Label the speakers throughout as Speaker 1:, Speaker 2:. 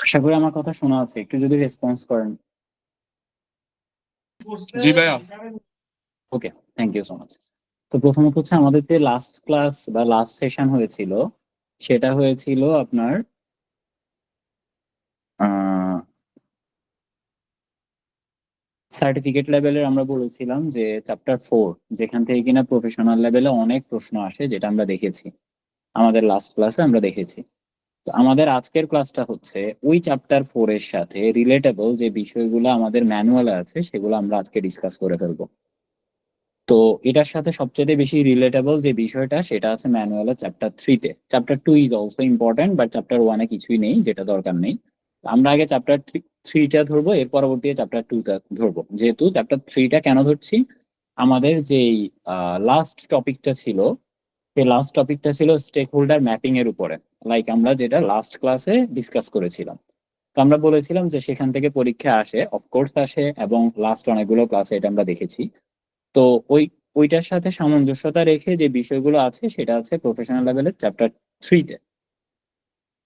Speaker 1: আশা করি আমার কথা শোনা আছে, একটু যদি রেসপন্স করেন।
Speaker 2: জি ভাইয়া।
Speaker 1: ওকে, থ্যাংক ইউ সো মাচ। তো প্রথমত হচ্ছে আমাদের যে লাস্ট ক্লাস বা লাস্ট সেশন হয়েছিল সেটা হয়েছিল আপনার সার্টিফিকেট লেভেলের। আমরা বলেছিলাম যে চ্যাপ্টার 4, যেখান থেকে কিনা প্রফেশনাল লেভেলে অনেক প্রশ্ন আসে, যেটা আমরা দেখেছি আমাদের লাস্ট ক্লাসে আমরা দেখেছি। তো আমাদের আজকের ক্লাসটা হচ্ছে ওই চ্যাপ্টার 4 এর সাথে রিলেটেবল যে বিষয়গুলো আমাদের ম্যানুয়ালে আছে সেগুলো আমরা আজকে ডিসকাস করে ফেলবো। তো এটার সাথে সবচেয়ে বেশি রিলেটেবল যে বিষয়টা সেটা আছে ম্যানুয়ালের চ্যাপ্টার 3-তে। Chapter 2 is also important, but chapter 1-এ কিছুই নেই, যেটা দরকার নেই। আমরা আগে চ্যাপ্টার 3টা ধরবো, এর পরবর্তী চ্যাপ্টার 2টা ধরবো। যেহেতু চ্যাপ্টার 3টা কেন ধরছি, আমাদের যেই লাস্ট টপিকটা ছিল, সেই লাস্ট টপিকটা ছিল স্টেক হোল্ডার ম্যাপিং এর উপরে, লাইক আমরা যেটা লাস্ট ক্লাসে ডিসকাস করেছিলাম। তো আমরা বলেছিলাম যে সেখান থেকে পরীক্ষা আসে, অফকোর্স আসে, এবং লাস্ট অনেকগুলো ক্লাসে এটা আমরা দেখেছি। তো ওইটার সাথে সামঞ্জস্যতা রেখে যে বিষয়গুলো আছে সেটা আছে প্রফেশনাল লেভেলের চ্যাপ্টার 3-তে।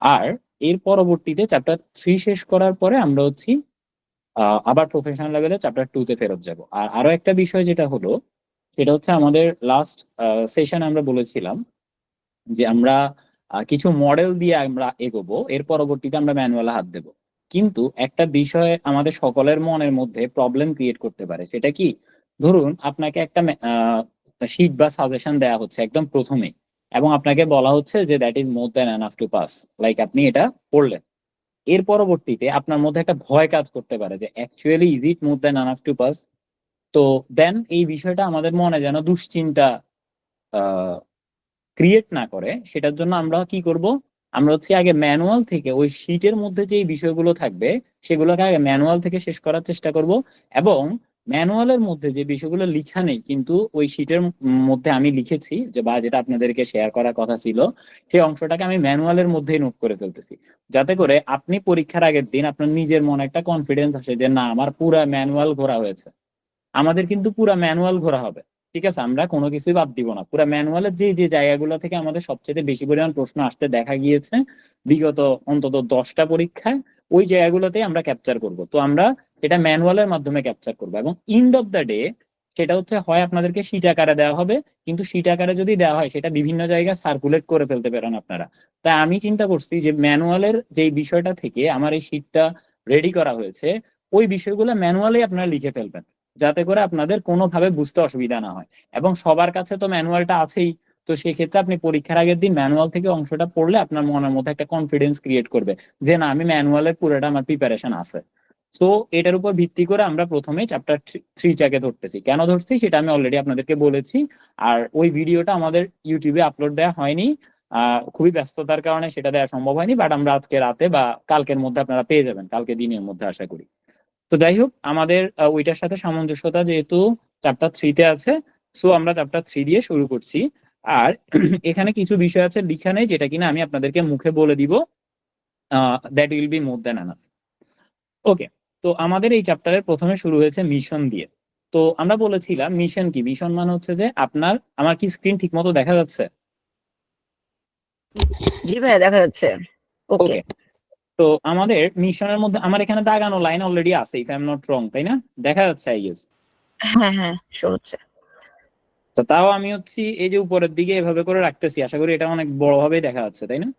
Speaker 1: আর এর পরবর্তীতে চ্যাপ্টার 3 শেষ করার পরে আমরা হচ্ছি আবার প্রফেশনাল লেভেলে চ্যাপ্টার 2-তে ফেরত যাব। আর আরো একটা বিষয় যেটা হলো, সেটা হচ্ছে আমাদের লাস্ট সেশনে আমরা বলেছিলাম যে আমরা কিছু মডেল দিয়ে আমরা এগোবো, এর পরবর্তীতে আমরা ম্যানুয়ালে হাত দেব। কিন্তু একটা বিষয় আমাদের সকলের মনের মধ্যে প্রবলেম ক্রিয়েট করতে পারে, সেটা কি, ধরুন আপনাকে একটা শিট বা সাজেশন দেওয়া হচ্ছে একদম প্রথমেই, এবং আপনাকে বলা হচ্ছে যে that is more than enough to pass, like আপনি এটা পড়লেন। এর পরবর্তীতে আপনার মধ্যে একটা ভয় কাজ করতে পারে যে actually is it more than enough to pass. তো দেন এই বিষয়টা আমাদের মনে যেন দুশ্চিন্তা ক্রিয়েট না করে, সেটার জন্য আমরা কি করব, আমরা হচ্ছে আগে ম্যানুয়াল থেকে ওই শীটের মধ্যে যে বিষয়গুলো থাকবে সেগুলোকে আগে ম্যানুয়াল থেকে শেষ করার চেষ্টা করব। এবং ম্যানুয়ালের মধ্যে যে বিষয়গুলো লিখা নেই কিন্তু ওই শীটের মধ্যে আমি লিখেছি, যে বা যেটা আপনাদেরকে শেয়ার করার কথা ছিল, সেই অংশটাকে আমি ম্যানুয়ালের মধ্যেই নোট করে ফেলতেছি, যাতে করে আপনি পরীক্ষার আগের দিন আপনার নিজের মনে একটা কনফিডেন্স আসে যে না, আমার পুরা ম্যানুয়াল ঘোরা হয়েছে। আমাদের কিন্তু পুরা ম্যানুয়াল ঘোরা হবে, ঠিক আছে? আমরা কোনো কিছুই বাদ দিব না। পুরা ম্যানুয়ালের যে যে জায়গাগুলো থেকে আমাদের সবচেয়ে বেশি পরিমাণ প্রশ্ন আসতে দেখা গিয়েছে বিগত অন্তত 10টা পরীক্ষায়, ওই জায়গাগুলোতে আমরা ক্যাপচার করব। তো আমরা এটা ম্যানুয়ালের মাধ্যমে ক্যাপচার করব, এবং এন্ড অফ দ্য ডে সেটা হচ্ছে হয় আপনাদেরকে শীট আকারে দেওয়া হবে, কিন্তু শীট আকারে যদি দেওয়া হয় সেটা বিভিন্ন জায়গায় সার্কুলেট করে ফেলতে পারেন আপনারা। তাই আমি চিন্তা করছি যে ম্যানুয়ালের যে বিষয়টা থেকে আমার এই শীটটা রেডি করা হয়েছে, ওই বিষয়গুলো ম্যানুয়ালি আপনারা লিখে ফেলবেন, যাতে করে আপনাদের কোনোভাবে বুঝতে অসুবিধা না হয়। এবং সবার কাছে তো ম্যানুয়ালটা আছেই, তো সেই ক্ষেত্রে আপনি পরীক্ষার আগের দিন ম্যানুয়াল থেকে অংশটা পড়লে আপনার মনের মধ্যে একটা কনফিডেন্স ক্রিয়েট করবে যে না, আমি ম্যানুয়ালের পুরোটা আমার প্রিপারেশন আছে। তো এটার উপর ভিত্তি করে আমরা প্রথমে চ্যাপ্টার 3টাকে ধরতেছি। কেন ধরছি সেটা আমি অলরেডি আপনাদেরকে বলেছি। আর ওই ভিডিওটা আমাদের ইউটিউবে আপলোড দেওয়া হয়নি, খুবই ব্যস্ততার কারণে সেটা দেওয়া সম্ভব হয়নি, বাট আমরা আজকে রাতে বা কালকের মধ্যে আপনারা পেয়ে যাবেন, কালকে দিনের মধ্যে আশা করি। তো যাই হোক, আমাদের ওইটার সাথে সামঞ্জস্যতা যেহেতু চ্যাপ্টার 3-তে আছে, সো আমরা চ্যাপ্টার 3 দিয়ে শুরু করছি। আর এখানে কিছু বিষয় আছে লিখা নেই, যেটা কিনা আমি আপনাদেরকে মুখে বলে দিব, that will be more than enough. Okay, তো আমাদের এই চ্যাপ্টারের প্রথমে শুরু হয়েছে মিশন দিয়ে। তো আমরা বলেছিলাম মিশন কি, মিশন মানে হচ্ছে যে আমার কি স্ক্রিন ঠিক মতো দেখা যাচ্ছে?
Speaker 3: জি ভাইয়া, দেখা যাচ্ছে। ওকে,
Speaker 1: তো আমাদের মিশনের মধ্যে আমার এখানে দাগানো লাইন অলরেডি আছে, if I am not wrong, তাই না? দেখা যাচ্ছে আই গেস।
Speaker 3: হ্যাঁ হ্যাঁ, শো হচ্ছে।
Speaker 1: তো তাও আমি হচ্ছি এই যে উপরের দিকে এভাবে করে রাখতেছি, আশা করি এটা অনেক বড় ভাবে দেখা যাচ্ছে, তাই না?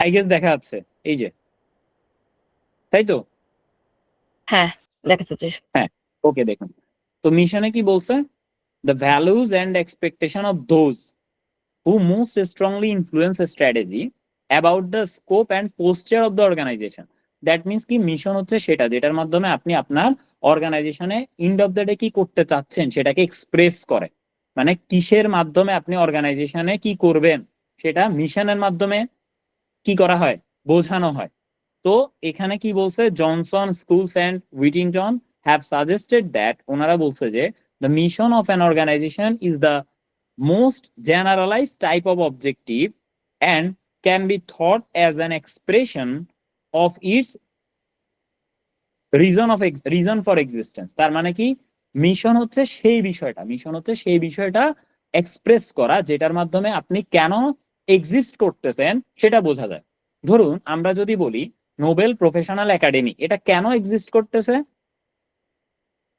Speaker 1: আই গেস দেখা যাচ্ছে, এই যে, তাই তো?
Speaker 3: হ্যাঁ, দেখা যাচ্ছে।
Speaker 1: হ্যাঁ, ওকে, দেখুন। তো মিশনে কি বলছে, the values and expectation of those who most strongly influence strategy about the scope and posture of the organisation. That means কি, মিশন হচ্ছে সেটা যেটার মাধ্যমে আপনি আপনার অর্গানাইজেশনে এন্ড অফ দ্য ডে কি করতে চাচ্ছেন সেটাকে এক্সপ্রেস করে। মানে কিসের মাধ্যমে আপনি অর্গানাইজেশনে কি করবেন সেটা মিশনের মাধ্যমে কি করা হয়, বোঝানো হয়। তো এখানে কি বলছে, Johnson Schools and Whittington have suggested that, ওনারা বলছে যে the mission of an organisation is the most generalized type of objective and can be thought as an expression of its reason for existence। তার মানে কি, mission হচ্ছে সেই বিষয়টা express করা যেটার মাধ্যমে আপনি কেন এক্সিস্ট করতেছেন সেটা বোঝা যায়। ধরুন আমরা যদি বলি নোবেল প্রফেশনাল একাডেমি, এটা কেন এক্সিস্ট করতেছে?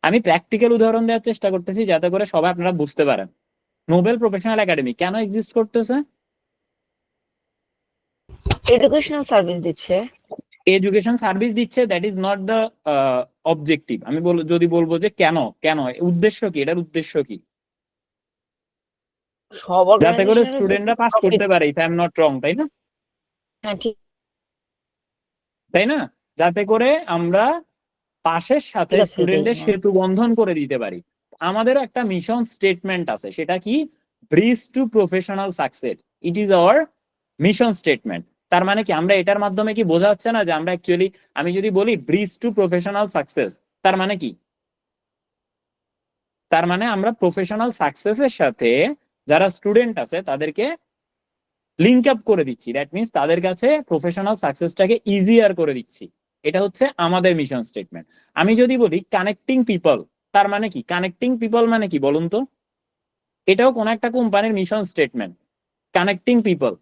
Speaker 1: আমি প্র্যাকটিক্যাল উদাহরণ দেওয়ার চেষ্টা করতেছি যাতে করে সবাই আপনারা বুঝতে পারেন। নোবেল প্রফেশনাল একাডেমি কেন এক্সিস্ট করতেছে?
Speaker 3: এডুকেশনাল সার্ভিস দিচ্ছে।
Speaker 1: এডুকেশন সার্ভিস দিচ্ছে, that is not the objective. আমি যদি বলবো যে কেন, কেন উদ্দেশ্য কি, এটার উদ্দেশ্য কি?
Speaker 3: সব
Speaker 1: যাতে করে
Speaker 3: অর্গানাইজেশনের
Speaker 1: স্টুডেন্টরা পাস করতে পারে, if I am not wrong, তাই না?
Speaker 3: হ্যাঁ ঠিক
Speaker 1: তাই না? যাতে করে আমরা পাশের সাথে
Speaker 3: ঠিক আছে এটাই,
Speaker 1: স্টুডেন্টদের
Speaker 3: হ্যাঁ।
Speaker 1: সেতু বন্ধন করে দিতে পারি। আমাদেরও একটা মিশন স্টেটমেন্ট আছে, সেটা কি? Bridge two professional success, it is our mission statement. তার মানে কি আমরা এটার মাধ্যমে কি বোঝা যাচ্ছে না যে আমরা অ্যাকচুয়ালি, আমি যদি বলি ব্রিজ টু প্রফেশনাল সাকসেস, তার মানে কি? তার মানে আমরা প্রফেশনাল সাকসেসের সাথে যারা স্টুডেন্ট আছে তাদেরকে লিঙ্ক আপ করে দিচ্ছি, দ্যাট মিনস তাদের কাছে প্রফেশনাল সাকসেসটাকে ইজিয়ার করে দিচ্ছি। এটা হচ্ছে আমাদের মিশন স্টেটমেন্ট। আমি যদি বলি কানেক্টিং পিপল, তার মানে কি? কানেক্টিং পিপল মানে কি বলুন তো? এটাও কোন একটা কোম্পানির মিশন স্টেটমেন্ট, কানেক্টিং পিপল।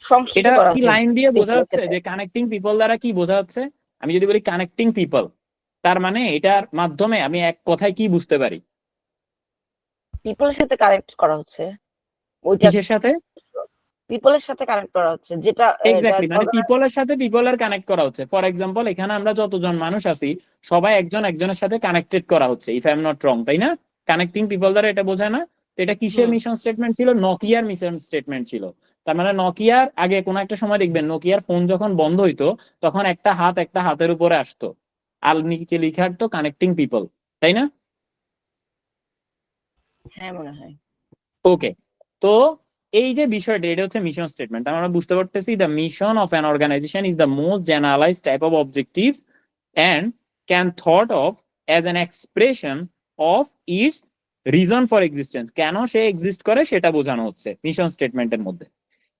Speaker 3: সংশ্লিষ্ট
Speaker 1: এটা
Speaker 3: করা
Speaker 1: কি
Speaker 3: হচ্ছে
Speaker 1: লাইন দিয়ে বোঝা
Speaker 3: people এর
Speaker 1: যাচ্ছে
Speaker 3: সাথে।
Speaker 1: যে কানেক্টিং পিপল দ্বারা কি বোঝা যাচ্ছে? আমি যদি বলি কানেক্টিং পিপল, তার মানে এটার মাধ্যমে আমি এক কথায় কি বুঝতে পারি?
Speaker 3: পিপলের সাথে কানেক্ট করা হচ্ছে, ওইটা
Speaker 1: কিসের সাথে?
Speaker 3: পিপলের সাথে কানেক্ট করা হচ্ছে, যেটা
Speaker 1: এক্স্যাক্টলি, মানে পিপলের সাথে পিপলের কানেক্ট করা হচ্ছে। ফর এক্সাম্পল, এখানে আমরা যতজন মানুষ আছি সবাই একজন একজনের সাথে কানেক্টেড করা হচ্ছে, if I am not wrong, তাই না? কানেক্টিং পিপল দ্বারা এটা বোঝায় না? তো এটা কিসের
Speaker 3: হুম
Speaker 1: মিশন স্টেটমেন্ট ছিল? নকিয়ার মিশন স্টেটমেন্ট ছিল। তার মানে নকিয়ার আগে কোন একটা সময় দেখবেন নকিয়ার ফোন যখন বন্ধ হইতো তখন একটা হাত একটা হাতের উপরে আসতো আর নিচে লিখে আসতো কানেক্টিং পিপল, তাই না?
Speaker 3: হ্যাঁ মনে হয়।
Speaker 1: ওকে, তো এই যে বিষয়টা, এটা হচ্ছে মিশন স্টেটমেন্ট। আমরা বুঝতে পারতেছি the mission of an organisation is the most generalised type of objectives and can thought of as an expression of its reason for existence. কেন সে এক্সিস্ট করে সেটা বোঝানো হচ্ছে মিশন স্টেটমেন্টের মধ্যে।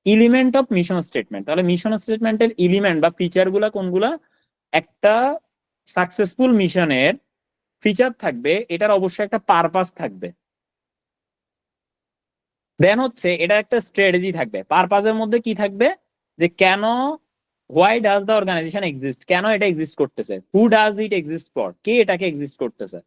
Speaker 1: এলিমেন্ট অফ মিশন স্টেটমেন্ট, তাহলে মিশন স্টেটমেন্টের এলিমেন্ট বা ফিচার গুলা কোনগুলা? একটা সাকসেসফুল মিশনের ফিচার থাকবে, এটার অবশ্যই একটা পারপাস থাকবে, দেন হচ্ছে এটা একটা স্ট্র্যাটেজি থাকবে। পারপাজের মধ্যে কি থাকবে? যে কেন, why does the organization exist, কেন এটা এক্সিস্ট করতেছে, who does it exist for, কে এটাকে এক্সিস্ট করতেছে।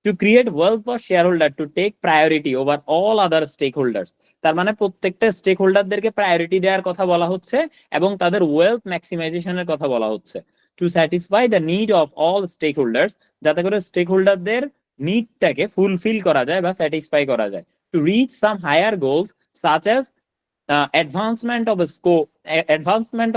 Speaker 1: To create wealth for share holder to take priority over all other stake holders. তার মানে প্রত্যেকটা স্টেক হোল্ডারদেরকে প্রায়োরিটি দেওয়ার কথা বলা হচ্ছে এবং তাদের ওয়েলথ ম্যাক্সিমাইজেশনের কথা বলা হচ্ছে। To satisfy the need of all stakeholders, যাতে করে স্টেক হোল্ডারদের নিডটাকে ফুলফিল করা যায় বা স্যাটিসফাই করা যায়। To reach some higher goals such as advancement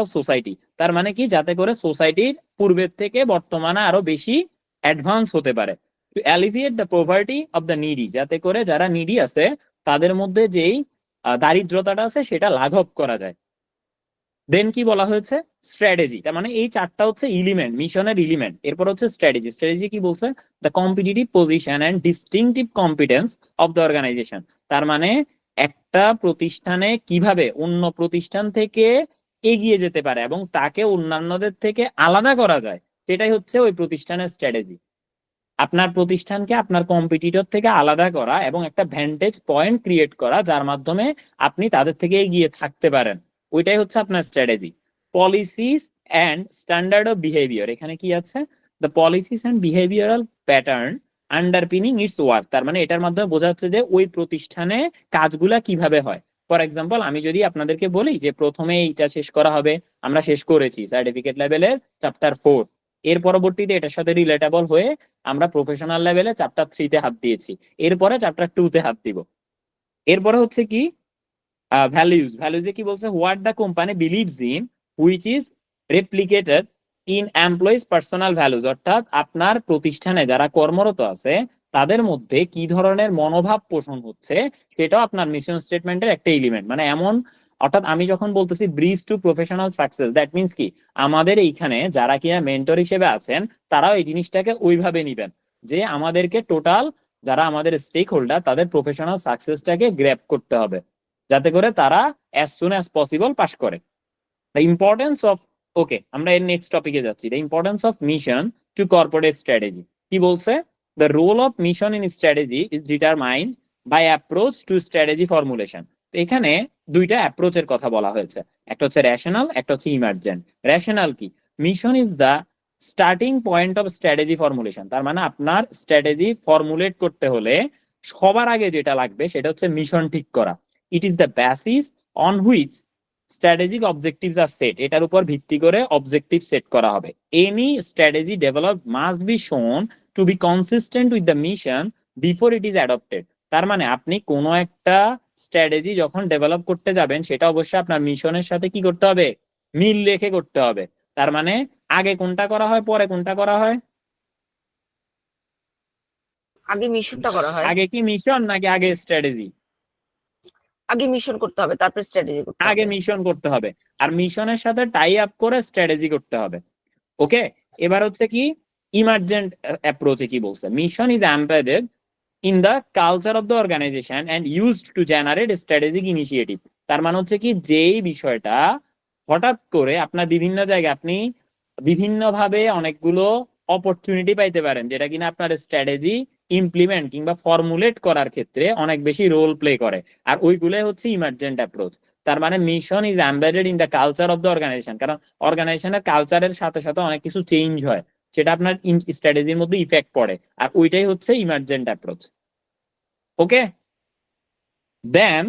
Speaker 1: of society. তার মানে কি? যাতে করে সোসাইটির পূর্বের থেকে বর্তমানে আরো বেশি অ্যাডভান্স হতে পারে। To alleviate the poverty of the needy, যাতে করে যারা নিডি আছে তাদের মধ্যে যেই দারিদ্রতাটা আছে সেটা লাঘব করা যায়। দেন কি বলা হয়েছে? স্ট্র্যাটেজি। তার মানে এই চারটা হচ্ছে এলিমেন্ট, মিশনের এলিমেন্ট। এরপর হচ্ছে স্ট্র্যাটেজি। স্ট্র্যাটেজি কি বলছে? The competitive position and distinctive competence of the organisation. তার মানে একটা প্রতিষ্ঠানে কিভাবে অন্য প্রতিষ্ঠান থেকে এগিয়ে যেতে পারে এবং তাকে অন্যান্যদের থেকে আলাদা করা যায়, সেটাই হচ্ছে ওই প্রতিষ্ঠানের স্ট্র্যাটেজি। আপনার প্রতিষ্ঠানকে আপনার কম্পিটিটর থেকে আলাদা করা এবং একটা ভ্যান্টেজ পয়েন্ট ক্রিয়েট করা যার মাধ্যমে আপনি তাদের থেকে এগিয়ে থাকতে পারেন, ওইটাই হচ্ছে আপনার strategy. Policies and standard of behaviour, এখানে কি আছে? The policies and behavioural pattern আন্ডারপিনিং it's work. তার মানে এটার মাধ্যমে বোঝা যাচ্ছে যে ওই প্রতিষ্ঠানে কাজগুলা কিভাবে হয়। ফর এক্সাম্পল, আমি যদি আপনাদেরকে বলি যে প্রথমে এইটা শেষ করা হবে, আমরা শেষ করেছি সার্টিফিকেট লেভেলের চ্যাপ্টার 4, এর পরবর্তীতে এটার সাথে রিলেটেবল হয়ে আমরা প্রফেশনাল লেভেলে চ্যাপ্টার 3 তে হাত দিয়েছি, এরপরে চ্যাপ্টার 2 তে হাত দিব। এরপরে হচ্ছে কি? ভ্যালুজ। ভ্যালুজে কি বলছে? What the company believes in which is replicated in employees personal values. অর্থাৎ আপনার প্রতিষ্ঠানে যারা কর্মরত আছে তাদের মধ্যে কি ধরনের মনোভাব পোষণ হচ্ছে, সেটাও আপনার মিশন স্টেটমেন্টের একটা এলিমেন্ট। মানে এমন, অর্থাৎ আমি যখন বলতেছি bridge two professional success, that means কি আমাদের এইখানে যারা কিনা মেন্টর হিসেবে আছেন তারাও এই জিনিসটাকে ওইভাবে নিবেন যে আমাদেরকে টোটাল যারা আমাদের স্টেক হোল্ডার তাদের প্রফেশনাল সাকসেসটাকে গ্র্যাব করতে হবে যাতে করে তারা as soon as possible pass করে। দ্য ইম্পর্টেন্স অফ, ওকে আমরা এর নেক্সট টপিকে যাচ্ছি। The importance of mission to corporate strategy কি বলছে? The role of mission in strategy is determined by approach to strategy formulation. এখানে দুইটা অ্যাপ্রোচের কথা বলা হয়েছে, একটা হচ্ছে রেশনাল, একটা হচ্ছে ইমার্জেন্ট। রেশনাল কি? Mission is the starting point of strategy formulation. তার মানে আপনার স্ট্র্যাটেজি ফর্মুলেট করতে হলে সবার আগে যেটা লাগবে সেটা হচ্ছে মিশন ঠিক করা। It is the basis on which strategic objectives are set. এটার উপর ভিত্তি করে অবজেক্টিভ সেট করা হবে। Any strategy develop must be shown to be consistent with the mission before it is adopted. তার মানে আপনি কোনো একটা স্ট্র্যাটেজি যখন ডেভেলপ করতে যাবেন সেটা অবশ্যই আপনার মিশনের সাথে কি করতে হবে? মিল রেখে করতে হবে। তার মানে আগে কোনটা করা হয় পরে কোনটা করা হয়?
Speaker 3: আগে মিশনটা করা হয়,
Speaker 1: আগে কি মিশন নাকি আগে স্ট্র্যাটেজি?
Speaker 3: আগে মিশন করতে হবে তারপর স্ট্র্যাটেজি করতে
Speaker 1: আগে
Speaker 3: হবে।
Speaker 1: মিশন করতে হবে, আর মিশনের সাথে টাই আপ করে স্ট্র্যাটেজি করতে হবে। ওকে, এবার হচ্ছে কি ইমার্জেন্ট অ্যাপ্রোচে কি বলছে? Mission is embedded in the culture of the organization and used to generate strategic initiative. তার মানে হচ্ছে কি যেই বিষয়টা হঠাৎ করে আপনার বিভিন্ন জায়গায় আপনি বিভিন্নভাবে অনেকগুলো অপরচুনিটি পাইতে পারেন যেটা কিনা আপনার স্ট্র্যাটেজি ইমপ্লিমেন্ট কিংবা ফর্মুলেট করার ক্ষেত্রে অনেক বেশি রোল প্লে করে, আর ওইগুলোই হচ্ছে ইমার্জেন্ট অ্যাপ্রোচ। তার মানে mission is embedded in the culture of the organization, কারণ অর্গানাইজেশনের কালচারের সাথে সাথে অনেক কিছু চেঞ্জ হয়, সেটা আপনার স্ট্র্যাটেজির মধ্যে ইফেক্ট পড়ে, আর ওইটাই হচ্ছে emergent approach. Okay, then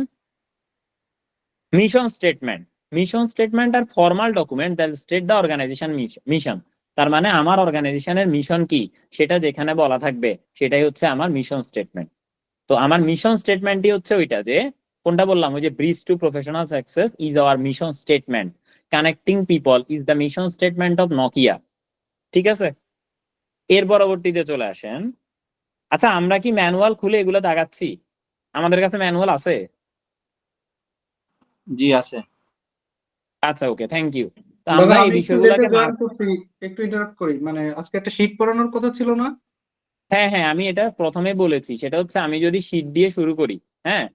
Speaker 1: mission statement. Mission statement are formal document that state the organization mission. তার মানে আমার অর্গানাইজেশনের মিশন কি সেটা যেখানে বলা থাকবে সেটাই হচ্ছে আমার মিশন স্টেটমেন্ট। তো আমার মিশন স্টেটমেন্টই হচ্ছে ওইটা যে কোনটা বললাম, ওই যে bridge two professional success is our mission statement, connecting people is the mission statement of Nokia. ঠিক আছে, এর পরবর্তীতে চলে আসেন। আচ্ছা, আমরা কি ম্যানুয়াল খুলে এগুলো দাগাচ্ছি? আমাদের কাছে ম্যানুয়াল আছে?
Speaker 2: জি আছে।
Speaker 1: আচ্ছা, ওকে, থ্যাংক ইউ। তো
Speaker 4: দাদা
Speaker 1: আমরা এই
Speaker 4: আমি একটু
Speaker 1: বিষয়গুলোকে
Speaker 4: লেটে জয়েন করছি, একটু ইন্টারাপ্ট করি। মানে আজকে একটা শীট পড়ানোর কথা ছিল না?
Speaker 1: হ্যাঁ হ্যাঁ, আমি এটা প্রথমে বলেছি, সেটা হচ্ছে আমি যদি শীট দিয়ে শুরু করি, হ্যাঁ,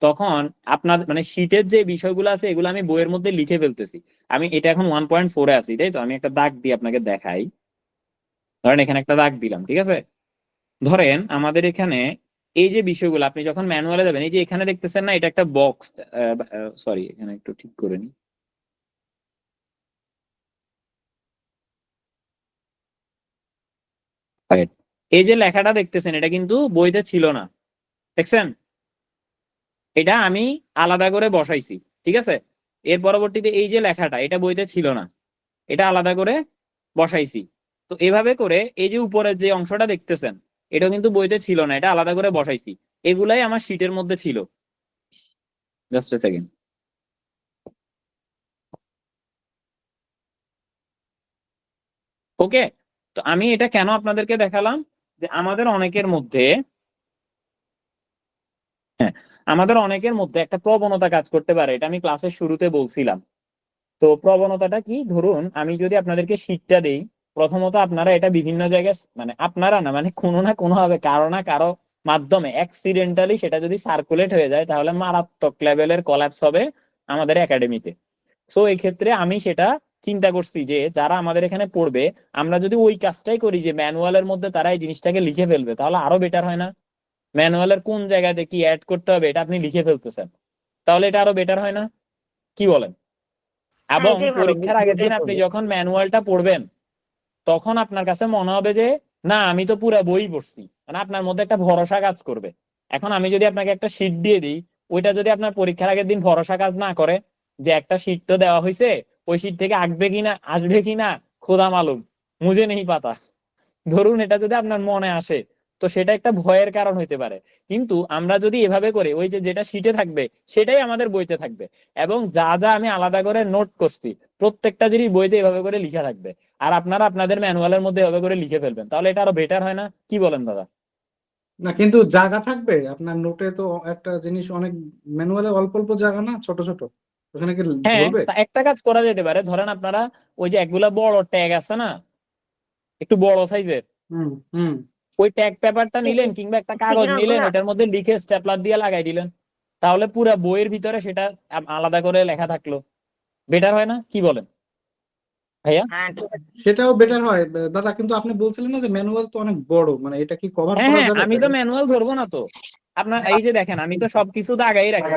Speaker 1: তখন আপনার মানে শীটের যে বিষয়গুলো আছে এগুলো আমি বইয়ের মধ্যে লিখে ফেলতেছি। আমি এটা এখন 1.4-এ আছি, তাই তো? আমি একটা দাগ দিয়ে আপনাকে দেখাই। ধরেন এখানে একটা দাগ দিলাম, ঠিক আছে? ধরেন আমাদের এখানে এই যে বিষয়গুলো আপনি যখন ম্যানুয়ালে যাবেন, এই যে এখানে দেখতেছেন না, এটা একটা বক্স। সরি, এখানে একটু ঠিক করে নি। এই যে লেখাটা দেখতেছেন এটা কিন্তু বইতে ছিল না, দেখছেন? এটা আমি আলাদা করে বসাইছি, ঠিক আছে? এর পরবর্তীতে এই যে লেখাটা এটা বইতে ছিল না, এটা আলাদা করে বসাইছি। তো এভাবে করে এই যে উপরের যে অংশটা দেখতেছেন এটা কিন্তু বইতে ছিল না, এটা আলাদা করে বসাইছি। এগুলাই আমার শীটের মধ্যে ছিল। Just a second. ওকে, তো আমি এটা কেন আপনাদেরকে দেখালাম যে আমাদের অনেকের মধ্যে, হ্যাঁ, আমাদের অনেকের মধ্যে একটা প্রবণতা কাজ করতে পারে, এটা আমি ক্লাসের শুরুতে বলছিলাম। তো প্রবণতাটা কি? ধরুন আমি যদি আপনাদেরকে শীটটা দেই, প্রথমত আপনারা এটা বিভিন্ন জায়গায় মানে আপনারা না মানে কোনো না কোনো ভাবে কারো না কারো মাধ্যমে অ্যাক্সিডেন্টালি সেটা যদি সার্কুলেট হয়ে যায় তাহলে মারাত্মক লেভেলের কলাপস হবে আমাদের একাডেমিতে। সো এই ক্ষেত্রে আমি সেটা চিন্তা করছি যে যারা আমাদের এখানে পড়বে আমরা যদি ওই কাজটাই করি যে ম্যানুয়ালের মধ্যে তারা এই জিনিসটাকে লিখে ফেলবে তাহলে আরো বেটার হয় না? ম্যানুয়ালের কোন জায়গাতে কি অ্যাড করতে হবে এটা আপনি লিখে ফেলতেছেন, তাহলে এটা আরো বেটার হয় না? কি বলেন?
Speaker 3: হ্যাঁ,
Speaker 1: এবং
Speaker 3: এটাই ভালো,
Speaker 1: পরীক্ষার আগের দিন আপনি
Speaker 3: বুঝে
Speaker 1: যখন ম্যানুয়ালটা পড়বেন তখন আপনার কাছে মনে হবে যে না আমি তো পুরো বই পড়ছি, মানে আপনার মধ্যে একটা ভরসা কাজ করবে। এখন আমি যদি আপনাকে একটা শীট দিয়ে দিই, ওইটা যদি আপনার পরীক্ষার আগের দিন ভরসা কাজ না করে যে একটা শীট তো দেওয়া হয়েছে, ওই শীট থেকে আসবে কিনা খোদা মালুম, মুঝে নেই পাতা, ধরুন এটা যদি আপনার মনে আসে তো সেটা একটা ভয়ের কারণ হইতে পারে। কিন্তু আমরা যদি এভাবে করে ওই যে যেটা শীটে থাকবে সেটাই আমাদের বইতে থাকবে, এবং যা যা আমি আলাদা করে নোট করছি প্রত্যেকটা জিনিস বইতে এভাবে করে লিখা থাকবে, আর আপনারা আপনাদের ম্যানুয়ালের মধ্যে এভাবে করে লিখে ফেলবেন, তাহলে এটা আরো বেটার হয় না? কি বলেন দাদা?
Speaker 4: না কিন্তু জায়গা থাকবে আপনার নোটে তো একটা জিনিস, অনেক ম্যানুয়ালে অল্প অল্প জায়গা না, ছোট ছোট, ওখানে কি
Speaker 1: হ্যাঁ,
Speaker 4: ধরবে?
Speaker 1: তা একটা কাজ করা যেতে পারে, ধরেন আপনারা ওই যে একগুলা বড় ট্যাগ আছে না, একটু বড় সাইজের,
Speaker 4: হুম হুম।
Speaker 1: ওই ট্যাগ পেপারটা নিলেন কিংবা একটা কাগজ নিলেন, ওইটার মধ্যে লিখে স্টেপলার দিয়ে লাগাই দিলেন, তাহলে পুরো বইয়ের ভিতরে সেটা আলাদা করে লেখা থাকলো। বেটার হয় না? কি বলেন ভাইয়া?
Speaker 3: হ্যাঁ ঠিক আছে।
Speaker 4: সেটাও বেটার হয় দাদা, কিন্তু আপনি বলছিলেন না যে ম্যানুয়াল তো অনেক বড়, মানে এটা কি কভার
Speaker 1: হ্যাঁ
Speaker 4: করা
Speaker 1: হ্যাঁ,
Speaker 4: যাবে?
Speaker 1: আমি তো ম্যানুয়াল ধরবো না তো। আপনার এই যে দেখেন আমি তো সবকিছু দাগাই রাখছি,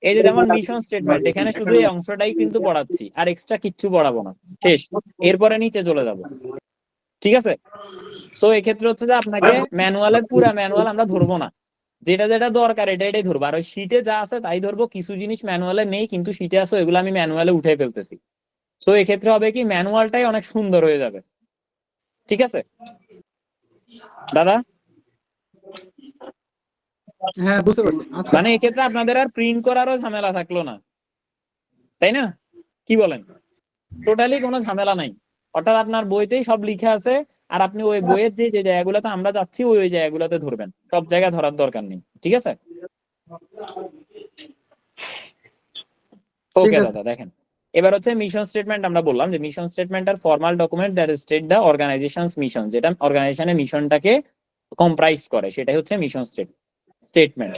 Speaker 1: এই যে যেমন মিশন স্টেটমেন্ট, এখানে শুধু এই অংশটাই কিন্তু পড়াচ্ছি, আর এক্সট্রা কিচ্ছু পড়াবো না, শেষ। এরপরে নিচে চলে যাব, ঠিক আছে? সো এক্ষেত্রে হচ্ছে যে আপনাকে ম্যানুয়ালের পুরা ম্যানুয়াল আমরা ধরবো না, যেটা যেটা দরকার এটাই ধরবো, আর ওই শিটে যা আছে তাই ধরবো। কিছু জিনিস ম্যানুয়ালে নেই কিন্তু শিটে আছে, ওইগুলো আমি ম্যানুয়ালে উঠে ফেলতেছি। সো এক্ষেত্রে হবে কি, ম্যানুয়ালটাই অনেক সুন্দর হয়ে যাবে, ঠিক আছে দাদা?
Speaker 4: হ্যাঁ, বুঝতে পারছি। আচ্ছা,
Speaker 1: মানে এক্ষেত্রে আপনাদের আর প্রিন্ট করারও ঝামেলা থাকলো না, তাই না? কি বলেন? টোটালি কোনো ঝামেলা নাই, অর্থাৎ আপনার বইতেই সব লিখে আছে, আর আপনি ওই বইয়ের যে যে জায়গাগুলোতে আমরা যাচ্ছি ওই জায়গাগুলোতে ধরবেন, সব জায়গায় ধরার দরকার নেই, ঠিক আছে?
Speaker 4: ঠিক
Speaker 1: ওকে
Speaker 4: আছে।
Speaker 1: দাদা, দেখেন এবার হচ্ছে মিশন স্টেটমেন্ট। আমরা বললাম যে mission statement are formal document that state the organizations mission, যেটা অর্গানাইজেশনের মিশনটাকে কম্প্রাইজ করে, সেটাই হচ্ছে মিশন স্টেটমেন্ট।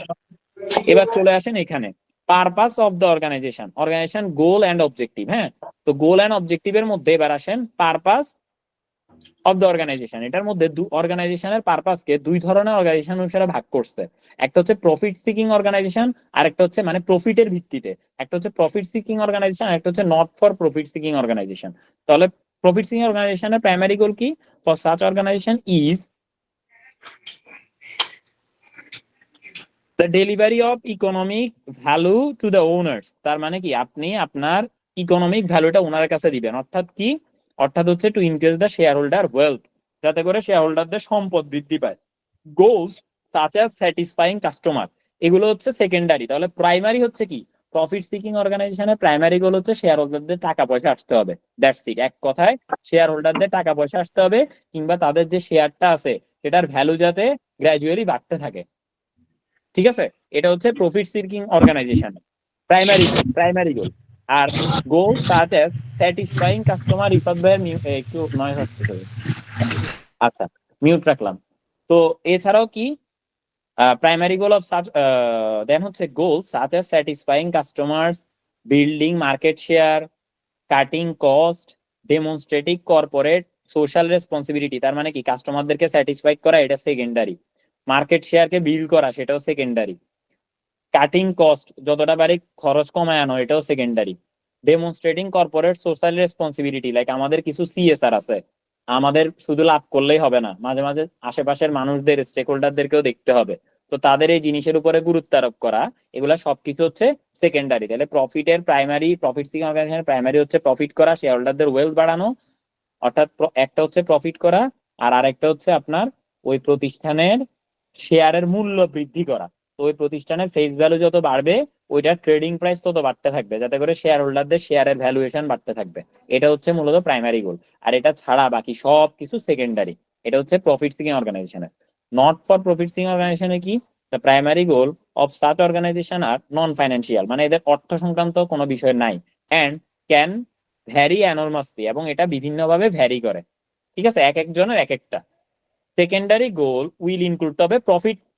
Speaker 1: এবার চলে আসেন এখানে, purpose of the organization, organization goal and objective. হ্যাঁ, তো গোল এন্ড অবজেক্টিভের মধ্যে এবার আসেন পারপাস অফ দ্য অর্গানাইজেশন। এটার মধ্যে অর্গানাইজেশনের পারপাসকে দুই ধরনের অর্গানাইজেশন অনুসারে ভাগ করছে। একটা হচ্ছে প্রফিট সিকিং অর্গানাইজেশন, আর একটা হচ্ছে মানে প্রফিটের ভিত্তিতে। একটা হচ্ছে প্রফিট সিকিং অর্গানাইজেশন, আর একটা হচ্ছে not for profit seeking organization. তাহলে প্রফিট সিকিং অর্গানাইজেশনের প্রাইমারি গোল কি? For such organization is the delivery of economic value to the owners. তার মানে কি, আপনি আপনার ইকোনমিক ভ্যালুটা ওনার কাছে দিবেন, অর্থাৎ কি, অর্থাৎ হচ্ছে to increase the share holder wealth, যাতে করে শেয়ার হোল্ডারদের সম্পদ বৃদ্ধি পায়। Goals such as satisfying customer, এগুলো হচ্ছে সেকেন্ডারি। তাহলে প্রাইমারি হচ্ছে কি, প্রফিট সিকিং অর্গানাইজেশনের প্রাইমারি গোল হচ্ছে শেয়ার হোল্ডারদের টাকা পয়সা আসতে হবে, দ্যাটস ইট। এক কথায় শেয়ার হোল্ডারদের টাকা পয়সা আসতে হবে, কিংবা তাদের যে শেয়ারটা আছে সেটার ভ্যালু যাতে গ্র্যাজুয়ালি বাড়তে থাকে, ঠিক আছে? এটা হচ্ছে profit seeking organization primary goal. আর goal such as satisfying customer refer by, একটু নয়েজ আসতেছে, আচ্ছা মিউট রাখলাম। তো এছাড়াও কি, primary goal of such, then হচ্ছে goal such as satisfying customers, building market share, cutting cost, demonstrating corporate social responsibility. তার মানে কি, কাস্টমারদেরকে স্যাটিসফাই করা এটা সেকেন্ডারি, মার্কেট শেয়ারকে বিল্ড করা সেটাও সেকেন্ডারি, কাটিং কস্ট যতটা পারি খরচ কমায় আনো এটাও secondary, demonstrating corporate social responsibility, like আমাদের কিছু সিএসআর আছে, আমাদের শুধু লাভ করলেই হবে না, মাঝে মাঝে আশেপাশের মানুষদের স্টেক হোল্ডারদেরকেও দেখতে হবে, তো তাদের এই জিনিসের উপরে গুরুত্ব আরোপ করা, এগুলা সবকিছু হচ্ছে সেকেন্ডারি। তাহলে প্রফিটের প্রাইমারি, প্রফিট সিকিং অর্গানাইজেশনের প্রাইমারি হচ্ছে প্রফিট করা, শেয়ার হোল্ডারদের ওয়েলথ বাড়ানো, অর্থাৎ একটা হচ্ছে প্রফিট করা, আর আরেকটা হচ্ছে আপনার ওই প্রতিষ্ঠানের শেয়ারের মূল্য বৃদ্ধি করা। তো ওই প্রতিষ্ঠানের ফেস ভ্যালু যত বাড়বে, ওইটার ট্রেডিং প্রাইস তত বাড়তে থাকবে, যাতে করে শেয়ার হোল্ডারদের শেয়ারের ভ্যালুয়েশন বাড়তে থাকবে। এটা হচ্ছে মূলত প্রাইমারি গোল। আর এটা ছাড়া বাকি সব কিছু সেকেন্ডারি। এটা হচ্ছে প্রফিট সিকিং অর্গানাইজেশনের। নট ফর প্রফিট সিকিং অর্গানাইজেশনে কি, the primary goal of such organization are non financial, মানে এদের অর্থ সংক্রান্ত কোনো বিষয় নাই, অ্যান্ড ক্যান ভ্যারি অ্যানরমাসলি, এবং এটা বিভিন্নভাবে ভ্যারি করে, ঠিক আছে, এক একজনের এক একটা। সেকেন্ডারি গোল উইল ইনক্লুড, তবে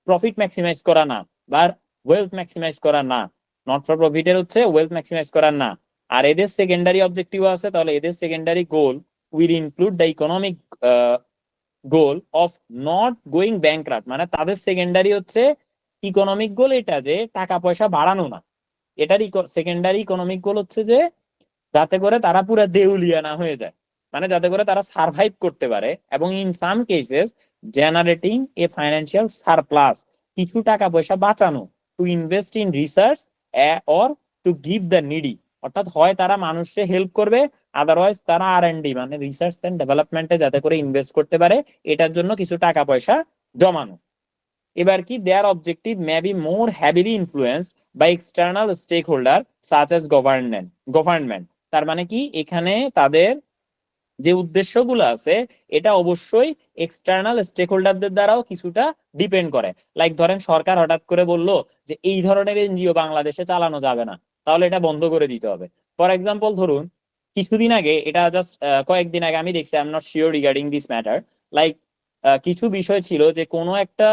Speaker 1: প্রফিট ম্যাক্সিমাইজ করা না, বা ওয়েলথ ম্যাক্সিমাইজ করা না। নট ফর প্রফিটের হচ্ছে ওয়েলথ ম্যাক্সিমাইজ করা না। আর এদের সেকেন্ডারি অবজেক্টিভ আছে, তাহলে এদের secondary goal will include the economic goal of not going bankrupt, মানে তাদের সেকেন্ডারি হচ্ছে ইকোনমিক গোল এটা যে টাকা পয়সা বাড়ানো না, এটার সেকেন্ডারি ইকোনমিক গোল হচ্ছে যে যাতে করে তারা পুরো দেউলিয়া না হয়ে যায়, মানে যাতে করে তারা সার্ভাইভ করতে পারে, এবং in some cases generating A financial surplus, কিছু টাকা পয়সা বাঁচানো, to invest in research or to give the needy, অর্থাৎ হয় তারা মানুষকে হেল্প করবে, আদারওয়াইজ তারা আর&ডি মানে রিসার্চ এন্ড ডেভেলপমেন্টে যাতে করে ইনভেস্ট করতে পারে, এটার জন্য কিছু টাকা পয়সা জমানো। এবার কি, their objective may be more heavily influenced by external stake holder such as government. তার মানে কি, এখানে তাদের যে উদ্দেশ্যগুলো আছে এটা অবশ্যই এক্সটার্নাল স্টেক হোল্ডারদের দ্বারাও কিছুটা ডিপেন্ড করে। লাইক ধরেন সরকার হঠাৎ করে বললো যে এই ধরনের এনজিও বাংলাদেশে চালানো যাবে না, তাহলে এটা বন্ধ করে দিতে হবে। ফর এক্সাম্পল ধরুন, কিছুদিন আগে, এটা জাস্ট কয়েকদিন আগে আমি দেখছি, I am not sure regarding this matter, like কিছু বিষয় ছিল যে কোনো একটা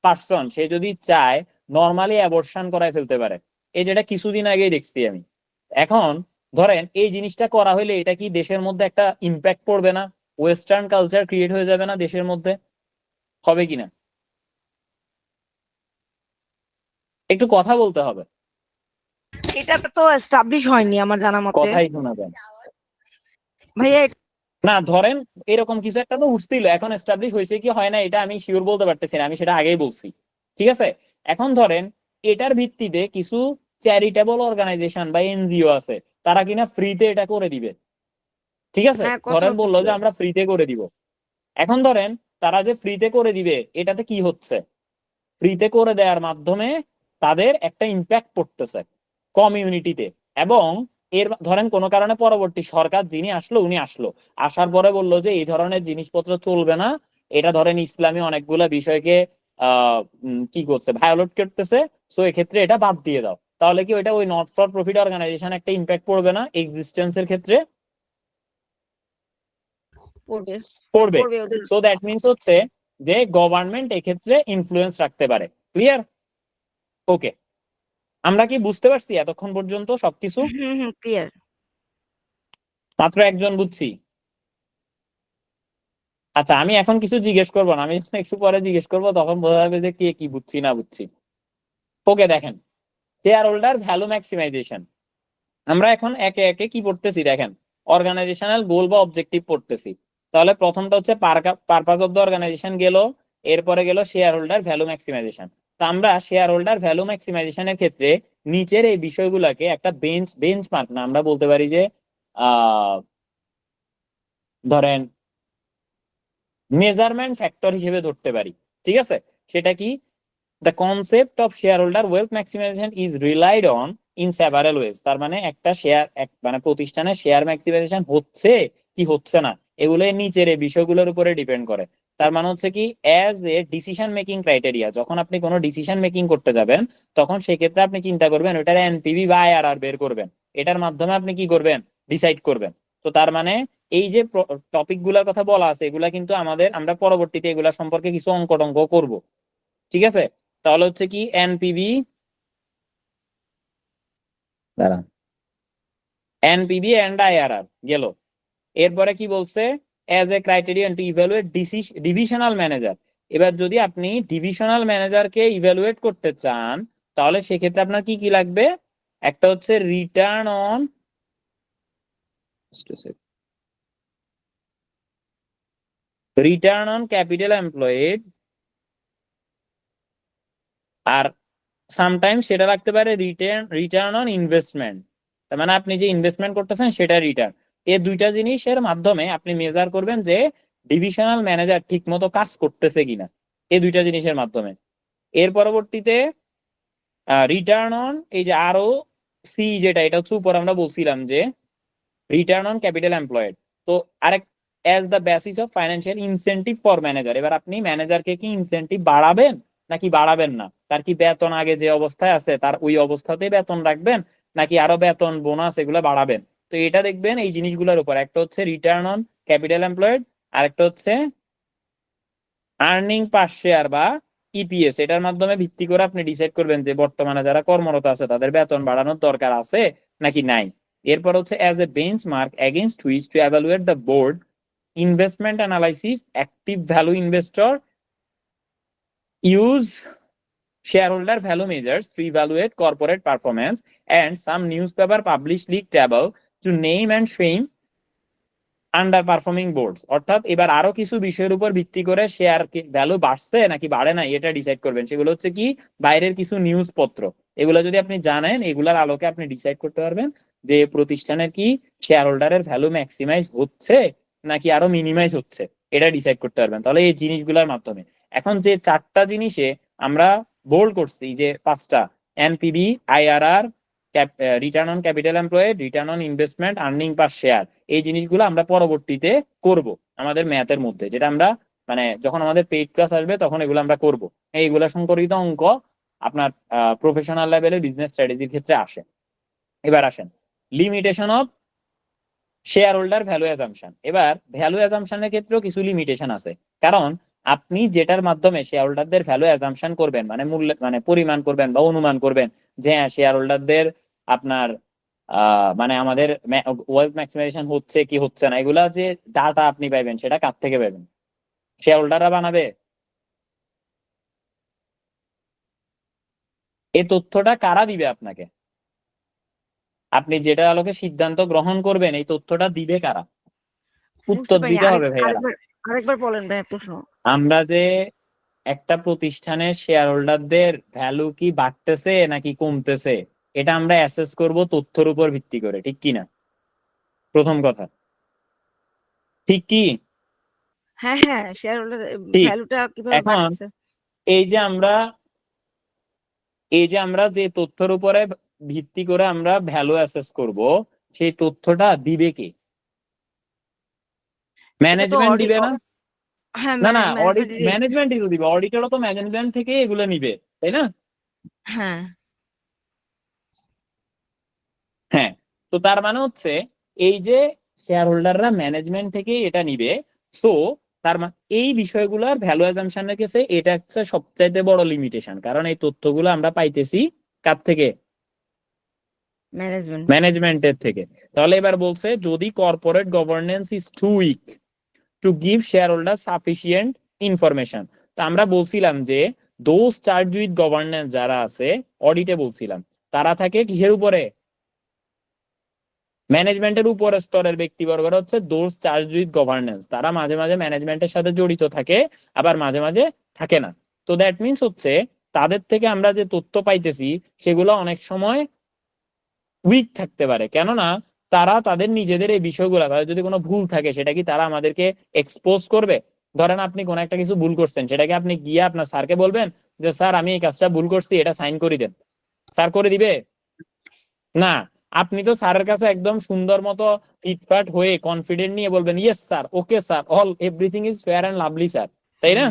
Speaker 1: পার্সন সে যদি চায় নর্মালি অ্যাবর্শন করায় ফেলতে পারে, এই যেটা কিছুদিন আগেই দেখছি আমি। এখন ধরেন এই জিনিসটা করা হলে এটা কি দেশের মধ্যে একটা ইম্প্যাক্ট পড়বে না, ওয়েস্টার্ন কালচার ক্রিয়েট হয়ে যাবে না দেশের মধ্যে, হবে কিনা? একটু কথা বলতে হবে।
Speaker 3: এটা তো এস্টাবলিশ হয়নি আমার জানা মতে
Speaker 1: কথাই শোনা যায়
Speaker 3: ভাইয়া।
Speaker 1: না। ধরেন এরকম কিছু একটা তো উঠছিল, এখন এস্টাবলিশ হয়েছে কি হয় না এটা আমি শিওর বলতে পারতেছি না, আমি সেটা আগেই বলছি। ঠিক আছে, এখন ধরেন এটার ভিত্তিতে কিছু চ্যারিটেবল অর্গানাইজেশন বা এনজিও আছে, তারা কিনা ফ্রিতে এটা করে দিবে। ঠিক আছে,
Speaker 3: হ্যাঁ, কথা
Speaker 1: ধরেন বললো
Speaker 3: হচ্ছিল।
Speaker 1: যে আমরা ফ্রিতে করে দিব। এখন ধরেন তারা যে ফ্রিতে করে দিবে, এটাতে কি হচ্ছে, ফ্রিতে করে দেওয়ার মাধ্যমে তাদের একটা ইম্প্যাক্ট পড়তেছে কমিউনিটিতে। এবং এর ধরেন কোনো কারণে পরবর্তী সরকার যিনি আসলো উনি আসলো, আসার পরে বললো যে এই ধরনের জিনিসপত্র চলবে না, এটা ধরেন ইসলামী অনেকগুলা বিষয়কে কি করছে, ভায়োলেট করতেছে, সো এক্ষেত্রে এটা বাদ দিয়ে দাও। তাহলে কি ওইটা ওই নট ফর প্রফিট অর্গানাইজেশন একটা ইম্প্যাক্ট পড়বে না এক্সিস্টেন্সের ক্ষেত্রে?
Speaker 3: পড়বে
Speaker 1: পড়বে।
Speaker 3: পড়বে ওদের।
Speaker 1: সো দ্যাট মিনস হচ্ছে যে গভর্নমেন্ট এক্ষেত্রে ইনফ্লুয়েন্স রাখতে পারে। ক্লিয়ার? ওকে, আমরা কি বুঝতে পারছি এতক্ষণ পর্যন্ত সবকিছু?
Speaker 3: হুম, ক্লিয়ার।
Speaker 1: মাত্র একজন বুঝছি। আচ্ছা, আমি এখন কিছু জিজ্ঞেস করবো না, আমি যখন একটু পরে জিজ্ঞেস করবো তখন বোঝা যাবে যে কে কি বুঝছি না বুঝছি। ওকে, দেখেন, শেয়ার হোল্ডার ভ্যালু ম্যাক্সিমাইজেশন। আমরা এখন একে একে কি পড়তেছি দেখেন, অর্গানাইজেশনাল গোল বা অবজেক্টিভ পড়তেছি। তাহলে প্রথমটা হচ্ছে পারপাস অফ দ্য অর্গানাইজেশন গেল, এরপরে গেল শেয়ার হোল্ডার ভ্যালু ম্যাক্সিমাইজেশন। তো আমরা শেয়ার হোল্ডার ভ্যালু ম্যাক্সিমাইজেশনের ক্ষেত্রে নিচের এই বিষয়গুলোকে একটা বেঞ্চ মার্ক না আমরা বলতে পারি যে ধরেন মেজারমেন্ট ফ্যাক্টর হিসেবে ধরতে পারি। ঠিক আছে, সেটা কি? The concept of share holder wealth maximization is relied on in several ways. তার মানে একটা শেয়ার মানে প্রতিষ্ঠানের শেয়ার ম্যাক্সিমাইজেশন হচ্ছে কি হচ্ছে না, এগুলো নিচের এই বিষয়গুলোর উপরে ডিপেন্ড করে। তার মানে হচ্ছে কি, as a decision making criteria, যখন আপনি কোনো ডিসিশন মেকিং করতে যাবেন তখন সেক্ষেত্রে আপনি চিন্তা করবেন ওটার এনপিভি বা আইআরআর বের করবেন, এটার মাধ্যমে আপনি কি করবেন, ডিসাইড করবেন। তো তার মানে এই যে টপিক গুলার কথা বলা আছে এগুলা কিন্তু আমরা পরবর্তীতে এগুলা সম্পর্কে কিছু অঙ্ক টঙ্ক করবো। ঠিক আছে, তাহলে হচ্ছে কি এনপিভি, দাঁড়া, এনপিভি এন্ড আইআরআর গেল। এরপরে কি বলছে, as a criterion two evaluate divisional manager. এবার যদি আপনি ডিভিশনাল ম্যানেজারকে ইভ্যালুয়েট করতে চান তাহলে সেক্ষেত্রে আপনার কি কি লাগবে, একটা হচ্ছে রিটার্ন অন ক্যাপিটাল এমপ্লয়েড, আর সামটাইমস সেটা লাগতে পারে রিটার্ন অন ইনভেস্টমেন্ট। তার মানে আপনি যে ইনভেস্টমেন্ট করতেছেন সেটা রিটার্ন। এই দুইটা জিনিসের মাধ্যমে আপনি মেজার করবেন যে ডিভিশনাল ম্যানেজার ঠিক মতো কাজ করতেছে কিনা, এই দুইটা জিনিসের মাধ্যমে। এর পরবর্তীতে রিটার্ন অন এই যে আরো সি, যেটা এটা হচ্ছে উপর আমরা বলছিলাম যে রিটার্ন অন ক্যাপিটাল এমপ্লয়েড। তো আরেক as the basis of financial incentive for manager. এবার আপনি ম্যানেজারকে কি ইনসেন্টিভ বাড়াবেন নাকি বাড়াবেন না, তার কি বেতন আগে যে অবস্থায় আছে তার ওই অবস্থাতেই বেতন রাখবেন নাকি আরো বেতন বোনাস এগুলো বাড়াবেন। তো এটা দেখবেন এই জিনিসগুলোর উপর, একটা হচ্ছে রিটার্ন অন ক্যাপিটাল এমপ্লয়েড, আরেকটা হচ্ছে আর্নিং পার শেয়ার বা ইপিএস। এটার মাধ্যমে ভিত্তি করে আপনি ডিসাইড করবেন যে বর্তমানে যারা কর্মরত আছে তাদের বেতন বাড়ানোর দরকার আছে নাকি নাই। এরপর হচ্ছে as a benchmark against which to evaluate the board investment analysis active value investor use shareholder value measures to evaluate corporate performance, and some newspaper publish league table to name and shame under performing boards. অর্থাৎ এবার আরো কিছু বিষয়ের উপর ভিত্তি করে share value বাড়ছে নাকি বাড়ে না এটা ডিসাইড করবেন। সেগুলো হচ্ছে কি, বাইরের কিছু নিউজ পত্র, এগুলো যদি আপনি জানেন এগুলার আলোকে আপনি ডিসাইড করতে পারবেন যে প্রতিষ্ঠানের কি শেয়ার হোল্ডারের ভ্যালু ম্যাক্সিমাইজ হচ্ছে নাকি আরো মিনিমাইজ হচ্ছে, এটা ডিসাইড করতে পারবেন তাহলে এই জিনিসগুলোর মাধ্যমে। এখন যে চারটা জিনিসে আমরা বোল্ড করছি, যে পাঁচটা, NPV, IRR, return on capital employed, return on investment, earning per share, এই জিনিসগুলো আমরা পরবর্তীতে করব আমাদের ম্যাথের মধ্যে, যেটা আমরা মানে যখন আমাদের পেইড ক্লাস আসবে তখন এগুলো আমরা করব। এইগুলা সম্পর্কিত অঙ্ক আপনার প্রফেশনাল লেভেলে বিজনেস স্ট্র্যাটেজির ক্ষেত্রে আসে। এবার আসেন limitation of share holder value assumption. এবার ভ্যালু অ্যাজাম্পশনের ক্ষেত্রেও কিছু লিমিটেশন আছে, কারণ আপনি যেটার মাধ্যমে শেয়ার হোল্ডারদের ভ্যালু অ্যাজাম্পশন করবেন মানে মূল্য মানে পরিমাণ করবেন বা অনুমান করবেন যে হ্যাঁ শেয়ার হোল্ডারদের আপনার মানে আমাদের ওয়েলথ ম্যাক্সিমাইজেশন হচ্ছে কি হচ্ছে না, এগুলা যে ডাটা আপনি পাইবেন সেটা কার থেকে পাবেন? শেয়ার হোল্ডাররা বানাবে? এই তথ্যটা কারা দিবে আপনাকে? আপনি যেটা আলোকে সিদ্ধান্ত গ্রহণ করবেন এই তথ্যটা দিবে কারা?
Speaker 3: বুঝতে
Speaker 1: উত্তর
Speaker 3: পারি
Speaker 1: দিতে হবে ভাইয়ারা।
Speaker 3: আরেকবার বলেন ভাইয়া প্রশ্ন।
Speaker 1: আমরা যে একটা প্রতিষ্ঠানের শেয়ার হোল্ডারদের ভ্যালু কি বাড়তেছে নাকি কমতেছে এটা আমরা অ্যাসেস করব তথ্যের উপর ভিত্তি করে, ঠিক কি না? প্রথম কথা, ঠিক কি?
Speaker 3: হ্যাঁ হ্যাঁ, শেয়ার হোল্ডার
Speaker 1: ঠিক।
Speaker 3: ভ্যালুটা কিভাবে
Speaker 1: এখন
Speaker 3: বাড়তেছে?
Speaker 1: এই যে আমরা যে তথ্যের উপরে ভিত্তি করে আমরা ভ্যালু অ্যাসেস করব, সেই তথ্যটা দিবে কে?
Speaker 3: এটা তো
Speaker 1: ম্যানেজমেন্ট দিবে না?
Speaker 3: হ্যাঁ,
Speaker 1: না না, অডিট
Speaker 3: ম্যানেজমেন্টেরই।
Speaker 1: ম্যানেজমেন্টই তো দিবে, অডিটরও তো ম্যানেজমেন্ট থেকে এগুলো নিবে, তাই না?
Speaker 3: হ্যাঁ,
Speaker 1: হ্যাঁ। তো তার মানে হচ্ছে এই যে শেয়ার হোল্ডাররা ম্যানেজমেন্ট থেকে এটা নিবে, সো তার মানে এই বিষয়গুলোর ভ্যালু অ্যাজাম্পশনের কাছে এটা হচ্ছে সবচাইতে বড় লিমিটেশন, কারণ এই তথ্যগুলো আমরা পাইতেছি কার থেকে?
Speaker 3: ম্যানেজমেন্ট।
Speaker 1: ম্যানেজমেন্টের থেকে। তাহলে এবার বলছে যদি corporate governance is too weak to give share holder sufficient information. তো আমরা বলছিলাম যে দোজ চার্জ উইথ গভর্নেন্স যারা আছে, অডিটে বলছিলাম তারা থাকে কিসের উপরে? ম্যানেজমেন্টের উপর স্তরের ব্যক্তিবর্গরা হচ্ছে দোজ চার্জ উইথ গভর্নেন্স, তারা মাঝে মাঝে ম্যানেজমেন্টের সাথে জড়িত থাকে, আবার মাঝে মাঝে থাকে না। তো দ্যাট মিনস হচ্ছে তাদের থেকে আমরা যে তথ্য পাইতেছি সেগুলো অনেক সময় উইক থাকতে পারে, কেননা তারা তাদের নিজেদের এই বিষয়গুলো, তাদের যদি কোনো ভুল থাকে সেটা কি তারা আমাদেরকে এক্সপোজ করবে? ধরেন আপনি কোনো একটা কিছু ভুল করছেন, সেটাকে আপনি গিয়ে আপনার স্যারকে বলবেন যে স্যার আমি এই কাজটা ভুল করছি, এটা সাইন করে দেন। স্যার করে দিবে? না। আপনি তো স্যারের কাছে একদম সুন্দর মতো ফিটফাট হয়ে কনফিডেন্ট নিয়ে বলবেন yes sir, okay sir, all everything is fair and lovely sir, তাই না?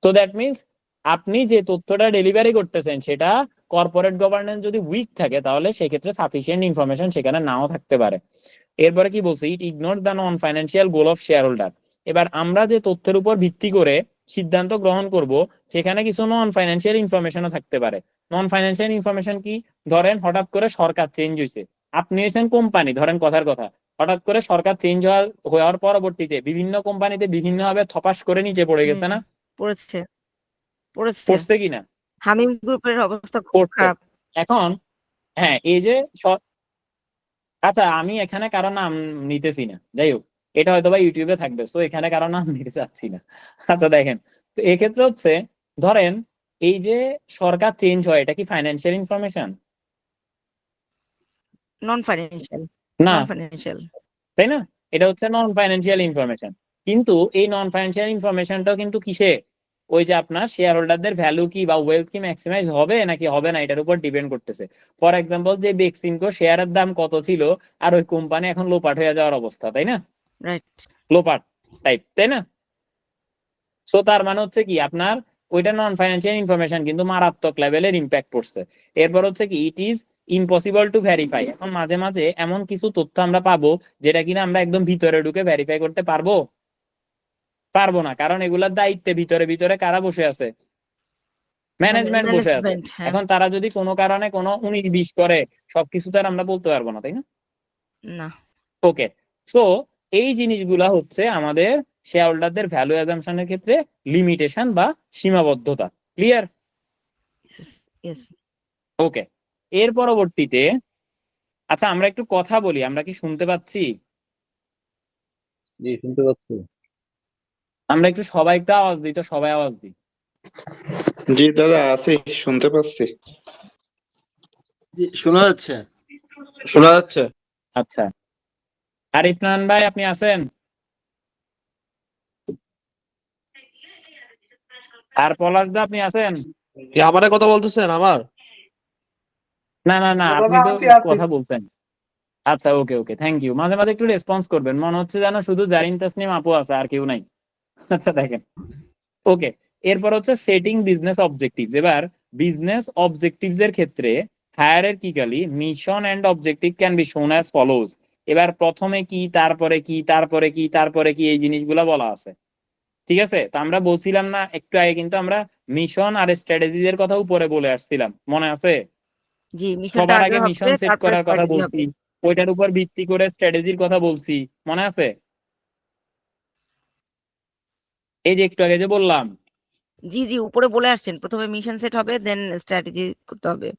Speaker 1: তো দ্যাট মিনস আপনি যে তথ্যটা ডেলিভারি করতেছেন সেটা কর্পোরেট গভর্নেন্স যদি উইক থাকে তাহলে সেক্ষেত্রে সাফিসিয়েন্ট ইনফরমেশন সেখানে নাও থাকতে পারে। এরপরে কি বলছে, ইট ignore the non financial goal of share holder. এবার আমরা যে তথ্যের উপর ভিত্তি করে সিদ্ধান্ত গ্রহণ করব সেখানে কিছু নন ফাইন্যান্সিয়াল ইনফরমেশনও থাকতে পারে। নন ফাইন্যান্সিয়াল ইনফরমেশন কি? ধরেন হঠাৎ করে সরকার চেঞ্জ হয়েছে, আপনি হয়েছেন কোম্পানি, ধরেন কথার কথা, হঠাৎ করে সরকার চেঞ্জ হওয়ার পরবর্তীতে বিভিন্ন কোম্পানিতে বিভিন্ন ভাবে থপাস করে নিচে পড়ে গেছে না?
Speaker 3: পড়েছে পড়েছে
Speaker 1: পড়ছে কিনা?
Speaker 3: হামিম গ্রুপের অবস্থা খুব
Speaker 1: পড়ছে।
Speaker 3: খারাপ।
Speaker 1: এখন হ্যাঁ, এই যে আচ্ছা আমি এখানে কারো নাম নিতেছি না, যাই হোক, এটা হয়তো বা ইউটিউবে থাকবে, সো এখানে কারো নাম নিতে চাচ্ছি না। আচ্ছা দেখেন, তো এক্ষেত্রে হচ্ছে ধরেন এই যে সরকার চেঞ্জ হয়, এটা কি ফাইন্যান্সিয়াল ইনফরমেশন?
Speaker 3: নন ফাইন্যান্সিয়াল।
Speaker 1: না,
Speaker 3: নন ফাইন্যান্সিয়াল।
Speaker 1: তাই না? এটা হচ্ছে নন ফাইন্যান্সিয়াল ইনফরমেশন। কিন্তু এই নন ফাইন্যান্সিয়াল ইনফরমেশনটাও কিন্তু কিসে, ওই যে আপনার শেয়ার হোল্ডারদের ভ্যালু কি বা ওয়েলথ কি ম্যাক্সিমাইজ হবে নাকি হবে না এটার উপর ডিপেন্ড করতেছে। ফর এক্সাম্পল যে বেক্সিমকো শেয়ারের দাম কত ছিল আর ওই কোম্পানি এখন লোপাট হয়ে যাওয়ার অবস্থা, তাই না?
Speaker 3: রাইট।
Speaker 1: লোপাট টাইপ, তাই না? সো তার মানে হচ্ছে কি আপনার ওইটা নন ফাইন্যান্সিয়াল ইনফরমেশন কিন্তু মারাত্মক লেভেলের ইম্প্যাক্ট পড়ছে। এরপর হচ্ছে কি it is impossible to verify. এখন মাঝে মাঝে এমন কিছু তথ্য আমরা পাবো যেটা কিনা আমরা একদম ভিতরে ঢুকে ভেরিফাই করতে পারবো না, কারণ এগুলার দায়িত্বে ভিতরে ভিতরে কারা বসে আছে? ম্যানেজমেন্ট বসে আছে।
Speaker 3: ম্যানেজমেন্ট। হ্যাঁ।
Speaker 1: এখন তারা যদি কোনো কারণে কোনো 19-20 করে সবকিছু তো আর আমরা বলতে পারবো না, তাই না?
Speaker 3: না।
Speaker 1: ওকে। সো এই জিনিসগুলা হচ্ছে আমাদের শেয়ার হোল্ডারদের ভ্যালু অ্যাজাম্পশনের ক্ষেত্রে লিমিটেশন বা সীমাবদ্ধতা। ক্লিয়ার?
Speaker 3: ইয়েস।
Speaker 1: ওকে। এর পরবর্তীতে আচ্ছা আমরা একটু কথা বলি, আমরা কি শুনতে পাচ্ছি?
Speaker 2: জি শুনতে পাচ্ছি।
Speaker 1: আমরা একটু সবাই একটু আওয়াজ দিই তো, সবাই আওয়াজ দিই।
Speaker 5: জি দাদা আছি, শুনতে পাচ্ছি।
Speaker 2: জি, শোনা যাচ্ছে। শোনা যাচ্ছে।
Speaker 1: আচ্ছা, আরিফ নান ভাই আপনি আছেন? আর পলাশ দা আপনি আছেন?
Speaker 2: কি আমারে কথা বলতেছেন আমার?
Speaker 1: না না না, আপনি তো কথা বলছেন। আচ্ছা ওকে ওকে, থ্যাংক ইউ। মাঝে মাঝে একটু রেসপন্স করবেন, মনে হচ্ছে যেন শুধু জারিন তাসনিম আপু আছে আর কেউ নাই। আচ্ছা দেখেন, ওকে। এরপর হচ্ছে সেটিং বিজনেস অবজেক্টিভস। এবার বিজনেস অবজেক্টিভস এর ক্ষেত্রে hierarchically mission and objective can be shown as follows. এবার প্রথমে কি, তারপরে কি, তারপরে কি, তারপরে কি, এই জিনিসগুলো বলা আছে, ঠিক আছে? তো আমরা বলছিলাম না একটু আগে, কিন্তু আমরা মিশন আর স্ট্র্যাটেজিজ এর কথা উপরে বলে আসছিলাম, মনে আছে?
Speaker 3: জি, মিশনটা
Speaker 1: সবার
Speaker 3: আগে
Speaker 1: আগে
Speaker 3: হবে,
Speaker 1: মিশন সেট
Speaker 3: তারপরে
Speaker 1: করার কথা
Speaker 3: স্ট্র্যাটেজি
Speaker 1: বলছি,
Speaker 3: হবে।
Speaker 1: ওইটার উপর ভিত্তি করে স্ট্র্যাটেজির কথা বলছি, মনে আছে? এই যে একটু আগে যে বললাম।
Speaker 3: জি জি, উপরে বলে আসছেন প্রথমে মিশন সেট হবে, দেন স্ট্র্যাটেজি করতে হবে।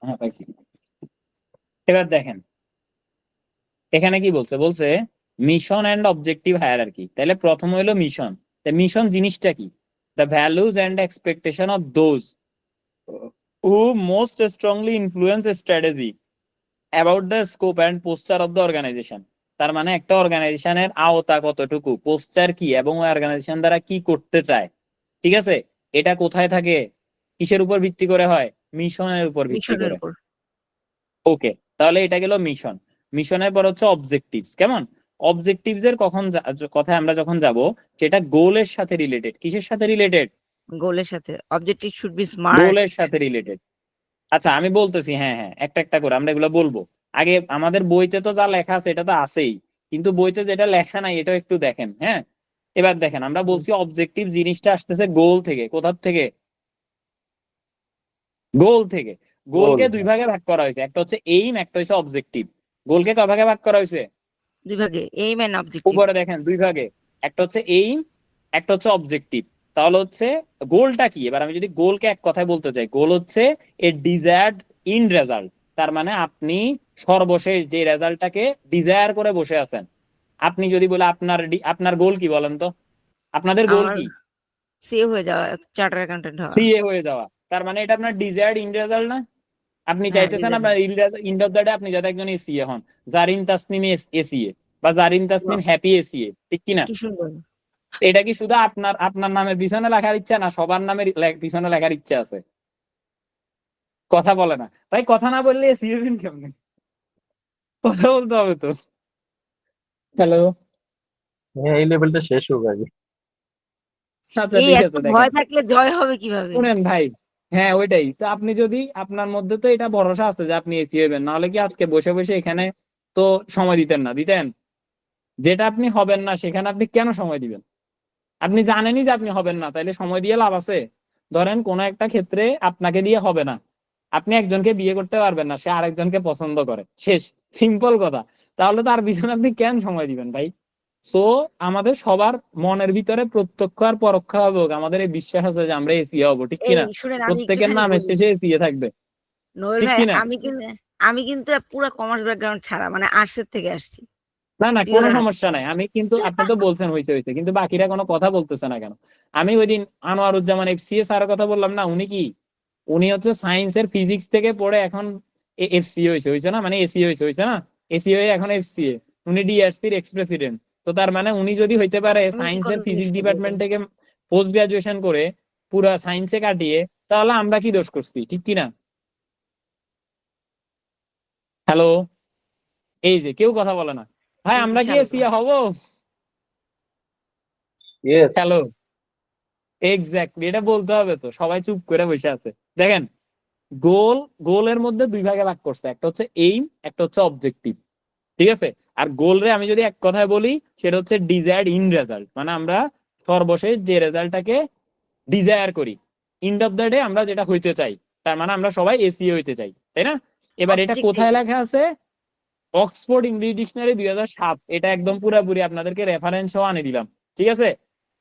Speaker 1: হ্যাঁ পাইছি। এবার দেখেন এখানে কি বলছে, বলছে মিশন অ্যান্ড অবজেক্টিভ হায়ারার্কি। তাহলে প্রথম হইলো মিশন। মিশন জিনিসটা কি? The values and expectation of those who most strongly influence strategy about the scope and posture of the organisation. তার মানে একটা অর্গানাইজেশনের আওতা কতটুকু, পোস্টার কি, এবং ওই অর্গানাইজেশন দ্বারা কি করতে চায়, ঠিক আছে, এটা কোথায় থাকে, কিসের উপর ভিত্তি করে হয়? মিশনের উপর ভিত্তি
Speaker 3: মিশনের
Speaker 1: করে।
Speaker 3: উপর।
Speaker 1: ওকে, তাহলে এটা গেল মিশন। মিশনের পর হচ্ছে অবজেক্টিভস। কেমন? অবজেক্টিভস এর কথায় আমরা যখন যাব, সেটা গোলের সাথে রিলেটেড। কিসের সাথে রিলেটেড?
Speaker 3: গোলের সাথে। Objective should be smart.
Speaker 1: গোলের সাথে রিলেটেড। আচ্ছা আমি বলতেছি, হ্যাঁ হ্যাঁ, একটা একটা করে আমরা এগুলো বলবো। আগে আমাদের বইতে তো যা লেখা আছে এটা তো আছেই, কিন্তু বইতে যেটা লেখা নাই এটাও একটু দেখেন। হ্যাঁ, এবার দেখেন আমরা বলছি অবজেক্টিভ জিনিসটা আসতেছে গোল থেকে। কোথার থেকে? গোল থেকে। গোলকে দুই ভাগে ভাগ করা হয়েছে, একটা হচ্ছে এইম, একটা হচ্ছে অবজেক্টিভ। গোলকে কয় ভাগে ভাগ করা হয়েছে?
Speaker 3: দুই ভাগে, এইম এন্ড অবজেক্টিভ।
Speaker 1: উপরে দেখেন দুই ভাগে, একটা হচ্ছে এইম, একটা হচ্ছে অবজেক্টিভ। তাহলে হচ্ছে গোলটা কি? এবার আমি যদি গোলকে এক কথায় বলতে চাই, গোল হচ্ছে এ ডিজায়ার্ড ইন রেজাল্ট। তার মানে আপনি সর্বশেষ যে রেজাল্টটাকে ডিজায়ার করে বসে আছেন। আপনি যদি বলে আপনার গোল কি বলেন তো? আপনাদের গোল
Speaker 3: আমার
Speaker 1: কি?
Speaker 3: সিএ হয়ে যাওয়া, চার্টার অ্যাকাউন্টেন্ট হওয়া।
Speaker 1: সিএ হয়ে যাওয়া। তার মানে এটা আপনার ডিজায়ার্ড ইন রেজাল্ট না? আপনি
Speaker 3: হ্যাঁ,
Speaker 1: চাইতেছেন
Speaker 3: desired।
Speaker 1: আপনার ইন্ড অফ দ্য ডে আপনি যাতে একজন এসিএ হন। জারিন তাসনিম এসিএ, বা জারিন তাসনিম হ্যাপি এসিএ, ঠিক কিনা?
Speaker 3: কি সুন্দর।
Speaker 1: এটা কি শুধু আপনার আপনার নামের পিছনে লেখার ইচ্ছা না, সবার নামের পিছনে লেখার ইচ্ছা আছে? কথা বলে না ভাই, কথা না বললে সিএবিন কেমনে? কথা বলতে হবে তো। হ্যালো,
Speaker 5: এই লেভেলটা শেষ হোক আগে।
Speaker 1: আচ্ছা
Speaker 3: এই
Speaker 1: ঠিক
Speaker 3: এত
Speaker 1: আছে, দেখেন
Speaker 3: ভয় থাকলে জয় হবে কিভাবে?
Speaker 1: শুনেন ভাই। হ্যাঁ ওইটাই তো, আপনি যদি আপনার মধ্যে তো এটা ভরসা আছে যে আপনি এসি হবেন, নাহলে কি আজকে বসে বসে এখানে তো সময় দিতেন না? দিতেন। যেটা আপনি হবেন না সেখানে আপনি কেন সময় দিবেন? আপনি জানেনই যে আপনি হবেন না, তাইলে সময় দিয়ে লাভ আছে? ধরেন কোন একটা ক্ষেত্রে আপনাকে দিয়ে হবে না, আপনি একজনকে বিয়ে করতে পারবেন না, সে আরেকজনকে পছন্দ করে, শেষ, সিম্পল কথা। তাহলে তার পিছনে আপনি কেন সময় দিবেন ভাই? সো আমাদের সবার মনের ভিতরে প্রত্যক্ষ আর পরোক্ষ হবে আমাদের এই বিশ্বাস আছে যে আমরা এসিয়ে হবো, ঠিক
Speaker 3: এই
Speaker 1: কিনা?
Speaker 3: শুনেন, আমি
Speaker 1: প্রত্যেকের
Speaker 3: একটুখানি
Speaker 1: নামের
Speaker 3: বলি।
Speaker 1: শেষে এসিয়ে থাকবে,
Speaker 3: নোয়েল
Speaker 1: ঠিক
Speaker 3: ভাই,
Speaker 1: কিনা?
Speaker 3: আমি কিন্তু পুরো কমার্স ব্যাকগ্রাউন্ড ছাড়া, মানে আর্টসের থেকে আসছি।
Speaker 1: না না,
Speaker 3: পিওর
Speaker 1: কোনো
Speaker 3: আর্টস।
Speaker 1: সমস্যা নাই। আমি কিন্তু, আপনি তো বলছেন হয়েছে হয়েছে, কিন্তু বাকিরা কোনো কথা বলতেছে না কেন? আমি ওই দিন আনোয়ারুজ্জামান এফসিএ স্যারের কথা বললাম না, উনি কি, উনি হচ্ছে সায়েন্সের ফিজিক্স থেকে পড়ে এখন এফসিএ হয়েছে, হয়েছে না, মানে এসি হয়েছে, হয়েছে না, এসি হয়ে এখন এফসিএ। উনি ডিআরসির এক্স প্রেসিডেন্ট। তো তার মানে উনি যদি হইতে পারে
Speaker 3: আমি কি
Speaker 1: সায়েন্সের
Speaker 3: কোনো জিনিস
Speaker 1: ফিজিক্স
Speaker 3: বলবো?
Speaker 1: ডিপার্টমেন্ট থেকে পোস্ট গ্রাজুয়েশন করে পুরা সায়েন্সে কাটিয়ে, তাহলে আমরা কি দোষ করছি, ঠিক কিনা? হ্যালো, এই যে কেউ কথা বলে না ভাই, আমরা কি এসিএ হব?
Speaker 5: ইয়েস।
Speaker 1: হ্যালো, এক্স্যাক্টলি, এটা বলতে হবে তো, সবাই চুপ করে বসে আছে। দেখেন গোলের মধ্যে দুই ভাগে ভাগ করছে, একটা হচ্ছে এইম, একটা হচ্ছে অবজেক্টিভ, ঠিক আছে? আর গোল রে আমি যদি এক কথায় বলি, সেটা হচ্ছে ডিজায়ার্ড ইন রেজাল্ট। মানে আমরা সর্বশেষ যে রেজাল্টটাকে ডিজায়ার করি, ইন্ড অফ দ্য ডে আমরা যেটা হইতে চাই, তার মানে আমরা সবাই এসিএ হইতে চাই, তাই না? এবার এটা কোথায় লেখা আছে? অক্সফোর্ড ইংলিশ ডিকশনারি 2007, এটা একদম পুরাপুরি আপনাদেরকে রেফারেন্স সহ আনে দিলাম, ঠিক আছে?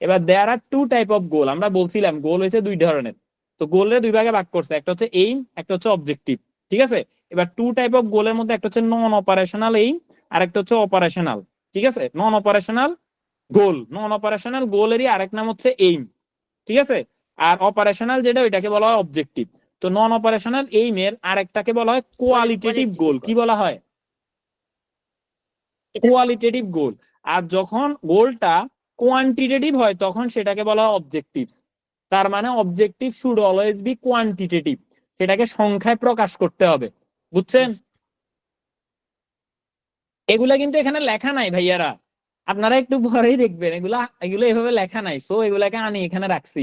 Speaker 1: এবার দেয়ার আর টু টাইপ অফ গোল। আমরা বলছিলাম গোল হয়েছে দুই ধরনের, তো গোলের দুই ভাগে ভাগ করছে, একটা হচ্ছে এইম, একটা হচ্ছে অবজেক্টিভ, ঠিক আছে? এবার টু টাইপ অফ গোলের মধ্যে একটা হচ্ছে নন অপারেশনাল এইম, আর একটা হচ্ছে অপারেশনাল, ঠিক আছে? নন অপারেশনাল গোলেরই আরেক নাম হচ্ছে এইম, ঠিক আছে? আর অপারেশনাল যেটা, ওইটাকে বলা হয় অবজেক্টিভ। তো নন অপারেশনাল এইমের আরেকটাকে বলা হয় কোয়ালিটেটিভ গোল। কি বলা হয়? কোয়ালিটেটিভ গোল। আর যখন গোলটা কোয়ান্টিটেটিভ হয় তখন সেটাকে বলা হয় অবজেক্টিভস। তার মানে objective should always be quantitative, সেটাকে সংখ্যায় প্রকাশ করতে হবে, বুঝছেন? এগুলা কিন্তু এখানে লেখা নাই ভাইয়ারা, আপনারা একটু পরেই দেখবেন এগুলো এভাবে লেখা নাই। সো এগুলাকে আমি এখানে রাখছি।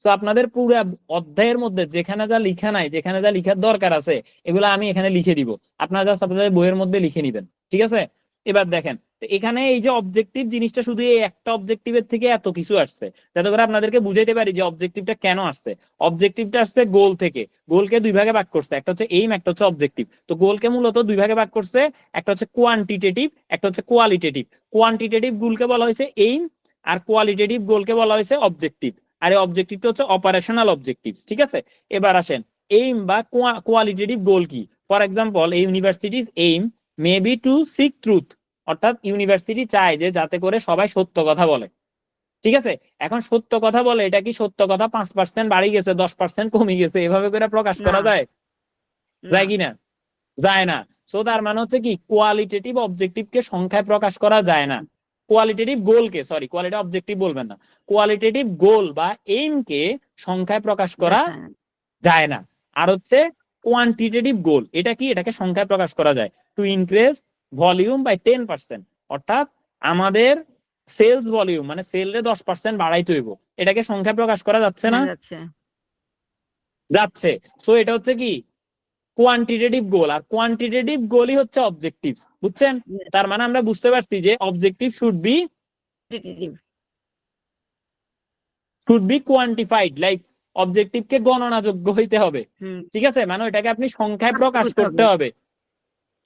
Speaker 1: সো আপনাদের পুরো অধ্যায়ের মধ্যে যেখানে যা লিখা নাই, যেখানে যা লিখার দরকার আছে, এগুলো আমি এখানে লিখে দিব, আপনারা জাস্ট আপনাদের বইয়ের মধ্যে লিখে নিবেন, ঠিক আছে? এবার দেখেন, তো এখানে এই যে অবজেক্টিভ জিনিসটা, শুধু এই একটা অবজেক্টিভের থেকে এত কিছু আসছে, যাতে করে আপনাদেরকে বুঝাইতে পারি যে অবজেক্টিভটা কেন আসছে। অবজেক্টিভটা আসছে গোল থেকে। গোলকে দুই ভাগে ভাগ করছে, একটা হচ্ছে এইম, একটা হচ্ছে অবজেক্টিভ। তো গোলকে মূলত দুই ভাগে ভাগ করছে, একটা হচ্ছে কোয়ান্টিটেটিভ, একটা হচ্ছে কোয়ালিটেটিভ। কোয়ান্টিটেটিভ গোলকে বলা হয়েছে এইম, আর কোয়ালিটেটিভ গোলকে বলা হয়েছে অবজেক্টিভ। আর এই অবজেক্টিভটা হচ্ছে অপারেশনাল অবজেক্টিভ, ঠিক আছে? এবার আসেন, এইম বা কোয়ালিটেটিভ গোল কি? ফর এক্সাম্পল, এই universities aim may be to seek truth, অর্থাৎ ইউনিভার্সিটি চায় যে যাতে করে সবাই সত্য কথা বলে। ঠিক আছে, এখন সত্য কথা বলে, এটা কি সত্য কথা 5% বাড়ি গেছে 10% কমে গেছে এভাবে করে প্রকাশ করা
Speaker 3: না,
Speaker 1: যায়?
Speaker 3: না।
Speaker 1: যায় কিনা? যায় না। সো তার মানে হচ্ছে কি, কোয়ালিটেটিভ অবজেক্টিভকে সংখ্যায় প্রকাশ করা যায় না। কোয়ালিটেটিভ গোলকে, সরি কোয়ালিটি অবজেক্টিভ বলবেন না, কোয়ালিটেটিভ গোল বা এইমকে সংখ্যায় প্রকাশ করা
Speaker 3: দেখা যায় না।
Speaker 1: যায় না। আর হচ্ছে কোয়ান্টিটেটিভ গোল, এটা কি? এটাকে সংখ্যায় প্রকাশ করা যায়। টু ইনক্রিজ ভলিউম বাই 10%, অর্থাৎ আমাদের সেলস ভলিউম মানে সেলরে 10% বাড়াইতে হইব, এটাকে সংখ্যায় প্রকাশ করা যাচ্ছে না?
Speaker 3: হ্যাঁ, যাচ্ছে।
Speaker 1: যাচ্ছে। সো এটা হচ্ছে কি, কোয়ান্টিটেটিভ গোল। আর কোয়ান্টিটেটিভ গোলই হচ্ছে অবজেক্টিভস, বুঝছেন?
Speaker 3: Yes.
Speaker 1: তার মানে আমরা বুঝতে পারছি যে objective should be quantified, like অবজেক্টিভকে গণনাযোগ্য হইতে হবে।
Speaker 3: হুম,
Speaker 1: ঠিক আছে, মানে ওইটাকে আপনি সংখ্যায় প্রকাশ
Speaker 3: করতে
Speaker 1: করতে
Speaker 3: হবে।
Speaker 1: হবে।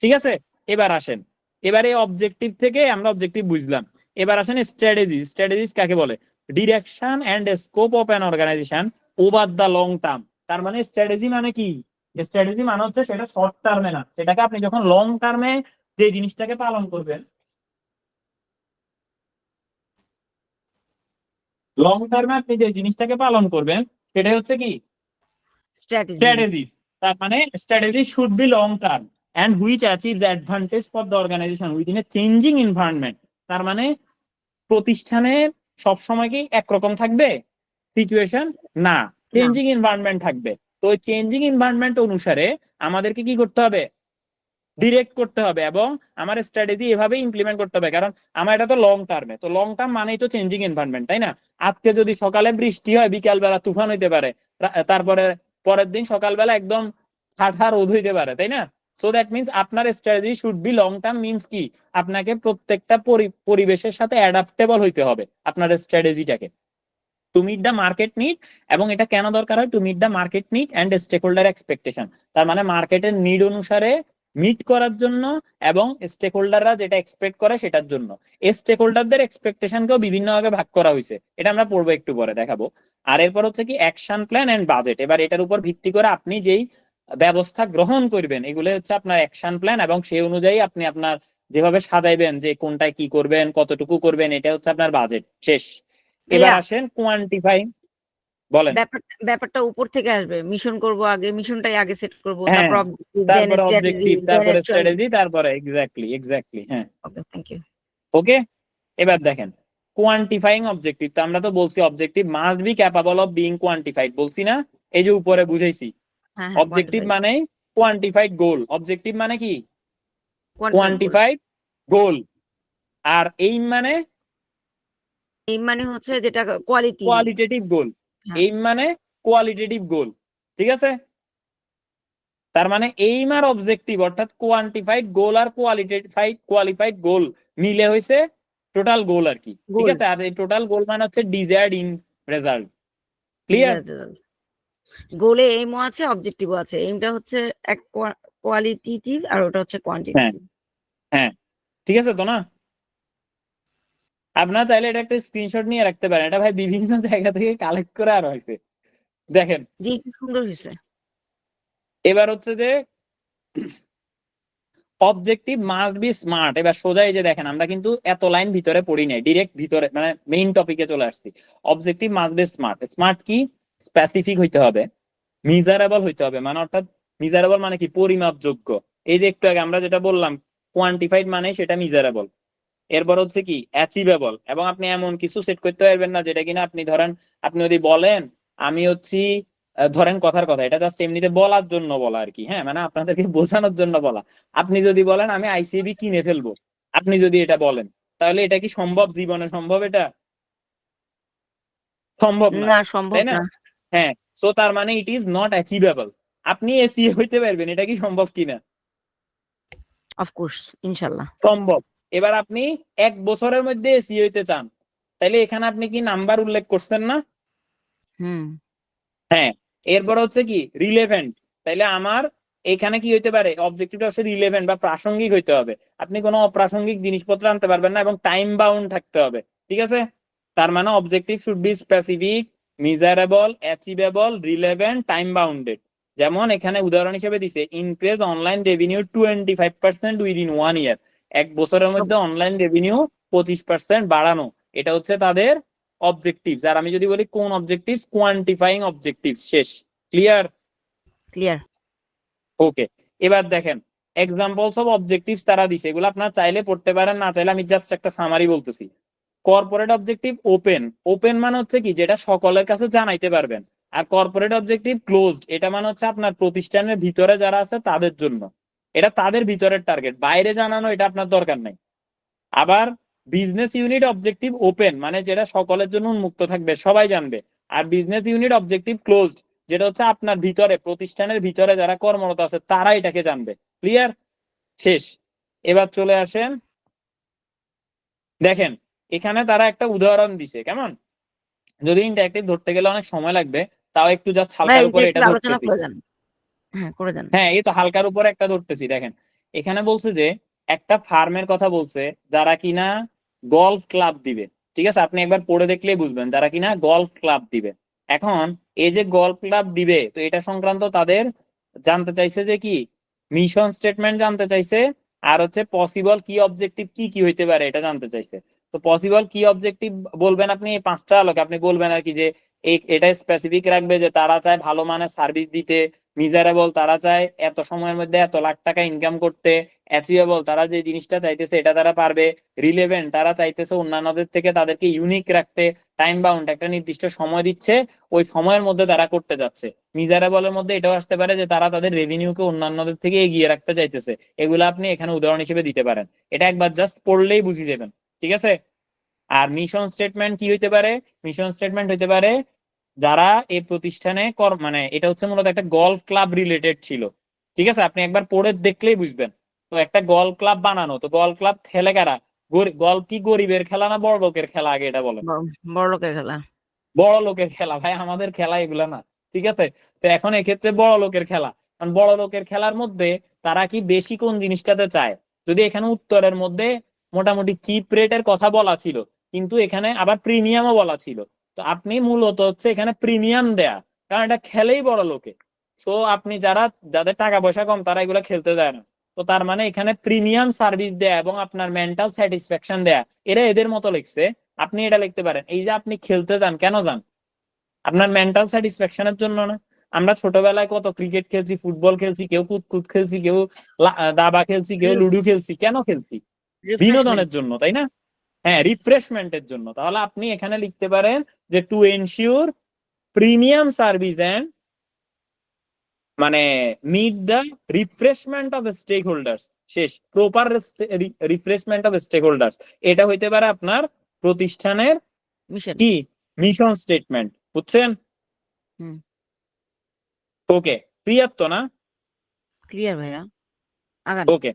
Speaker 1: ঠিক আছে, এবার আসেন, এবারে অবজেক্টিভ থেকে আমরা অবজেক্টিভ বুঝলাম, এবার আসেন স্ট্র্যাটেজিস। স্ট্র্যাটেজিস কাকে বলে? Direction and scope of an organization over the long term. তার মানে স্ট্র্যাটেজি মানে কি? স্ট্র্যাটেজি মানে হচ্ছে সেটা শর্ট টার্মে না, সেটাকে আপনি যখন লং টার্মে যে জিনিসটাকে পালন করবেন, লং টার্মে আপনি যে জিনিসটাকে পালন করবেন সেটাই হচ্ছে কি
Speaker 3: স্ট্র্যাটেজি।
Speaker 1: স্ট্র্যাটেজিস। তার মানে strategy should be long term and which achieves advantage for the organization within a changing environment। তার মানে প্রতিষ্ঠানে সবসময় কি একরকম থাকবে সিচুয়েশন? না, চেঞ্জিং এনভায়রনমেন্ট থাকবে। তো ওই চেঞ্জিং এনভায়রনমেন্ট অনুসারে আমাদেরকে কি করতে হবে? ডিরেক্ট করতে হবে, এবং আমার স্ট্র্যাটেজি এভাবে ইমপ্লিমেন্ট করতে হবে, কারণ আমার এটা তো লং টার্মে। তো লং টার্ম মানেই তো চেঞ্জিং এনভায়রনমেন্ট, তাই না? আজকে যদি সকালে বৃষ্টি হয়, বিকাল বেলা তুফান হইতে পারে, তারপরে পরের দিন সকালবেলা একদম ঠাঠা রোদ হইতে পারে, তাই না? সো দ্যাট মিনস আপনার strategy should be long term. Means কি, আপনাকে প্রত্যেকটা পরিবেশের সাথে অ্যাডাপ্টেবল হইতে হবে আপনার স্ট্র্যাটেজিটাকে, to meet the market need. এবং এটা কেন দরকার হয়? To meet the market need and stake holder expectation. তার মানে মার্কেটের নিড অনুসারে মিট করার জন্য, এবং স্টেক হোল্ডাররা যেটা এক্সপেক্ট করে সেটার জন্য। স্টেক হোল্ডারদের এক্সপেকটেশনকেও বিভিন্ন ভাগে ভাগ করা হয়েছে, এটা আমরা পড়বো একটু পরে, দেখাবো। আর এরপর হচ্ছে কি অ্যাকশন প্ল্যান এন্ড বাজেট। এবার এটার উপর ভিত্তি করে আপনি যেই ব্যবস্থা গ্রহণ করবেন এগুলো হচ্ছে আপনার অ্যাকশন প্ল্যান, এবং সেই অনুযায়ী আপনি আপনার যেভাবে সাজাইবেন যে কোনটায় কি করবেন, কতটুকু করবেন, এটা হচ্ছে আপনার বাজেট। শেষ। এবার
Speaker 3: ভাইয়া,
Speaker 1: আসেন কোয়ান্টিফাই। বলেন।
Speaker 3: ব্যাপারটা উপর থেকে আসবে। মিশন করব আগে, মিশনটাই আগে সেট করব,
Speaker 1: হ্যাঁ,
Speaker 3: তারপর অবজেক্টিভ, দেন
Speaker 1: তারপরে
Speaker 3: স্ট্র্যাটেজি,
Speaker 1: অবজেক্টিভ,
Speaker 3: দেন
Speaker 1: তারপরে
Speaker 3: অ্যাকশন।
Speaker 1: স্ট্র্যাটেজি, তারপরে এক্স্যাক্টলি হ্যাঁ।
Speaker 3: ওকে, থ্যাংক ইউ।
Speaker 1: ওকে, এবার দেখেন কোয়ান্টিফাইং অবজেক্টিভ। তো আমরা তো বলছি objective must be capable of being কোয়ান্টিফাইড, বলছি না? এই যে উপরে বুঝাইছি,
Speaker 3: হ্যাঁ, হ্যাঁ,
Speaker 1: অবজেক্টিভ মানে কোয়ান্টিফাইড গোল। অবজেক্টিভ মানে কি? কোয়ান্টিফাইড গোল। আর এইম মানে
Speaker 3: এই মানে হচ্ছে যেটা কোয়ালিটি।
Speaker 1: কোয়ালিটেটিভ গোল। এইম মানে কোয়ালিটেটিভ গোল। ঠিক আছে, তার মানে এইম আর অবজেক্টিভ অর্থাৎ কোয়ান্টিফাইড গোল আর কোয়ালিফাইড গোল মিলে হয়েছে টোটাল গোল আর কি। ঠিক আছে, আর এই টোটাল গোল মানে হচ্ছে ডিজায়ার্ড ইন রেজাল্ট। ক্লিয়ার?
Speaker 3: গোলে এইমও আছে, অবজেক্টিভও আছে। এইমটা হচ্ছে এক কোয়ালিটেটিভ আর ওটা হচ্ছে
Speaker 1: হ্যাঁ
Speaker 3: কোয়ান্টিটেটিভ।
Speaker 1: হ্যাঁ, ঠিক আছে তো না? আপনারা চাইলে এটা একটা স্ক্রিনশট নিয়ে রাখতে পারেন, এটা ভাই বিভিন্ন জায়গা থেকে কালেক্ট করে আর হয়েছে। দেখেন
Speaker 3: জি, খুব সুন্দর হয়েছে।
Speaker 1: এবার হচ্ছে যে অবজেক্টিভ মাস্ট বি স্মার্ট। এবার সোজা এই যে দেখেন, আমরা কিন্তু এত লাইন ভিতরে পড়ি নাই, ডিরেক্ট ভিতরে মানে মেইন টপিকে চলে আসছি। Objective must be smart. Smart কি? স্পেসিফিক হইতে হবে, মিজারেবল হইতে হবে, মানে অর্থাৎ মিজারেবল মানে কি? পরিমাপযোগ্য। এই যে একটু আগে আমরা যেটা বললাম কোয়ান্টিফাইড মানে সেটা মিজারেবল। এরপর হচ্ছে কি অ্যাচিভেবল, এবং আপনি এমন কিছু সেট করতে পারবেন না যেটা কিনা আপনি ধরেন, আপনি যদি বলেন আমি হচ্ছি ধরেন কথার কথা, এটা জাস্ট এমনিতে বলার জন্য বলা আর কি, হ্যাঁ, মানে আপনাদেরকে বোঝানোর জন্য বলা। আপনি যদি বলেন আমি আইসিবি কিনে ফেলবো, আপনি যদি এটা বলেন, তাহলে এটা কি সম্ভব? জীবনে সম্ভব? এটা সম্ভব না,
Speaker 3: না, সম্ভব
Speaker 1: তাই না?
Speaker 3: না।
Speaker 1: হ্যাঁ, সো তার মানে ইট ইজ নট অ্যাচিভেবল। আপনি এসি হইতে পারবেন, এটা কি সম্ভব কিনা?
Speaker 3: অফকোর্স, ইনশাল্লাহ
Speaker 1: সম্ভব। এবার আপনি 1 বছরের মধ্যে এসি হইতে চান, তাইলে এখানে আপনি কি নাম্বার উল্লেখ করছেন না?
Speaker 3: হুম।
Speaker 1: হ্যাঁ, এরপর হচ্ছে কি রিলেভেন্ট। তাইলে আমার এখানে কি হইতে পারে? অবজেক্টিভটা হচ্ছে রিলেভেন্ট বা প্রাসঙ্গিক হইতে হবে। আপনি কোনো অপ্রাসঙ্গিক জিনিসপত্র আনতে পারবেন না, এবং টাইম বাউন্ড থাকতে হবে। ঠিক আছে, তার মানে objective should B specific, miserable, achievable, relevant, time bounded. যেমন এখানে উদাহরণ হিসেবে দিছে ইনক্রিজ অনলাইন রেভিনিউ 25% উইদিন 1 ইয়ার, 1 বছরের মধ্যে অনলাইন রেভিনিউ 25% বাড়ানো। এটা হচ্ছে তাদের অবজেক্টিভস। আর আমি যদি বলি কোন অবজেক্টিভস, কোয়ান্টিফাইং অবজেক্টিভস। শেষ। ক্লিয়ার?
Speaker 3: ক্লিয়ার।
Speaker 1: ওকে, এবার দেখেন এক্সাম্পলস অফ অবজেক্টিভস তারা দিছে, এগুলো আপনারা চাইলে পড়তে পারেন, না চাইলে আমি জাস্ট একটা সামারি বলতেছি। কর্পোরেট অবজেক্টিভ ওপেন, ওপেন মানে হচ্ছে কি যেটা সকলের কাছে জানাইতে পারবেন। আর কর্পোরেট অবজেক্টিভ ক্লোজড, এটা মানে হচ্ছে আপনার প্রতিষ্ঠানের ভিতরে যারা আছে তাদের জন্য, এটা তাদের ভিতরের টার্গেট, বাইরে জানানো এটা আপনার দরকার নাই। আবার বিজনেস ইউনিট অবজেক্টিভ ওপেন মানে যেটা সকলের জন্য উন্মুক্ত থাকবে, সবাই জানবে। আর বিজনেস ইউনিট অবজেক্টিভ ক্লোজড যেটা হচ্ছে আপনার ভিতরে, প্রতিষ্ঠানের ভিতরে যারা কর্মরত আছে তারা এটাকে জানবে। ক্লিয়ার? শেষ। এবার চলে আসেন, দেখেন এখানে তারা একটা উদাহরণ দিছে, কেমন? যদি ইন্টারেক্টিভ ধরতে গেলে অনেক সময় লাগবে, তাও একটু জাস্ট
Speaker 3: ভাই
Speaker 1: হালকার
Speaker 3: এই যে
Speaker 1: উপরে
Speaker 3: একটু
Speaker 1: এটা
Speaker 3: আলোচনা
Speaker 1: ধরতেছি।
Speaker 3: করে দেন। হ্যাঁ করে দেন।
Speaker 1: হ্যাঁ, এই তো হালকার উপরে একটা ধরতেছি। দেখেন এখানে বলছে যে একটা ফার্মের কথা বলছে যারা কিনা গলফ ক্লাব দিবে। ঠিক আছে, আপনি একবার পড়ে দেখলেই বুঝবেন, যারা কিনা গলফ ক্লাব দিবে। এখন এই যে গলফ ক্লাব দিবে, তো এটা সংক্রান্ত তাদের জানতে চাইছে যে কি মিশন স্টেটমেন্ট জানতে চাইছে, আর হচ্ছে পসিবল কি অবজেক্টিভ কি কি হইতে পারে এটা জানতে চাইছে। তো পসিবল কি অবজেক্টিভ বলবেন আপনি এই 5টা আলোকে, আপনি বলবেন আর কি যে এটা স্পেসিফিক রাখবে যে তারা চায় ভালো মানের সার্ভিস দিতে, মিজারেবল তারা চায় এত সময়ের মধ্যে এত লাখ টাকা ইনকাম করতে, অ্যাচিভেবল তারা যে জিনিসটা চাইতেছে এটা তারা পারবে, রিলেভেন্ট তারা চাইতেছে অন্যান্যদের থেকে তাদেরকে ইউনিক রাখতে, টাইম বাউন্ড একটা নির্দিষ্ট সময় দিচ্ছে ওই সময়ের মধ্যে তারা করতে যাচ্ছে। মিজারেবলের মধ্যে এটাও আসতে পারে যে তারা তাদের রেভিনিউকে অন্যান্যদের থেকে এগিয়ে রাখতে চাইতেছে। এগুলো আপনি এখানে উদাহরণ হিসেবে দিতে পারেন, এটা একবার জাস্ট পড়লেই বুঝিয়ে যাবেন। ঠিক আছে? আর মিশন স্টেটমেন্ট কি হইতে পারে? মিশন স্টেটমেন্ট হইতে পারে যারা এই প্রতিষ্ঠানে মানে এটা হচ্ছে মূলত একটা গলফ ক্লাব রিলেটেড ছিল। ঠিক আছে, আপনি একবার পড়ে দেখলেই বুঝবেন। তো একটা গলফ ক্লাব বানানো, তো গলফ ক্লাব খেলে কারা? গলফ কি গরিবের খেলা না বড় লোকের খেলা, আগে এটা বলেন।
Speaker 3: বড় লোকের খেলা।
Speaker 1: বড় লোকের খেলা ভাই, আমাদের খেলা এগুলা না। ঠিক আছে, তো এখন এক্ষেত্রে বড় লোকের খেলা, কারণ বড় লোকের খেলার মধ্যে তারা কি বেশি কোন জিনিসটাতে চায়? যদি এখানে উত্তরের মধ্যে মোটামুটি চিপ রেটের কথা বলা ছিল, কিন্তু এখানে আবার প্রিমিয়ামও বলা ছিল, তো আপনি মূলত হচ্ছে এখানে প্রিমিয়াম দেয়া, কারণ এটা খেলেই বড় লোকে। সো আপনি যাদের টাকা পয়সা কম তারা এগুলো খেলতে যায় না। তো তার মানে এখানে প্রিমিয়াম সার্ভিস দেয়া এবং আপনার মেন্টাল স্যাটিসফ্যাকশন দেয়া, এরা এদের মতো লিখছে। আপনি এটা লিখতে পারেন, এই যে আপনি খেলতে যান, কেন যান? আপনার মেন্টাল স্যাটিসফ্যাকশনের জন্য না? আমরা ছোটবেলায় কত ক্রিকেট খেলছি, ফুটবল খেলছি, কেউ কুতকুত খেলছি, কেউ দাবা খেলছি, কেউ লুডো খেলছি, কেন খেলছি? বিনোদনের জন্য, তাই না? হ্যাঁ, রিফ্রেশমেন্টের জন্য। তাহলে আপনি এখানে লিখতে পারেন যে to ensure premium service and মানে meet the refreshment of stake holders. শেষ। Proper refreshment of stake holders, এটা হইতে পারে আপনার প্রতিষ্ঠানের
Speaker 3: মিশন।
Speaker 1: কি মিশন স্টেটমেন্ট। বুঝছেন? ওকে, ক্লিয়ার তো না?
Speaker 3: ক্লিয়ার ভাইয়া, আগান।
Speaker 1: ওকে,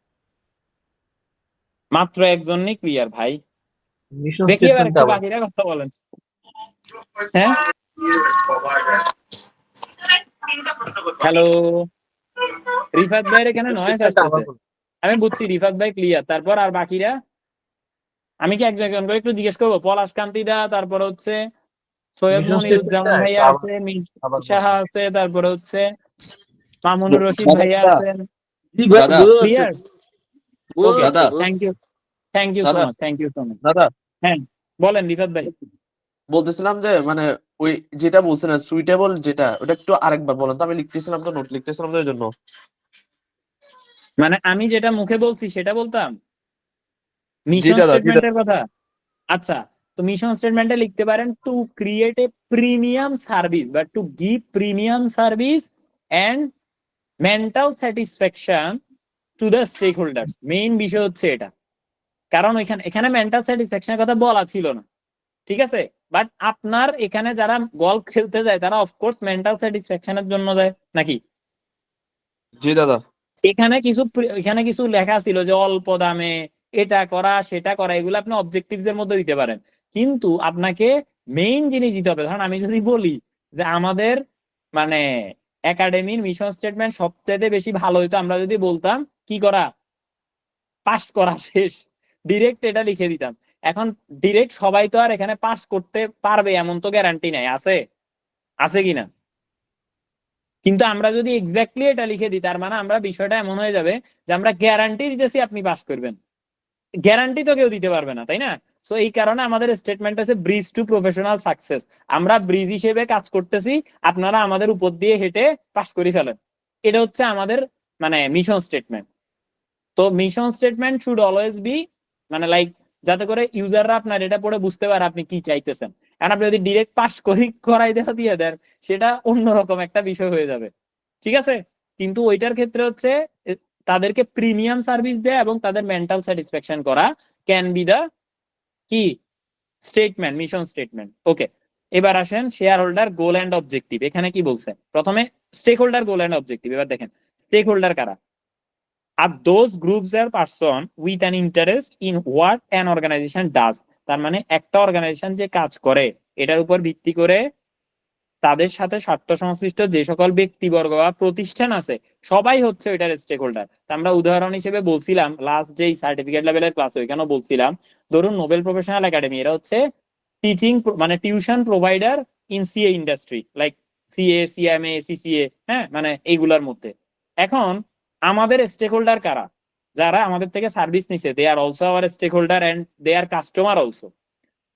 Speaker 1: মাত্র একজনই ক্লিয়ার ভাই।
Speaker 2: মিশন
Speaker 1: দেখি এবার
Speaker 2: স্টেটমেন্ট
Speaker 1: একটু বাকিরা কথা বলেন। হ্যাঁ, হ্যালো, রিফাত ভাইয়ের এখানে নয়েজ আসতেছে। আমি বুঝছি রিফাত ভাই ক্লিয়ার, তারপর আর বাকিরা আমি কি একজন একজন করে একটু জিজ্ঞেস করবো? পলাশ কান্তি দা, তারপর হচ্ছে সৈয়দ মনিরুজ্জামান ভাইয়া আছে, সাহা আছে, তারপরে হচ্ছে মামুনুর রশিদ ভাইয়া আছেন। ক্লিয়ার? ওকে,
Speaker 2: দাদা
Speaker 1: thank you, thank you so
Speaker 2: দাদা
Speaker 1: much, thank you so much.
Speaker 2: দাদা
Speaker 1: হ্যাঁ বলেন রিফাত ভাই।
Speaker 2: বলতেছিলাম যে মানে ওই যেটা বলছেন সুইটেবল যেটা, ওটা একটু আরেকবার বলেন তো, আমি লিখতেছিলাম তো, নোট লিখতেছিলাম তো, এই জন্য।
Speaker 1: মানে আমি যেটা মুখে বলছি সেটা বলতাম
Speaker 2: জি
Speaker 1: মিশন
Speaker 2: দাদা, জি দাদা।
Speaker 1: স্টেটমেন্টের কথা। আচ্ছা, তো মিশন স্টেটমেন্টে লিখতে পারেন to create a premium service বা to give premium service and mental satisfaction to the stake holders. Main বিষয় হচ্ছে এটা, কারণ এখানে মেন্টাল স্যাটিসফ্যাকশনের কথা বলা ছিল না। ঠিক আছে, বাট আপনার এখানে যারা গলফ খেলতে যায় তারা অফকোর্স মেন্টাল স্যাটিসফ্যাকশনের জন্য যায় নাকি?
Speaker 2: জি দাদা।
Speaker 1: এখানে কিছু লেখা ছিল যে অল্প দামে এটা করা সেটা করা, এগুলো আপনি অবজেক্টিভস এর মধ্যে দিতে পারেন, কিন্তু আপনাকে মেইন জিনিস দিতে হবে। ধরেন আমি যদি বলি যে আমাদের মানে একাডেমির মিশন স্টেটমেন্ট সবচেয়ে বেশি ভালো হইতো, আমরা যদি বলতাম কি করা, পাস করা। শেষ। ডিরেক্ট এটা লিখে দিতাম। এখন ডিরেক্ট সবাই তো আর এখানে পাস করতে পারবে এমন তো গ্যারান্টি নাই, আছে? আছে কিনা? কিন্তু আমরা যদি এক্স্যাক্টলি এটা লিখে দিই তার মানে আমরা বিষয়টা এমন হয়ে যাবে যে আমরা গ্যারান্টি দিতেছি আপনি পাস করবেন, গ্যারান্টি তো কেউ দিতে পারবে না, তাই না? সো এই কারণে আমাদের স্টেটমেন্ট আছে ব্রিজ টু প্রফেশনাল সাকসেস। আমরা ব্রিজ হিসেবে কাজ করতেছি, আপনারা আমাদের উপর দিয়ে হেঁটে পাস করে ফেলেন। এটা হচ্ছে আমাদের মানে মিশন স্টেটমেন্ট। তো mission statement should always be মানে লাইক যাতে করে ইউজাররা আপনার এটা পড়ে বুঝতে পারে আপনি কি চাইতেছেন। কারণ আপনি যদি ডিরেক্ট পাস করাই দিয়ে দেন সেটা অন্যরকম একটা বিষয় হয়ে যাবে, ঠিক আছে? কিন্তু ওইটার ক্ষেত্রে হচ্ছে তাদেরকে প্রিমিয়াম সার্ভিস দেয়া এবং তাদের মেন্টাল স্যাটিসফ্যাকশন করা ক্যান বি দা কি স্টেটমেন্ট, মিশন স্টেটমেন্ট। ওকে, এবার আসেন share holder goal and objective. এখানে কি বলছে? প্রথমে stake holder goal and objective. এবার দেখেন স্টেক হোল্ডার কারা? আর those groups are person with an interest in what an organization does। তার মানে একটা অর্গানাইজেশন যে কাজ করে এটার উপর ভিত্তি করে তাদের সাথে স্বার্থ সংশ্লিষ্ট যে সকল ব্যক্তিবর্গ বা প্রতিষ্ঠান আছে সবাই হচ্ছে ওইটার স্টেক হোল্ডার। আমরা উদাহরণ হিসেবে বলছিলাম লাস্ট যেই সার্টিফিকেট লেভেলের ক্লাস ওইখানেও বলছিলাম, ধরুন নোবেল প্রফেশনাল একাডেমি, এরা হচ্ছে টিচিং মানে tuition provider in CA industry, like CA, CMA, CCA, হ্যাঁ, মানে এইগুলার মধ্যে। এখন আমাদের স্টেক হোল্ডার কারা? যারা আমাদের থেকে সার্ভিস নিছে, they are also our stake holder and they are customer also.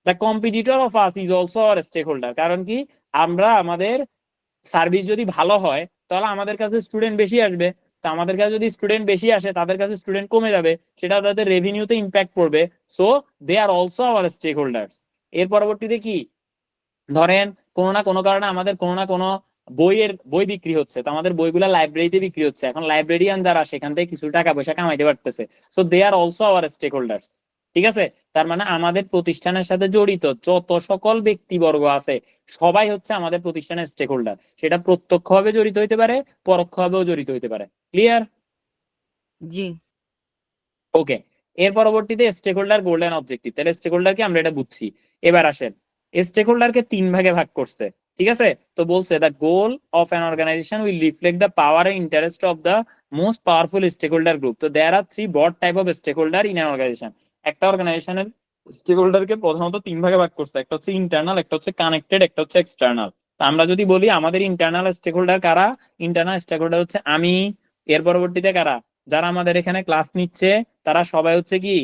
Speaker 1: The competitor of us is also our stake holder. কারণ কি, আমরা আমাদের সার্ভিস যদি ভালো হয় তাহলে আমাদের কাছে স্টুডেন্ট বেশি আসবে। তো আমাদের কাছে যদি স্টুডেন্ট বেশি আসে তাদের কাছে স্টুডেন্ট কমে যাবে, সেটা তাদের রেভিনিউতে ইম্প্যাক্ট পড়বে। So they are also our stake holders. এর পরবর্তীতে কি, ধরেন কোনো না কোনো কারণে আমাদের কোনো না কোনো বই বিক্রি হচ্ছে, তো আমাদের বইগুলা লাইব্রেরিতে বিক্রি হচ্ছে। এখন লাইব্রেরিয়ান যারা সেখান থেকে কিছু টাকা পয়সা কামাইতে পারতেছে, so they are also our stake holders. ঠিক আছে? তার মানে আমাদের প্রতিষ্ঠানের সাথে জড়িত যত সকল ব্যক্তিবর্গ আছে সবাই হচ্ছে আমাদের প্রতিষ্ঠানের স্টেক হোল্ডার। সেটা প্রত্যক্ষভাবে জড়িত হইতে পারে, পরোক্ষভাবেও জড়িত হইতে পারে। ক্লিয়ার?
Speaker 3: জি।
Speaker 1: ওকে, এর পরবর্তীতে স্টেক হোল্ডার গোল্ডেন অবজেক্টিভ। তাহলে স্টেক হোল্ডার কি আমরা এটা বুঝছি। এবার আসেন স্টেক হোল্ডারকে 3 ভাগে ভাগ করছে, ঠিক আছে? তো বলছে the goal of an organization will reflect the power and interest of the most powerful stake holder group. তো there are 3 broad type of stake holder in an organization. একটা অর্গানাইজেশনের স্টেক হোল্ডারকে প্রথমত 3 ভাগে ভাগ করছে, একটা হচ্ছে ইন্টারনাল, একটা হচ্ছে কানেক্টেড, একটা হচ্ছে এক্সটার্নাল। তো আমরা যদি বলি আমাদের ইন্টারনাল স্টেক হোল্ডার কারা, ইন্টারনাল স্টেক হোল্ডার হচ্ছে আমি। এর পরবর্তীতে কারা? যারা আমাদের এখানে ক্লাস নিচ্ছে তারা সবাই হচ্ছে কি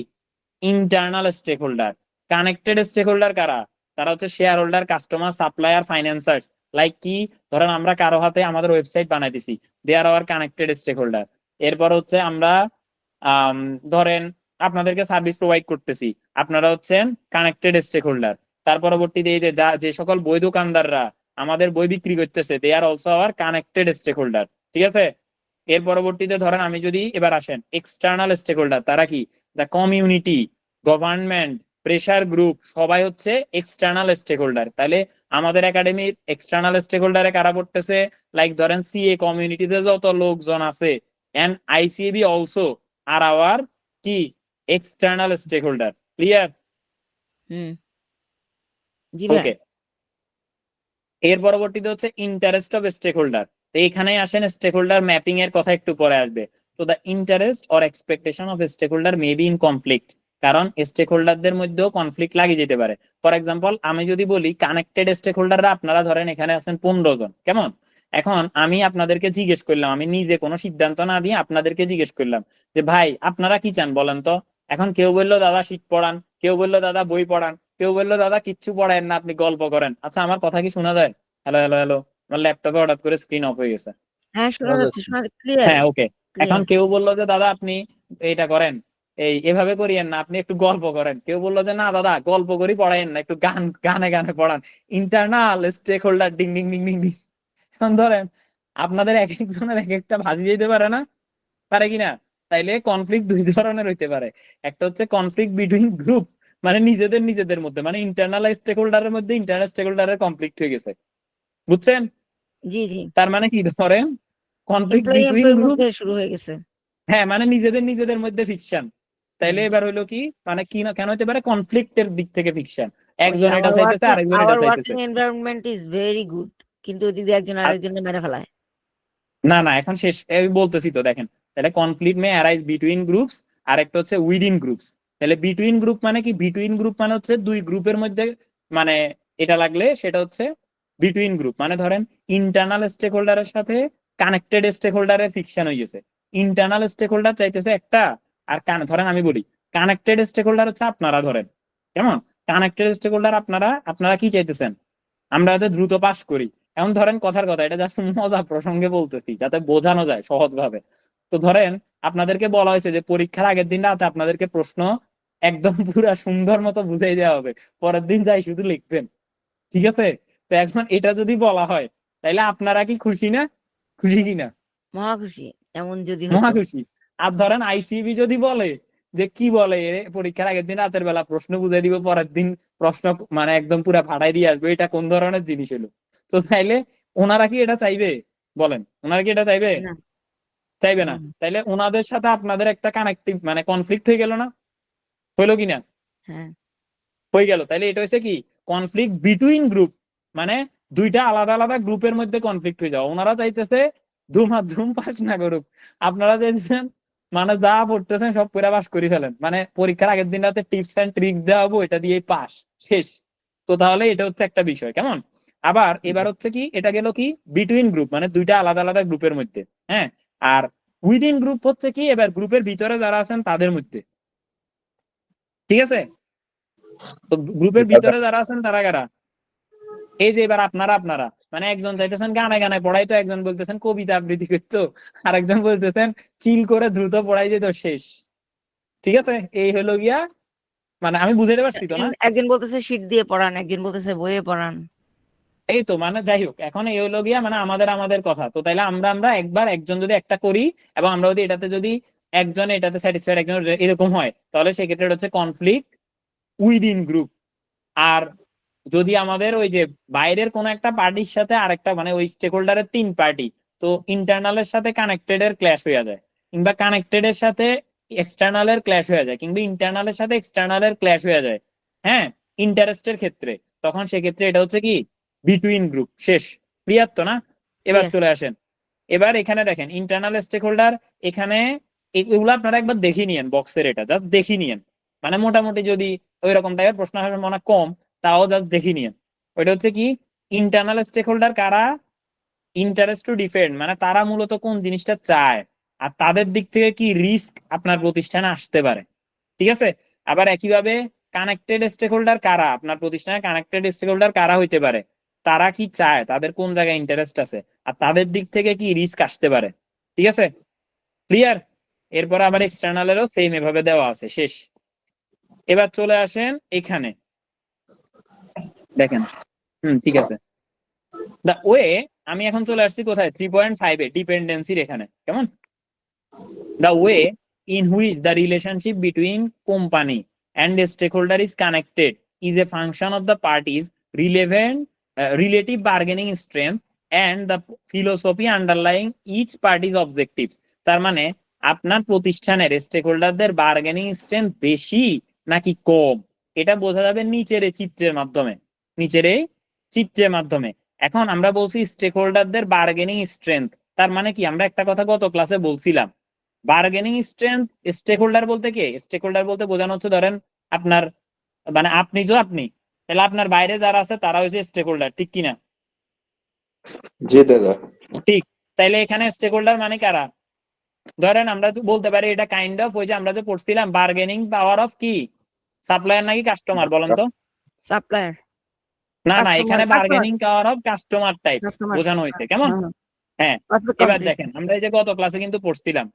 Speaker 1: internal stake holder. Connected stake holder কারা? তারা হচ্ছে share holder, customer, supplier, financers. Like কি, ধরেন আমরা কারো হাতে আমাদের ওয়েবসাইট বানাই দিছি, they are our connected stake holder. এরপর হচ্ছে আমরা ধরেন আপনাদেরকে সার্ভিস প্রোভাইড করতেছি, আপনারা হচ্ছেন কানেক্টেড স্টেক হোল্ডার। তার পরবর্তীতে এই যে সকল বই দোকানদাররা আমাদের বই বিক্রি করতেছে, they are also our connected stake holder. ঠিক আছে? এর পরবর্তীতে ধরেন আমি যদি এবার আসেন এক্সটার্নাল স্টেক হোল্ডার, তারা কি? The community, government, pressure group, সবাই হচ্ছে এক্সটার্নাল স্টেক হোল্ডার। তাহলে আমাদের একাডেমির এক্সটার্নাল স্টেক হোল্ডারে কারা পড়তেছে? লাইক ধরেন সিএ কমিউনিটিতে যত লোকজন আছে, and ICAB also are our কি এক্সটার্নাল স্টেক হোল্ডার। ক্লিয়ার?
Speaker 3: জি ভাই।
Speaker 1: ওকে, এর পরবর্তীতে হচ্ছে ইন্টারেস্ট অফ স্টেক হোল্ডার। তো এখানে আসেন স্টেক হোল্ডার ম্যাপিং এর কথা একটু পরে আসবে। তো the interest or expectation of stake holder may be in conflict. কারণ স্টেক হোল্ডারদের মধ্যেও কনফ্লিক্ট লাগিয়ে যেতে পারে। ফর এক্সাম্পল আমি যদি বলি কানেক্টেড স্টেক হোল্ডাররা আপনারা ধরেন এখানে আছেন 15 জন, কেমন? এখন আমি আপনাদেরকে জিজ্ঞেস করলাম, আমি নিজে কোনো সিদ্ধান্ত না দিয়ে আপনাদেরকে জিজ্ঞেস করলাম যে ভাই আপনারা কি চান বলেন তো। এখন কেউ বললো দাদা শীট পড়ান, কেউ বললো দাদা বই পড়ান, কেউ বললো দাদা কিচ্ছু পড়ায়েন না, আপনি গল্প করেন। আচ্ছা আমার কথা কি শোনা যায়? হ্যালো হ্যালো হ্যালো, আমার ল্যাপটপে হঠাৎ করে স্ক্রিন অফ হয়ে গেছে।
Speaker 3: হ্যাঁ, শোনা যাচ্ছে, শোনা ক্লিয়ার।
Speaker 1: হ্যাঁ ওকে, এখন কেউ বললো যে দাদা আপনি এইটা করেন, এভাবে করিয়েন না, আপনি একটু গল্প করেন। কেউ বললো যে না দাদা গল্প করি পড়ায়েন না, একটু গানে গানে পড়ান। ইন্টারনাল স্টেক হোল্ডার ডিং ডিং ডিং ডিং ডিং। এখন ধরেন আপনাদের এক একজনের এক একটা ভাজি যেতে পারে না, পারে কিনা? তাইলে কনফ্লিক্ট 2 ধরনের হইতে পারে। একটা হচ্ছে কনফ্লিক্ট বিটুইন গ্রুপ, মানে নিজেদের মধ্যে, মানে ইন্টারনাল স্টেক হোল্ডারের মধ্যে ইন্টারনাল স্টেক হোল্ডারের কনফ্লিক্ট হয়ে গেছে, বুঝছেন?
Speaker 3: জি জি।
Speaker 1: তার মানে কি ধরেন কনফ্লিক্ট
Speaker 3: এমপ্লয়ি
Speaker 1: বিটুইন গ্রুপ,
Speaker 3: মধ্যে শুরু হয়ে গেছে।
Speaker 1: হ্যাঁ মানে নিজেদের মধ্যে ফিকশন। তাইলে এবার হইলো কি, মানে কি না কেন হতে পারে কনফ্লিক্টের দিক থেকে ফিকশন, একজন এটা চাইতেছে আরেকজন এটা চাইতেছে।
Speaker 3: Working environment is very good, কিন্তু ওদিকে একজন আরেকজনের মেরে ফেলায়।
Speaker 1: না না এখন শেষ আমি বলতেছি তো, দেখেন তাহলে কনফ্লিক্ট মে অ্যারাইজ বিটুইন গ্রুপস, আর একটা হচ্ছে উইদিন গ্রুপস। তাহলে বিটুইন গ্রুপ মানে কি? বিটুইন গ্রুপ মানে হচ্ছে 2 গ্রুপের মধ্যে, মানে এটা লাগলে সেটা হচ্ছে বিটুইন গ্রুপ মানে ধরেন ইন্টারনাল স্টেক হোল্ডারের সাথে কানেক্টেড স্টেক হোল্ডারের ফিকশন হয়ে গেছে। ইন্টারনাল স্টেক হোল্ডার চাইতেছে একটা, আর ধরেন আমি বলি কানেক্টেড স্টেক হোল্ডার হচ্ছে আপনারা, ধরেন কেমন কানেক্টেড স্টেক হোল্ডার আপনারা কি চাইতেছেন আমরা যাতে দ্রুত পাস করি। এখন ধরেন কথার কথা, এটা জাস্ট মজা প্রসঙ্গে বলতেছি যাতে বোঝানো যায় সহজ ভাবে। তো ধরেন আপনাদেরকে বলা হয়েছে যে পরীক্ষার আগের দিন রাতে আপনাদেরকে প্রশ্ন একদম পুরা সুন্দর মতো বুঝাই দেওয়া হবে, পরের দিন যাই শুধু লিখবেন, ঠিক আছে? তো এখন এটা যদি বলা হয় তাহলে আপনারা কি খুশি না? খুশি কিনা?
Speaker 3: মহা খুশি, এমন যদি
Speaker 1: মহা
Speaker 3: হতো।
Speaker 1: খুশি। আর ধরেন আইসিবি যদি বলে যে কি বলে পরীক্ষার আগের দিন রাতের বেলা প্রশ্ন বুঝাই দিব, পরের দিন প্রশ্ন মানে একদম পুরা ফাটাই দিয়ে আসবে, এটা কোন ধরনের জিনিস হলো? তো তাইলে ওনারা কি এটা চাইবে? বলেন, ওনারা কি এটা চাইবে?
Speaker 3: না।
Speaker 1: চাইবে না।
Speaker 3: হুম।
Speaker 1: তাইলে ওনাদের সাথে আপনাদের একটা কানেক্টিভ মানে কনফ্লিক্ট হয়ে গেল না? হইলো কিনা?
Speaker 3: হ্যাঁ,
Speaker 1: হয়ে গেল। তাইলে এটা হচ্ছে কি কনফ্লিক্ট বিটুইন গ্রুপ, মানে দুইটা আলাদা আলাদা গ্রুপের মধ্যে কনফ্লিক্ট হয়ে যাও। ওনারা চাইতেছে ধুম পাস না করুক, আপনারা চাইতেছেন মানে যা পড়তেছেন সব পুরা পাস করে ফেলেন, মানে পরীক্ষার আগের দিন রাতে টিপস এন্ড ট্রিক্স দেওয়া হবো, এটা দিয়ে পাস শেষ। তো তাহলে এটা হচ্ছে একটা বিষয়, কেমন? আবার এবার হচ্ছে কি এটা গেল কি বিটুইন গ্রুপ, মানে দুইটা আলাদা আলাদা গ্রুপের মধ্যে, হ্যাঁ। আর উইদিন গ্রুপ হচ্ছে কি এবার গ্রুপের ভিতরে যারা আছেন তাদের মধ্যে, ঠিক আছে? তো গ্রুপের ভিতরে যারা আছেন তারা কারা? এই যে এবার আপনারা মানে একজন চাইতেছেন গানে গানে পড়াই, তো একজন বলতেছেন কবিতা আবৃত্তি করতো, আর একজন বলতেছেন চিল করে দ্রুত পড়াই যেত শেষ, ঠিক আছে? এই হলো গিয়া মানে আমি বুঝাইতে পারছি তো না?
Speaker 3: একজন বলতেছে শীট দিয়ে পড়ান, একজন বলতেছে বইয়ে পড়ান।
Speaker 1: এই তো মানে যাই হোক, এখন এই হলো গিয়া মানে আমাদের কথা। তো তাইলে আমরা একবার একজন যদি একটা করি এবং আমরা যদি এটাতে যদি একজন এটাতে স্যাটিসফাইড একজন এরকম হয়, তাহলে সেক্ষেত্রে এটা হচ্ছে কনফ্লিক্ট উইদিন গ্রুপ। আর যদি আমাদের ওই যে বাইরের কোন একটা পার্টির সাথে আরেকটা মানে ওই স্টেক হোল্ডারের 3 পার্টি, তো ইন্টারনালের সাথে কানেক্টেড এর ক্ল্যাশ হয়ে যায়, কিংবা কানেক্টেড এর সাথে এক্সটার্নাল এর ক্ল্যাশ হয়ে যায়, কিংবা ইন্টারনালের সাথে এক্সটার্নাল এর ক্ল্যাশ হয়ে যায়, হ্যাঁ, ইন্টারেস্টের ক্ষেত্রে, তখন সেক্ষেত্রে এটা হচ্ছে কি বিটুইন গ্রুপ। শেষ? ক্লিয়ার তো না? এবার
Speaker 3: Clear.
Speaker 1: চলে আসেন, এবার এখানে দেখেন ইন্টারনাল স্টেক হোল্ডার, এখানে এগুলো আপনারা একবার দেখে নিয়েন, বক্সের এটা জাস্ট দেখে নিয়েন, মানে মোটামুটি যদি ওই রকম টাইপের প্রশ্ন আসার মনে কম, তাও জাস্ট দেখে নিয়েন। ওইটা হচ্ছে কি ইন্টারনাল স্টেক হোল্ডার কারা? ইন্টারেস্ট টু ডিফেন্ড, মানে তারা মূলত কোন জিনিসটা চায় আর তাদের দিক থেকে কি রিস্ক আপনার প্রতিষ্ঠানে আসতে পারে, ঠিক আছে? আবার একইভাবে কানেক্টেড স্টেক হোল্ডার কারা? আপনার প্রতিষ্ঠানে কানেক্টেড স্টেক হোল্ডার কারা হইতে পারে? তারা কি চায়, তাদের কোন জায়গায় ইন্টারেস্ট আছে, আর তাদের দিক থেকে কি রিস্ক আসতে পারে, ঠিক আছে? ক্লিয়ার? এরপর আবার এক্সটার্নালেরও সেম এভাবে দেওয়া আছে। শেষ? এবার চলে আসেন এখানে, দেখেন, ঠিক আছে। দা ওয়ে, আমি এখন চলে আসছি কোথায় 3.5 এ ডিপেন্ডেন্সির এখানে, কেমন? The way in which the relationship between company and the stakeholder is connected is a function of the parties' relative bargaining strength and the philosophy underlying each party's objectives. তার মানে আপনার প্রতিষ্ঠানের স্টেক হোল্ডারদের বার্গেনিং স্ট্রেংথ বেশি নাকি কম, এটা বোঝা যাবে নিচের এই চিত্রের মাধ্যমে, নিচের এই চিত্রের মাধ্যমে। এখন আমরা বলছি স্টেক হোল্ডারদের বার্গেনিং স্ট্রেংথ, তার মানে কি আমরা একটা কথা গত ক্লাসে বলছিলাম, বার্গেনিং স্ট্রেংথ স্টেক হোল্ডার বলতে কে? স্টেক হোল্ডার বলতে বোঝানো হচ্ছে ধরেন আপনার মানে আপনি তাহলে আপনার বাইরে যারা আছে তারা হচ্ছে স্টেক হোল্ডার, ঠিক কিনা?
Speaker 5: জি দাদা।
Speaker 1: ঠিক। তাইলে এখানে স্টেক হোল্ডার মানে কারা? ধরেন আমরা বলতে পারি এটা কাইন্ড অফ ওই যে আমরা যে পড়ছিলাম বার্গেনিং পাওয়ার অফ কি সাপ্লায়ার নাকি কাস্টমার, বলেন তো?
Speaker 3: সাপ্লায়ার।
Speaker 1: না এখানে bargaining power of customer type বোঝানো হয়েছে, কেমন? হ্যাঁ। এবার দেখেন আমরা এই যে গত ক্লাসে কিন্তু পড়ছিলাম,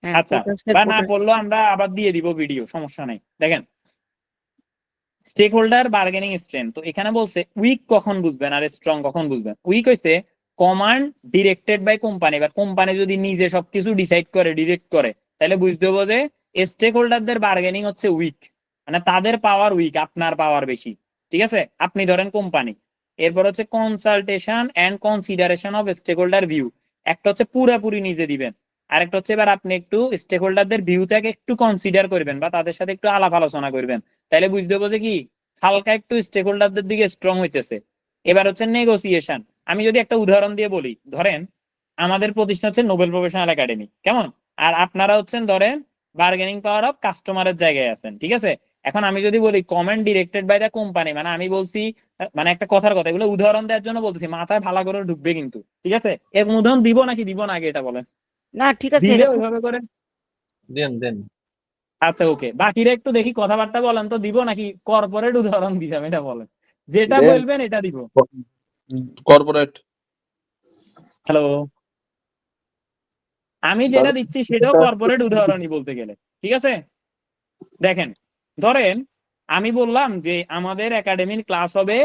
Speaker 1: আচ্ছা, বা না পড়লো আমরা আবার দিয়ে দিব ভিডিও, সমস্যা নাই। দেখেন স্টেক হোল্ডার বার্গেনিং স্ট্রেংথ, তো এখানে বলছে উইক কখন বুঝবেন আর স্ট্রং কখন বুঝবেন। উইক হইছে কমান্ড ডিরেক্টেড বাই কোম্পানি, এবার কোম্পানি যদি নিজে সবকিছু ডিসাইড করে ডিরেক্ট করে তাহলে বুঝতে হবে যে স্টেক হোল্ডারদের বার্গেনিং হচ্ছে উইক, মানে তাদের পাওয়ার উইক, আপনার পাওয়ার বেশি, ঠিক আছে? আপনি ধরেন কোম্পানি। এরপর হচ্ছে consultation and consideration of stake holder view, একটা হচ্ছে পুরোপুরি নিজে দিবেন, আরেকটা হচ্ছে এবার আপনি একটু স্টেক হোল্ডারদের ভিউটাকে একটু কনসিডার করবেন বা তাদের সাথে একটু আলাপ আলোচনা করবেন, তাহলে বুঝতে হবে যে কি হালকা একটু স্টেক হোল্ডারদের দিকে স্ট্রং হইতেছে। এবার হচ্ছে নেগোসিয়েশন, আমি যদি একটা উদাহরণ দিয়ে বলি, ধরেন আমাদের প্রতিষ্ঠান হচ্ছে নোবেল প্রফেশনাল একাডেমি, কেমন? আর আপনারা হচ্ছেন ধরেন বার্গেনিং পাওয়ার অফ কাস্টমারের জায়গায় আছেন, ঠিক আছে? এখন আমি যদি বলি comment directed by the company, মানে আমি বলছি মানে একটা কথার কথা, এগুলো উদাহরণ দেওয়ার জন্য বলতেছি, মাথায় ভালো করে ঢুকবে কিন্তু, ঠিক আছে? এর উদাহরণ দিব নাকি দিব না আগে এটা বলেন।
Speaker 3: না ঠিক আছে,
Speaker 1: দিলে
Speaker 3: এটা খুব
Speaker 1: ওইভাবে করে।
Speaker 6: দেন
Speaker 1: আচ্ছা ওকে, বাকিরা একটু দেখি কথাবার্তা বলেন তো, দিব নাকি কর্পোরেট উদাহরণ দিতাম, এটা বলেন, যেটা
Speaker 2: দেন।
Speaker 1: বলবেন এটা দিব।
Speaker 2: কর্পোরেট।
Speaker 1: হ্যালো, আমি যেটা দিচ্ছি সেটাও কর্পোরেট উদাহরণই বলতে গেলে, ঠিক আছে? দেখেন, ধরেন আমি বললাম যে আমাদের একাডেমির ক্লাস হবে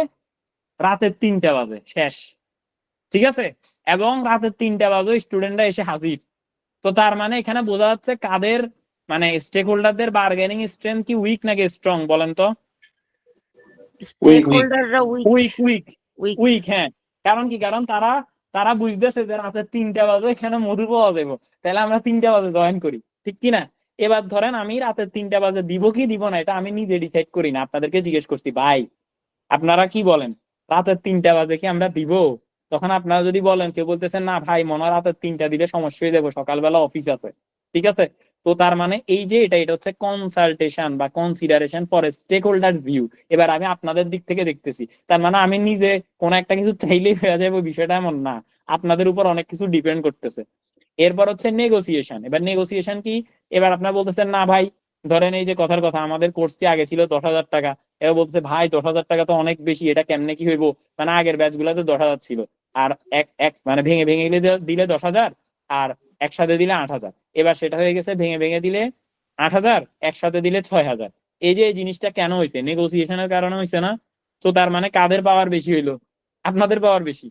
Speaker 1: রাতের 3টা বাজে শেষ, ঠিক আছে? এবং রাতের 3টা বাজে স্টুডেন্টরা এসে হাজির। তো তার মানে এখানে বোঝা যাচ্ছে কাদের, মানে স্টেক হোল্ডারদের বার্গেনিং স্ট্রেংথ কি উইক নাকি স্ট্রং বলেন তো?
Speaker 3: স্টেক হোল্ডাররা weak
Speaker 1: weak weak
Speaker 3: weak
Speaker 1: weak, হ্যাঁ। কারণ কি? কারণ তারা তারা বুঝতেছে যে রাতের 3টা বাজে এখানে মধু পাওয়া যাবে, তাহলে আমরা 3টা বাজে জয়েন করি, ঠিক কিনা? এবার ধরেন আমি রাতের 3টা বাজে দিব কি দিব না, এটা আমি নিজে ডিসাইড করি না, আপনাদেরকে জিজ্ঞেস করছি ভাই আপনারা কি বলেন, রাতের 3টা বাজে কি আমরা দিব? তখন আপনারা যদি বলেন, কেউ বলতেছেন না ভাই মনে হয় রাতের 3টা দিলে সমস্যা হয়ে যাবে, সকালবেলা অফিস আছে, ঠিক আছে? তো তার মানে এই যে এটা হচ্ছে কনসালটেশন বা consideration for stake holder view. এবার আমি আপনাদের দিক থেকে দেখতেছি, তার মানে আমি নিজে কোন একটা কিছু চাইলেই হয়ে যাবে বিষয়টা এমন না, আপনাদের উপর অনেক কিছু ডিপেন্ড করতেছে। এরপর হচ্ছে নেগোসিয়েশন। এবার নেগোসিয়েশন কি? এবার আপনারা বলতেছেন না ভাই, ধরেন এই যে কথার কথা, আমাদের কোর্স কি আগে ছিল 10,000 টাকা, এবার বলছে ভাই 10,000 টাকা তো অনেক বেশি, এটা কেমনে কি হইব? মানে আগের ব্যাচ গুলাতে 10,000 ছিল, আর এক এক মানে ভেঙে ভেঙে দিলে 10,000, আর একসাথে দিলে 8,000। এবার সেটা হয়ে গেছে ভেঙে ভেঙে দিলে 8,000, একসাথে দিলে 6,000। এই যে এই জিনিসটা কেন হয়েছে? নেগোসিয়েশনের কারণে হয়েছে না? তো তার মানে কাদের পাওয়ার বেশি হইলো? আপনাদের পাওয়ার বেশি,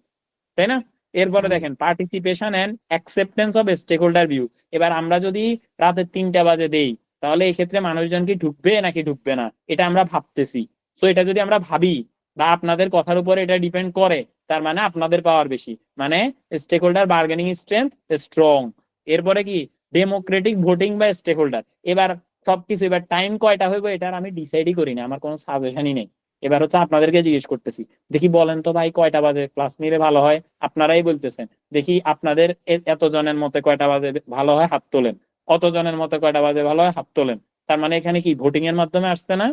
Speaker 1: তাই না? এরপরে দেখেন participation and acceptance of stake holder view. এবার আমরা যদি রাতের 3টা বাজে দেই, তাহলে এই ক্ষেত্রে মানুষজন কি ঢুকবে নাকি ঢুকবে না, এটা আমরা ভাবতেছি। সো এটা যদি আমরা ভাবি বা আপনাদের কথার উপরে এটা ডিপেন্ড করে, তার মানে আপনাদের পাওয়ার বেশি, মানে stake holder bargaining strength strong. এরপরে কি? ডেমোক্রেটিক ভোটিং বা স্টেক হোল্ডার। এবার সবকিছু, এবার টাইম কয়টা হইব এটার আমি ডিসাইডই করি না, আমার কোনো সাজেশনই নেই। এবার হচ্ছে আপনাদেরকে জিজ্ঞেস করতেছি, দেখি বলেন তো ভাই কয়টা বাজে ক্লাস নিলে ভালো হয়? আপনারাই বলতেছেন, দেখি আপনাদের এতজনের মতে কয়টা বাজে ভালো হয় হাত তোলেন, অতজনের মতে কয়টা বাজে ভালো হয় হাত তোলেন। তার মানে এখানে কি ভোটিং এর মাধ্যমে আসছে না?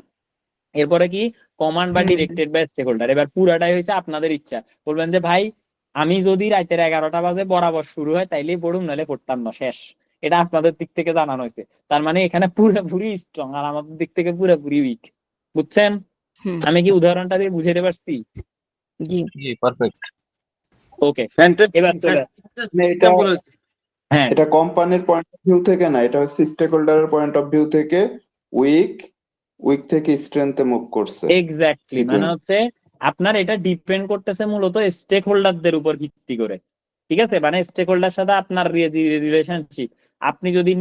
Speaker 1: এরপরে কি? কমান্ড বা ডিরেক্টেড বাই স্টেক হোল্ডার। এবার পুরাটাই হয়েছে আপনাদের ইচ্ছা, বলবেন যে ভাই আমি যদি রাতের 11টা বাজে বরাবর শুরু হয় তাইলেই পড়ুম, নাহলে পড়তাম না, শেষ। এটা আপনাদের দিক থেকে জানানো হয়েছে, তার মানে এখানে পুরোপুরি স্ট্রং আর আমাদের দিক থেকে পুরোপুরি উইক। বুঝছেন? আমি কি উদাহরণটা দিয়ে বুঝাতে পারছি?
Speaker 3: জি
Speaker 6: পারফেক্ট।
Speaker 1: ওকে, এবার চলে
Speaker 5: এটা
Speaker 1: হ্যাঁ
Speaker 5: এটা কোম্পানির পয়েন্ট অফ ভিউ থেকে না, এটা হচ্ছে স্টেক হোল্ডারের পয়েন্ট অফ ভিউ থেকে উইক উইক থেকে স্ট্রেংথে মুভ করছে
Speaker 1: এক্স্যাক্টলি, মানে হচ্ছে আপনার এটা ডিপেন্ড করতেছে মূলত স্টেক হোল্ডারদের উপর ভিত্তি করে, ঠিক আছে? মানে স্টেক হোল্ডার সাথে আপনার রিলেশনশিপ আপনি যদি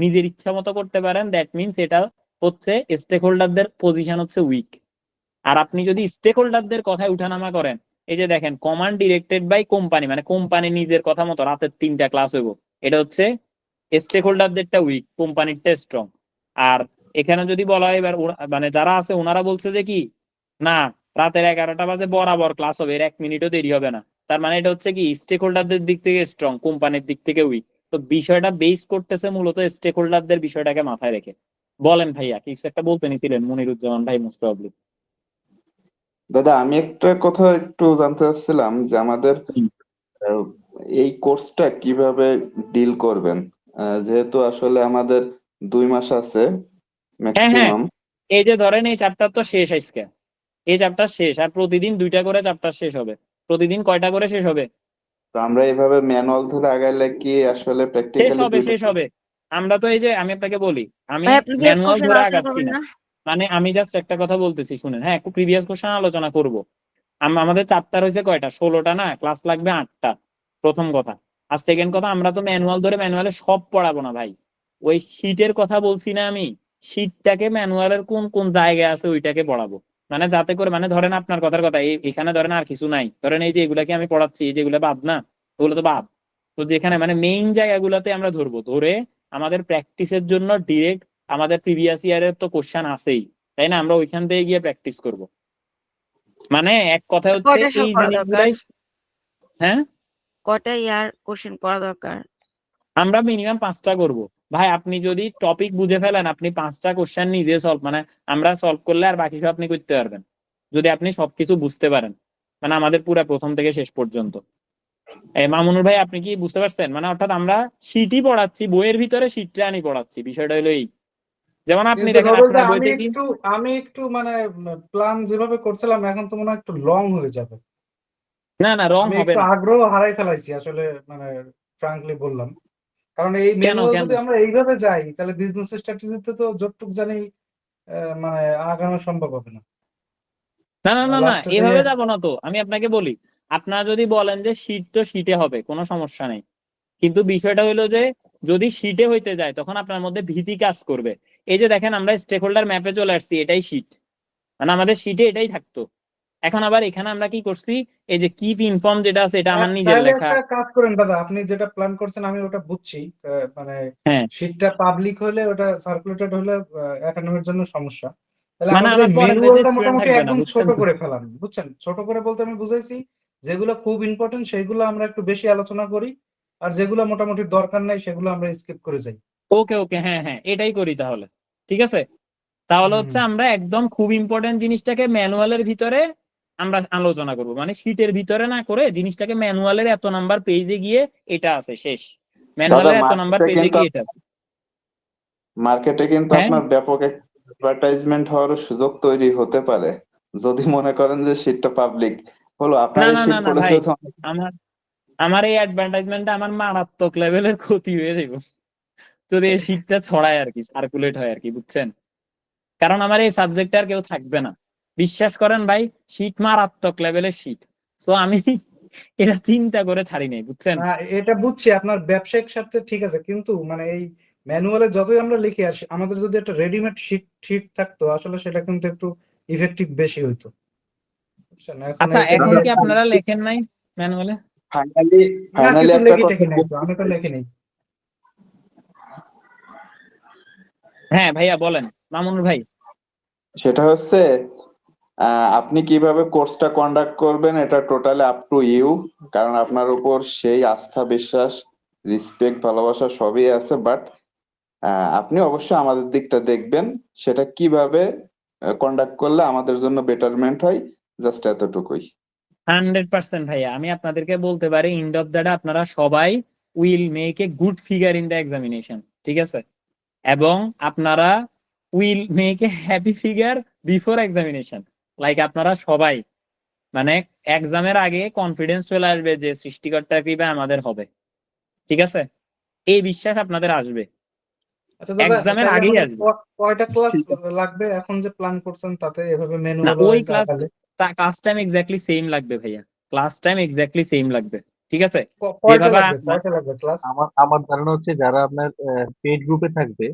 Speaker 1: নিজের ইচ্ছা মতো করতে পারেন, দ্যাট মিনস এটা হচ্ছে স্টেক হোল্ডারদের পজিশন হচ্ছে উইক। আর আপনি যদি স্টেক হোল্ডারদের কথায় উঠানামা করেন, এই যে দেখেন কমান্ড ডিরেক্টেড বাই কোম্পানি, মানে কোম্পানি নিজের কথা মতো রাতের 3টা ক্লাস হইব, এটা হচ্ছে স্টেক হোল্ডারদেরটা উইক, কোম্পানিরটা স্ট্রং। আর এখানে যদি বলা হয় এবার মানে যারা আছে ওনারা বলছে যে কি না, রাতের 11টা বাজে বরাবর ক্লাস হবে, এর 1 মিনিটও দেরি হবে না, তার মানে এটা হচ্ছে কি স্টেক হোল্ডারদের দিক থেকে স্ট্রং, কোম্পানির দিক থেকে উইক। তো বিষয়টা বেস করতেছে মূলত স্টেক হোল্ডারদের বিষয়টাকে মাথায় রেখে। বলেন ভাইয়া, কিছু একটা বলতে নিছিলেন মনিরুজ্জামান ভাই মোস্ট প্রবাবলি।
Speaker 5: দাদা, আমি একটা কথা একটু জানতে চাচ্ছিলাম যে আমাদের আহ, এই কোর্সটা কিভাবে ডিল করবেন, যেহেতু আসলে আমাদের 2 মাস আছে
Speaker 1: হ্যাঁ হ্যাঁ,
Speaker 5: ম্যাক্সিমাম।
Speaker 1: এই যে ধরেন এই চ্যাপ্টার তো শেষ আজকে, এই চ্যাপ্টার শেষ, আর প্রতিদিন 2টা করে চ্যাপ্টার শেষ হবে। প্রতিদিন কয়টা করে শেষ হবে?
Speaker 5: তো আমরা এইভাবে ম্যানুয়াল ধরে আগাইলে কি আসলে
Speaker 1: শেষ
Speaker 5: প্র্যাকটিক্যালি
Speaker 1: হবে, শেষ হবে। আমরা তো এই যে আমি আপনাকে বলি, আমি
Speaker 3: ভাইয়া প্রিভিয়াস
Speaker 1: ম্যানুয়াল
Speaker 3: কোশ্চেন
Speaker 1: ধরে
Speaker 3: আলোচনা
Speaker 1: আগাচ্ছি
Speaker 3: করবেন
Speaker 1: না,
Speaker 3: না?
Speaker 1: মানে আমি জাস্ট একটা কথা বলতেছি শুনেন। হ্যাঁ, প্রিভিয়াস কোশ্চেন আলোচনা করব। আমাদের চ্যাপ্টার হয়েছে কয়টা? 16টা না, ক্লাস লাগবে 8টা, প্রথম কথা। আর সেকেন্ড কথা, আমরা তো ম্যানুয়াল ধরে ম্যানুয়ালে সব পড়াবো না ভাই। ওই শীটের কথা বলছি না আমি, শীটটাকে ম্যানুয়ালের কোন কোন জায়গায় আছে ওইটাকে পড়াবো, মানে যাতে করে, মানে ধরেন আপনার কথার কথা এখানে ধরেন আর কিছু নাই, ধরেন এই যে এগুলাকে আমি পড়াচ্ছি, এই যেগুলো বাদ না, ওগুলো তো বাদ। তো যেখানে মানে মেইন জায়গাগুলোতে আমরা ধরবো, ধরে আমাদের প্র্যাকটিসের জন্য ডিরেক্ট আমাদের প্রিভিয়াস ইয়ারের তো কোশ্চেন আছেই, তাই না? আমরা ওইখান থেকে গিয়ে প্র্যাকটিস করব। মানে এক কথা হচ্ছে
Speaker 3: কয়টা
Speaker 1: এই
Speaker 3: করা দরকার?
Speaker 1: জিনিসগুলাই। হ্যাঁ,
Speaker 3: কয়টা ইয়ার কোশ্চেন করা দরকার?
Speaker 1: আমরা মিনিমাম 5টা করব, ভাই আপনি যদি টপিক বুঝে ফেলেন, আপনি 5টা কোশ্চেন নিজে সলভ, মানে আমরা সলভ করলে আর বাকি সব আপনি করতে পারবেন, যদি আপনি সবকিছু বুঝতে পারেন, মানে আমাদের পুরো প্রথম থেকে শেষ পর্যন্ত। মামুনুর ভাই আপনি কি বুঝতে পারছেন? মানে অর্থাৎ আমরা শীটই পড়াচ্ছি, বইয়ের ভিতরে শীটটা আনি পড়াচ্ছি, বিষয়টা হলো এই। যেমন আপনি
Speaker 4: কিন্তু
Speaker 1: দেখেন
Speaker 4: নবল ভাই
Speaker 1: আপনার বইতে কি,
Speaker 4: আমি একটু মানে প্ল্যান যেভাবে করছিলাম এখন তো মনে হয় একটু লং হয়ে যাবে।
Speaker 1: না না রং
Speaker 4: আমি
Speaker 1: হবে
Speaker 4: একটু
Speaker 1: না।
Speaker 4: আগ্রহ হারাই ফেলাইছি আসলে, মানে ফ্রাঙ্কলি বললাম। কারণ এই
Speaker 1: কেন
Speaker 4: ম্যানুয়াল
Speaker 1: কেন?
Speaker 4: যদি আমরা এইভাবে যাই তাহলে বিজনেস স্ট্র্যাটেজিতে তো যতটুকু জানি মানে আগানো সম্ভব হবে না।
Speaker 1: না না না না,
Speaker 4: লাস্টে
Speaker 1: এভাবে
Speaker 4: দিয়ে
Speaker 1: যাবো না তো। আমি আপনাকে বলি, আপনারা যদি বলেন যে শীট তো শীটে হবে, কোনো সমস্যা নেই, কিন্তু বিষয়টা হলো যে যদি শীটে হইতে যায় তখন আপনার মধ্যে ভীতি কাজ করবে। এই যে দেখেন আমরা স্টেক হোল্ডার ম্যাপে চলে আসছি, এটাই শীট, মানে আমাদের শীটে এটাই থাকতো। এখন আবার এখানে আমরা কি করছি, এই যে কিপ ইনফর্ম যেটা আছে এটা আমার নিজের
Speaker 4: তাহলে
Speaker 1: লেখা।
Speaker 4: একটা কাজ করেন দাদা, আপনি যেটা প্ল্যান করছেন আমি ওটা বুঝছি। মানে
Speaker 1: হ্যাঁ,
Speaker 4: শীটটা পাবলিক হলে, ওটা সার্কুলেটেড হলে একাডেমির জন্য সমস্যা। তাহলে
Speaker 1: মানে
Speaker 4: আমাদের
Speaker 1: আমার
Speaker 4: এই
Speaker 1: পরের পেজে
Speaker 4: ম্যানুয়ালটা
Speaker 1: স্টুডেন্ট
Speaker 4: মোটামুটি
Speaker 1: থাকবে না,
Speaker 4: একদম
Speaker 1: বুঝছেন
Speaker 4: ছোট
Speaker 1: তো?
Speaker 4: করে ফেলান, বুঝছেন? ছোট করে বলতে আমি বুঝাইছি যেগুলো খুব ইম্পর্টেন্ট সেগুলো আমরা একটু বেশি আলোচনা করি, আর যেগুলো মোটামুটি দরকার নাই সেগুলো আমরা স্কিপ করে যাই।
Speaker 1: ওকে ওকে, হ্যাঁ হ্যাঁ, এটাই করি তাহলে। ঠিক আছে, তাহলে
Speaker 4: হুম
Speaker 1: হচ্ছে
Speaker 4: হুম।
Speaker 1: আমরা একদম খুব ইম্পর্টেন্ট জিনিসটাকে ম্যানুয়ালের ভিতরে আমরা আলোচনা করব, মানে শীটের ভিতরে না করে জিনিসটাকে ম্যানুয়ালের এত নাম্বার পেজে গিয়ে এটা আছে শেষ,
Speaker 5: দাদা
Speaker 1: ম্যানুয়ালের এত নাম্বার পেজে গিয়ে এটা আছে।
Speaker 5: মার্কেটে কিন্তু
Speaker 1: হ্যাঁ,
Speaker 5: আপনার ব্যাপক অ্যাডভার্টাইজমেন্ট হওয়ার সুযোগ তৈরি হতে পারে, যদি মনে করেন যে শীটটা পাবলিক হলো, আপনার
Speaker 1: না
Speaker 5: এই
Speaker 1: না না
Speaker 5: শীট
Speaker 1: না
Speaker 5: পড়ে
Speaker 1: ভাই,
Speaker 5: যদি
Speaker 1: আমার আমার এই অ্যাডভার্টাইজমেন্টটা আমার মারাত্মক লেভেলের ক্ষতি হয়ে যাবে যদি এই শীটটা ছড়ায় আর কি, সার্কুলেট হয় আর কি, বুঝছেন? কারণ আমার এই সাবজেক্টে আর কেউ থাকবে না, বিশ্বাস করেন ভাই, শীট মারাত্মক লেভেলের শীট। তো আমি এটা চিন্তা করে ছাড়ি নাই, বুঝছেন?
Speaker 4: না, এটা বুঝছি আপনার ব্যবসায়িক স্বার্থে ঠিক আছে, কিন্তু মানে এই ম্যানুয়ালে যতই আমরা লিখে আসি আমাদের যদি একটা রেডিমেড শীট শীট থাকতো আসলে সেটা কিন্তু একটু ইফেক্টিভ বেশি হইতো, বুঝছেন? এখন
Speaker 1: আচ্ছা,
Speaker 4: এইটা
Speaker 1: এখনো
Speaker 4: নিয়ে
Speaker 1: কি আপনারা লেখেন নাই ম্যানুয়ালে?
Speaker 5: ফাইনালি
Speaker 4: না,
Speaker 5: ফাইনালি
Speaker 4: কিছু
Speaker 5: একটা
Speaker 4: লেখি
Speaker 5: কথা
Speaker 4: টেখি নাই তো, আমি তো লেখি নাই।
Speaker 1: হ্যাঁ ভাইয়া বলেন, মামুনুর ভাই।
Speaker 5: সেটা হচ্ছে আপনি কিভাবে কোর্সটা কন্ডাক্ট করবেন এটা টোটালি আপ টু ইউ, কারণ আপনার উপর সেই আস্থা বিশ্বাস রেসপেক্ট ভালোবাসা সবই আছে, বাট আপনি অবশ্যই আমাদের দিকটা দেখবেন, সেটা কিভাবে কন্ডাক্ট করলে আমাদের জন্য বেটারমেন্ট হয়, জাস্ট এতটুকুই।
Speaker 1: 100% ভাইয়া, আমি আপনাদেরকে বলতে পারি এন্ড অফ দ্য ডে আপনারা সবাই will make a good figure in the examination, ঠিক আছে? এবং আপনারা will make a happy figure before examination. Like আপনারা সবাই মানে এক্সামের আগে কনফিডেন্স চলে আসবে যে সৃষ্টিকর্তার কৃপায় আমাদের হবে, ঠিক আছে? এই বিশ্বাস আপনাদের আসবে,
Speaker 4: আচ্ছা দাদা,
Speaker 1: এক্সামের
Speaker 4: তাহলে
Speaker 1: আগেই
Speaker 4: আমাদের
Speaker 1: আসবে।
Speaker 4: কয়টা ক্লাস
Speaker 5: ঠিক আছে।
Speaker 4: লাগবে এখন যে প্ল্যান করছেন তাতে, এভাবে
Speaker 1: না,
Speaker 4: ম্যানুয়াল
Speaker 1: ওই
Speaker 4: ওয়াইজ
Speaker 1: ক্লাস
Speaker 4: আগালে?
Speaker 1: ক্লাস টাইম এক্স্যাক্টলি সেম লাগবে ভাইয়া, ক্লাস টাইম এক্স্যাক্টলি সেম লাগবে, ঠিক আছে?
Speaker 4: কয়টা
Speaker 1: যেভাবে
Speaker 4: লাগবে, কয়টা লাগবে ক্লাস?
Speaker 6: আমার আমার ধারণা হচ্ছে যারা আপনার পেইড গ্রুপে থাকবে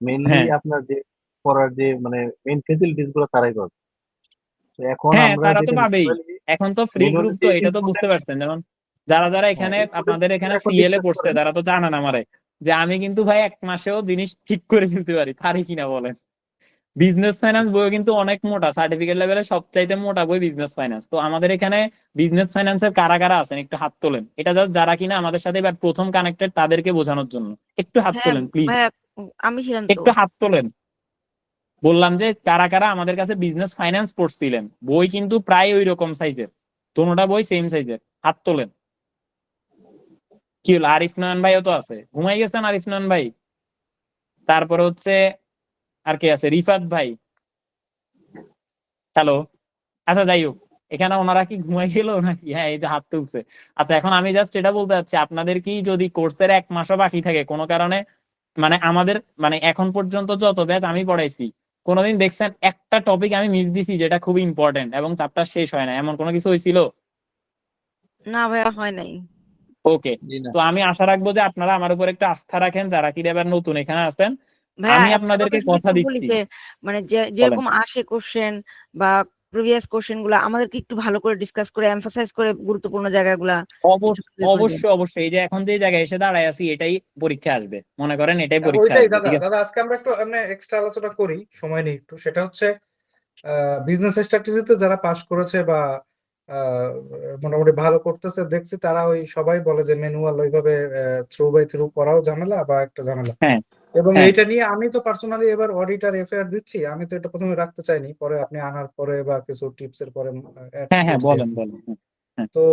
Speaker 6: মেইনলি
Speaker 1: হ্যাঁ
Speaker 6: আপনার যে পড়ার যে মানে মেইন ফেসিলিটিস গুলো তারাই পাবে। তো এখন
Speaker 1: হ্যাঁ,
Speaker 6: আমরা
Speaker 1: তারা তো
Speaker 6: যেটা
Speaker 1: পাবেই। এখন তো ফ্রি
Speaker 6: ম্যানুয়ালি
Speaker 1: গ্রুপ, তো
Speaker 6: যে
Speaker 1: এটা তো বুঝতে
Speaker 6: ইম্পর্টেন্ট,
Speaker 1: পারছেন। যেমন যারা যারা
Speaker 6: হ্যাঁ
Speaker 1: এখানে
Speaker 6: ইম্পর্টেন্ট
Speaker 1: আপনাদের এখানে
Speaker 6: এখন
Speaker 1: সিএল এ
Speaker 6: ডিসকাস
Speaker 1: পড়ছে
Speaker 6: করেন।
Speaker 1: তারা তো জানেন আমারে, যে আমি কিন্তু ভাই 1 মাসেও জিনিস ঠিক করে ফেলতে পারি কিনা বলেন? বিজনেস ফাইন্যান্স বই কিন্তু অনেক মোটা, সার্টিফিকেট লেভেলে সবচাইতে মোটা বই বিজনেস ফাইন্যান্স। তো আমাদের এখানে বিজনেস ফাইন্যান্সের কারা কারা আছেন একটু হাত তোলেন, এটা জাস্ট যারা কিনা আমাদের সাথে এবার প্রথম কানেক্টেড তাদেরকে বোঝানোর জন্য। একটু হাত
Speaker 3: হ্যাঁ
Speaker 1: তোলেন প্লিজ,
Speaker 3: ভাইয়া, আমি ছিলাম তো।
Speaker 1: একটু হাত তোলেন। বললাম যে কারা কারা আমাদের কাছে বিজনেস ফাইন্যান্স পড়ছিলেন, বই কিন্তু প্রায় ওই রকম সাইজের, দোনোটা বই সেম সাইজের, হাত তোলেন। কি হলো, আরিফ নয়ন ভাইও তো আছে, ঘুমাই গেছেন আরিফ নয়ন ভাই? তারপরে হচ্ছে আর কে আছে, রিফাত ভাই, হ্যালো। আচ্ছা যাই হোক, এখানে ওনারা কি ঘুমাই গেল নাকি? হ্যাঁ, এই যে হাত তুলছে। আচ্ছা, এখন আমি জাস্ট এটা বলতে চাচ্ছি, আপনাদের কি যদি কোর্সের 1 মাসও বাকি থাকে কোনো কারণে, মানে আমাদের মানে এখন পর্যন্ত যত ব্যাচ আমি পড়াইছি, কোনোদিন দেখছেন একটা টপিক আমি মিস দিছি যেটা খুব ইম্পর্টেন্ট এবং চ্যাপ্টার শেষ হয় না, এমন কোনো কিছু হয়েছিল?
Speaker 3: না ভাইয়া, হয় নাই।
Speaker 1: ওকে,
Speaker 6: জি না।
Speaker 1: তো আমি আশা রাখবো যে আপনারা আমার উপর একটু আস্থা রাখেন, যারা কি এবার নতুন এখানে আছেন।
Speaker 3: ভাইয়া
Speaker 1: আমি
Speaker 3: একটা কথা
Speaker 1: আপনাদেরকে
Speaker 3: শুধু
Speaker 1: কথা
Speaker 3: একটু বলি
Speaker 1: দিচ্ছি।
Speaker 3: যে মানে
Speaker 1: বলেন।
Speaker 3: যেরকম আসে কোশ্চেন বা প্রিভিয়াস কোশ্চেন গুলা আমাদেরকে একটু ভালো করে ডিসকাস করে এমফাসাইজ করে গুরুত্বপূর্ণ জায়গাগুলা একটু clear করে দেন।
Speaker 1: অবশ্যই অবশ্যই, এই যে এখন যে জায়গায় এসে দাঁড়ায় আছি এটাই পরীক্ষা আসবে, মনে করেন এটাই পরীক্ষা
Speaker 4: ওইটাই
Speaker 1: আসবে,
Speaker 4: দাদা,
Speaker 1: ঠিক আছে?
Speaker 4: দাদা আজকে আমরা একটু এমনি এক্সট্রা আলোচনা করি, সময় নেই একটু। সেটা হচ্ছে বিজনেস স্ট্র্যাটেজিতে যারা পাস করেছে বা আহ, মোটামুটি ভালো করতেছে দেখছি, তারা ওই সবাই বলে যে ম্যানুয়াল ওইভাবে থ্রু বাই থ্রু করাও ঝামেলা বা একটা ঝামেলা।
Speaker 1: হ্যাঁ
Speaker 4: এবং
Speaker 1: হ্যাঁ
Speaker 4: এইটা নিয়ে আমি তো পার্সোনালি এবার অডিটার এফআইআর দিচ্ছি, আমি তো এটা প্রথমে রাখতে চাইনি, পরে আপনি আনার পরে বা কিছু টিপস এর পরে অ্যাড
Speaker 1: হ্যাঁ হ্যাঁ
Speaker 4: করছি আর
Speaker 1: বলেন
Speaker 4: কি।
Speaker 1: বলেন হ্যাঁ হ্যাঁ
Speaker 4: তো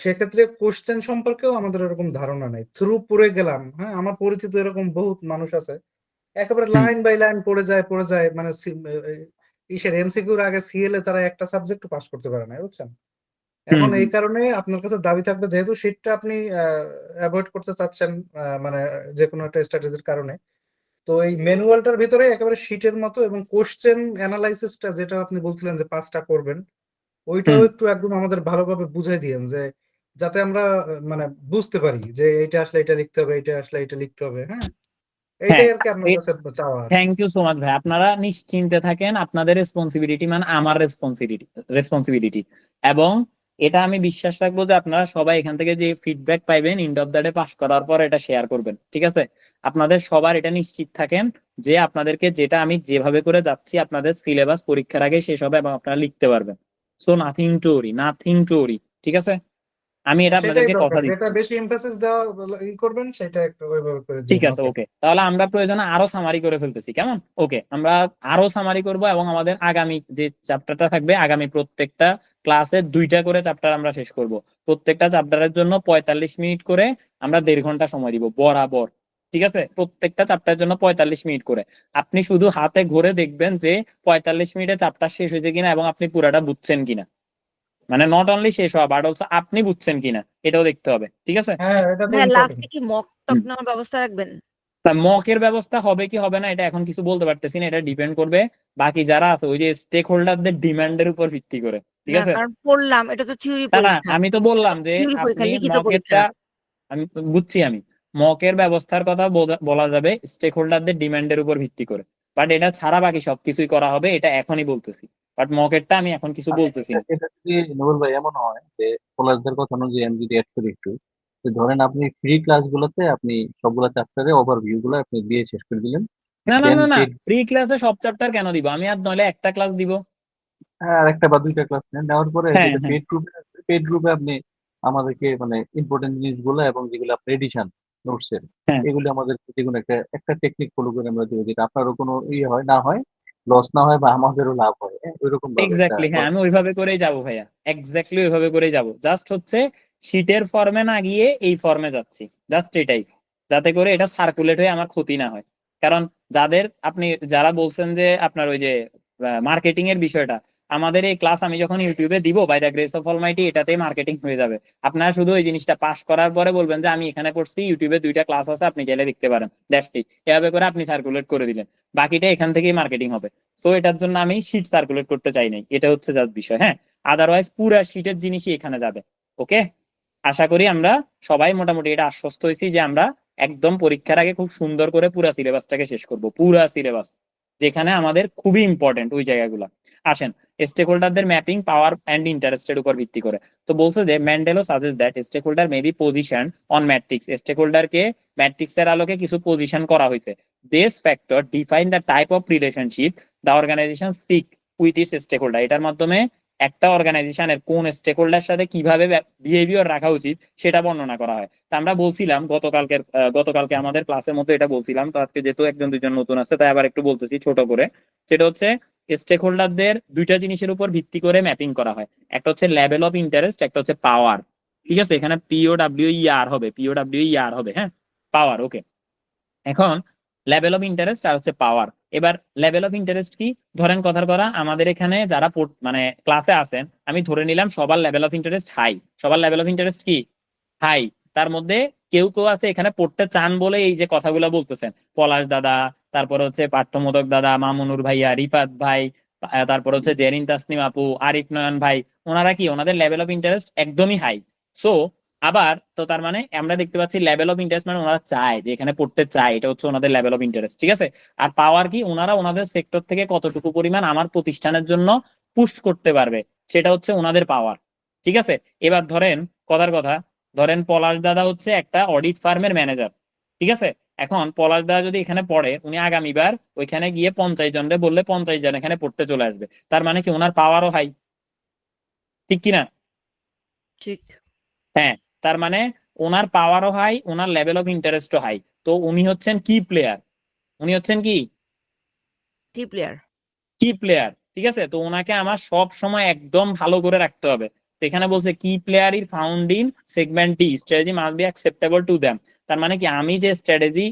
Speaker 4: সেক্ষেত্রে কোশ্চেন সম্পর্কেও আমাদের এরকম ধারণা নাই, থ্রু পড়ে গেলাম। হ্যাঁ, আমার পরিচিত এরকম বহুত মানুষ আছে, একেবারে
Speaker 1: হুম
Speaker 4: লাইন বাই লাইন পড়ে যায়, মানে ইসের এমসিকিউর আগে সিএল এ তারা একটা সাবজেক্ট পাস করতে পারে না, বুঝছেন?
Speaker 1: হুম
Speaker 4: এখন
Speaker 1: হুম
Speaker 4: এই কারণে আপনার কাছে দাবি থাকবে, যেহেতু শীটটা আপনি অ্যাভয়েড করতে চাচ্ছেন, মানে যে কোনো একটা স্ট্র্যাটেজির কারণে, তো এই ম্যানুয়ালটার ভিতরে একেবারে শীটের মতো, এবং কোশ্চেন অ্যানালাইসিসটা যেটা আপনি বলছিলেন যে 5টা করবেন, ওইটাও
Speaker 1: হুম
Speaker 4: একটু একদম আমাদের ভালোভাবে বুঝাই দিয়েন, যে যাতে আমরা মানে বুঝতে পারি যে এইটা আসলে এটা লিখতে হবে, এটা আসলে এটা লিখতে হবে। হ্যাঁ,
Speaker 1: হ্যাঁ
Speaker 4: এইটাই আর কি আপনার কাছে চাওয়া আর কি।
Speaker 1: থ্যাংক ইউ সো মাচ ভাই, আপনারা নিশ্চিন্তে থাকেন, আপনাদের রেসপন্সিবিলিটি মানে আমার রেসপন্সিবিলিটি। এবং এটা আমি বিশ্বাস রাখবো যে আপনারা সবাই এখান থেকে যে ফিডব্যাক পাইবেন end of the day pass করার পর এটা শেয়ার করবেন, ঠিক আছে? আপনাদের সবার এটা নিশ্চিত থাকেন যে আপনাদেরকে যেটা আমি যেভাবে করে যাচ্ছি আপনাদের সিলেবাস পরীক্ষার আগে শেষ হবে এবং আপনারা লিখতে পারবেন। সো নাথিং টু ওরি, ঠিক আছে? আমি এটা
Speaker 4: সেটাই
Speaker 1: আপনাদেরকে কথা
Speaker 4: দরকার, যেটা
Speaker 1: দিচ্ছি।
Speaker 4: বেশি এমফাসিস দেওয়া করবেন সেটা একটু ওইভাবে করে
Speaker 1: ঠিক
Speaker 4: দিন।
Speaker 1: আছে,
Speaker 4: ওকে।
Speaker 1: ওকে, তাহলে আমরা প্রয়োজনে আরো সামারি করে ফেলতেছি, কেমন? ওকে, আমরা আরো সামারি করব এবং আমাদের আগামী যে চ্যাপ্টারটা থাকবে, আগামী প্রত্যেকটা ক্লাসে 2টা করে চ্যাপ্টার আমরা শেষ করব। প্রত্যেকটা চ্যাপ্টারের জন্য 45 মিনিট করে আমরা 1.5 ঘন্টা সময় দিব বরাবর, ঠিক আছে? প্রত্যেকটা চ্যাপ্টারের জন্য 45 মিনিট করে। আপনি শুধু হাতে ঘুরে দেখবেন যে 45 মিনিটে চ্যাপ্টার শেষ হয়েছে কিনা এবং আপনি পুরাটা বুঝছেন কিনা, মানে নট অনলি শেষ হওয়া বাট অলসো আপনি বুঝছেন কিনা, এটাও দেখতে হবে, ঠিক আছে?
Speaker 4: হ্যাঁ, এটা তো
Speaker 3: ভাইয়া
Speaker 4: ইম্পর্টেন্ট।
Speaker 3: লাস্টে কি মক টক নেওয়ার ব্যবস্থা রাখবেন?
Speaker 1: মকের ব্যবস্থা হবে কি হবে না এটা এখন কিছু বলতে পারতেছি না, এটা ডিপেন্ড করবে বাকি যারা আছে ওই যে স্টেক হোল্ডারদের ডিমান্ডের উপর ভিত্তি করে, ঠিক
Speaker 3: না,
Speaker 1: আছে?
Speaker 3: কারণ পড়লাম এটা তো থিওরি
Speaker 1: না না,
Speaker 3: পরীক্ষা।
Speaker 1: আমি তো বললাম যে
Speaker 3: থিওরি পরীক্ষা,
Speaker 1: আপনি
Speaker 3: লিখিত পরীক্ষা।
Speaker 1: মকেরটা, আমি বুঝছি, আমি মকের ব্যবস্থার কথা বলা যাবে স্টেক হোল্ডারদের ডিমান্ডের উপর ভিত্তি করে, বাট এটা ছাড়া বাকি সবকিছুই করা হবে, এটা এখনই বলতেছি। বাট মকেরটা আমি এখন কিছু
Speaker 6: আচ্ছা,
Speaker 1: বলতেছি
Speaker 6: এটা
Speaker 1: না।
Speaker 6: এটা যদি নোবেল ভাই এমন হয় যে পলাশদের কথা অনুযায়ী আমি যদি অ্যাড করি একটু, যে ধরেন আপনি ফ্রি ক্লাসগুলোতে আপনি সবগুলা চ্যাপ্টারে ওভারভিউ গুলো আপনি দিয়ে শেষ করে দিলেন,
Speaker 1: না না
Speaker 6: দেন
Speaker 1: না না,
Speaker 6: পেড,
Speaker 1: ফ্রি ক্লাসে সব চ্যাপ্টার কেন দিব আমি? আর নইলে একটা ক্লাস দিব।
Speaker 6: আর একটা বা দুইটা ক্লাস নেন, নেওয়ার পরে
Speaker 1: হ্যাঁ
Speaker 6: যেটা
Speaker 1: হ্যাঁ
Speaker 6: পেড গ্রুপে আপনি আমাদেরকে মানে ইম্পর্টেন্ট জিনিসগুলো এবং যেগুলো আপনার এডিশন নোটসের,
Speaker 1: হ্যাঁ
Speaker 6: এগুলো আমাদের যে কোনো একটা একটা টেকনিক ফলো করে আমরা দেবো, যেটা আপনারও কোনো ইয়ে হয় না হয়, লস না হয়, বা আমাদেরও লাভ হয়, হ্যাঁ, ওইরকম ভাবে একটা
Speaker 1: এক্স্যাক্টলি, হ্যাঁ আমি ওইভাবে করেই যাবো ভাইয়া, এক্স্যাক্টলি ওইভাবে করেই যাবো। জাস্ট হচ্ছে শীটের ফর্মে না গিয়ে এই ফর্মে যাচ্ছি, জাস্ট এটাই, যাতে করে এটা সার্কুলেট হয়ে আমার ক্ষতি না হয়। কারণ যাদের আপনি যারা বলছেন যে আপনার ওই যে মার্কেটিং এর বিষয়টা, আমাদের এই ক্লাস আমি যখন ইউটিউবে দিব by the grace of almighty, এটাতেই মার্কেটিং হয়ে যাবে। আপনারা শুধু ওই জিনিসটা পাস করার পরে বলবেন যে আমি এখানে পড়ছি, ইউটিউবে 2টা ক্লাস আছে, আপনি চাইলে দেখতে পারেন, দ্যাটস ইট। এভাবে করে আপনি সার্কুলেট করে দিলেন, বাকিটা এখান থেকেই মার্কেটিং হবে। সো এটার জন্য আমি শীট সার্কুলেট করতে চাই নাই, এটা হচ্ছে যার বিষয়। হ্যাঁ, আদারওয়াইজ পুরা শীটের জিনিসই এখানে যাবে। ওকে, আশা করি আমরা সবাই মোটামুটি এটা আশ্বস্ত হয়েছি যে আমরা একদম পরীক্ষার আগে খুব সুন্দর করে পুরা সিলেবাসটাকে শেষ করব, পুরা সিলেবাস, যেখানে আমাদের খুবই ইম্পর্টেন্ট ওই জায়গাগুলো। আসেন, স্টেক হোল্ডারদের ম্যাপিং পাওয়ার অ্যান্ড ইন্টারেস্টের উপর ভিত্তি করে। তো বলছে যে Mendelow suggest that stake holder may be position on matrix, stake হোল্ডারকে ম্যাট্রিক্স এর আলোকে কিছু পজিশন করা হয়েছে। This factor define the type of relationship the organization seek with its stake holder. এটার মাধ্যমে একটা অর্গানাইজেশনের কোন স্টেক হোল্ডার সাথে কিভাবে বিহেভিয়ার রাখা উচিত সেটা বর্ণনা করা হয়। তা আমরা বলছিলাম গতকালকে আমাদের ক্লাসের মধ্যে এটা বলছিলাম, তো আজকে যেহেতু একজন দুইজন নতুন আছে তাই আবার একটু বলতেছি ছোট করে। সেটা হচ্ছে স্টেক হোল্ডারদের 2টা জিনিসের উপর ভিত্তি করে ম্যাপিং করা হয়, একটা হচ্ছে লেভেল অফ ইন্টারেস্ট, একটা হচ্ছে পাওয়ার, ঠিক আছে? এখানে পিওডব্লিউ হবে, হ্যাঁ, পাওয়ার। ওকে, এখন লেভেল অফ ইন্টারেস্ট আর হচ্ছে পাওয়ার। এবার লেভেল অফ ইন্টারেস্ট কি? ধরেন কথার কথা, আমাদের এখানে যারা মানে ক্লাসে আছেন, আমি ধরে নিলাম সবার লেভেল অফ ইন্টারেস্ট হাই। সবার লেভেল অফ ইন্টারেস্ট কি? হাই। তার মধ্যে কেউ কেউ আছে এখানে পড়তে চান বলে এই যে কথাগুলো বলতেছেন, পলাশ দাদা, তারপর হচ্ছে পার্থমোদক দাদা, মামুনুর ভাইয়া, রিফাত ভাই, তারপর হচ্ছে জেরিন তাসনিম আপু, আরিফ নয়ন ভাই, ওনারা কি ওনাদের লেভেল অফ ইন্টারেস্ট একদমই হাই। সো আবার তো তার মানে আমরা দেখতে পাচ্ছি লেভেল অফ ইন্টারেস্ট মানে ওনারা চায় যে এখানে পড়তে চায়, এটা হচ্ছে ওনাদের লেভেল অফ ইন্টারেস্ট, ঠিক আছে? আর পাওয়ার কি? ওনারা ওনাদের সেক্টর থেকে কতটুকু পরিমাণ আমার প্রতিষ্ঠানের জন্য পুশ করতে পারবে, সেটা হচ্ছে ওনাদের পাওয়ার, ঠিক আছে? এবার ধরেন কথার কথা, ধরেন পলাশ দাদা হচ্ছে একটা অডিট ফার্মের ম্যানেজার, ঠিক আছে? এখন পলাশ দাদা যদি এখানে পড়ে, উনি আগামীবার ওইখানে গিয়ে 50 জনরে বললে 50 জন এখানে পড়তে চলে আসবে, তার মানে কি ওনার পাওয়ারও হাই, ঠিক কিনা?
Speaker 3: ঠিক।
Speaker 1: হ্যাঁ, তার মানে ওনার পাওয়ারও হাই, ওনার লেভেল অফ ইন্টারেস্টও হাই। তো উনি হচ্ছেন কি প্লেয়ার, উনি হচ্ছেন কি
Speaker 3: কি প্লেয়ার?
Speaker 1: কি প্লেয়ার। ঠিক আছে, তো ওনাকে আমার সব সময় একদম ভালো করে রাখতে হবে। তো এখানে বলছে কি player is found in segment D, strategy must be acceptable to them. তার মানে কি আমি যে স্ট্র্যাটেজি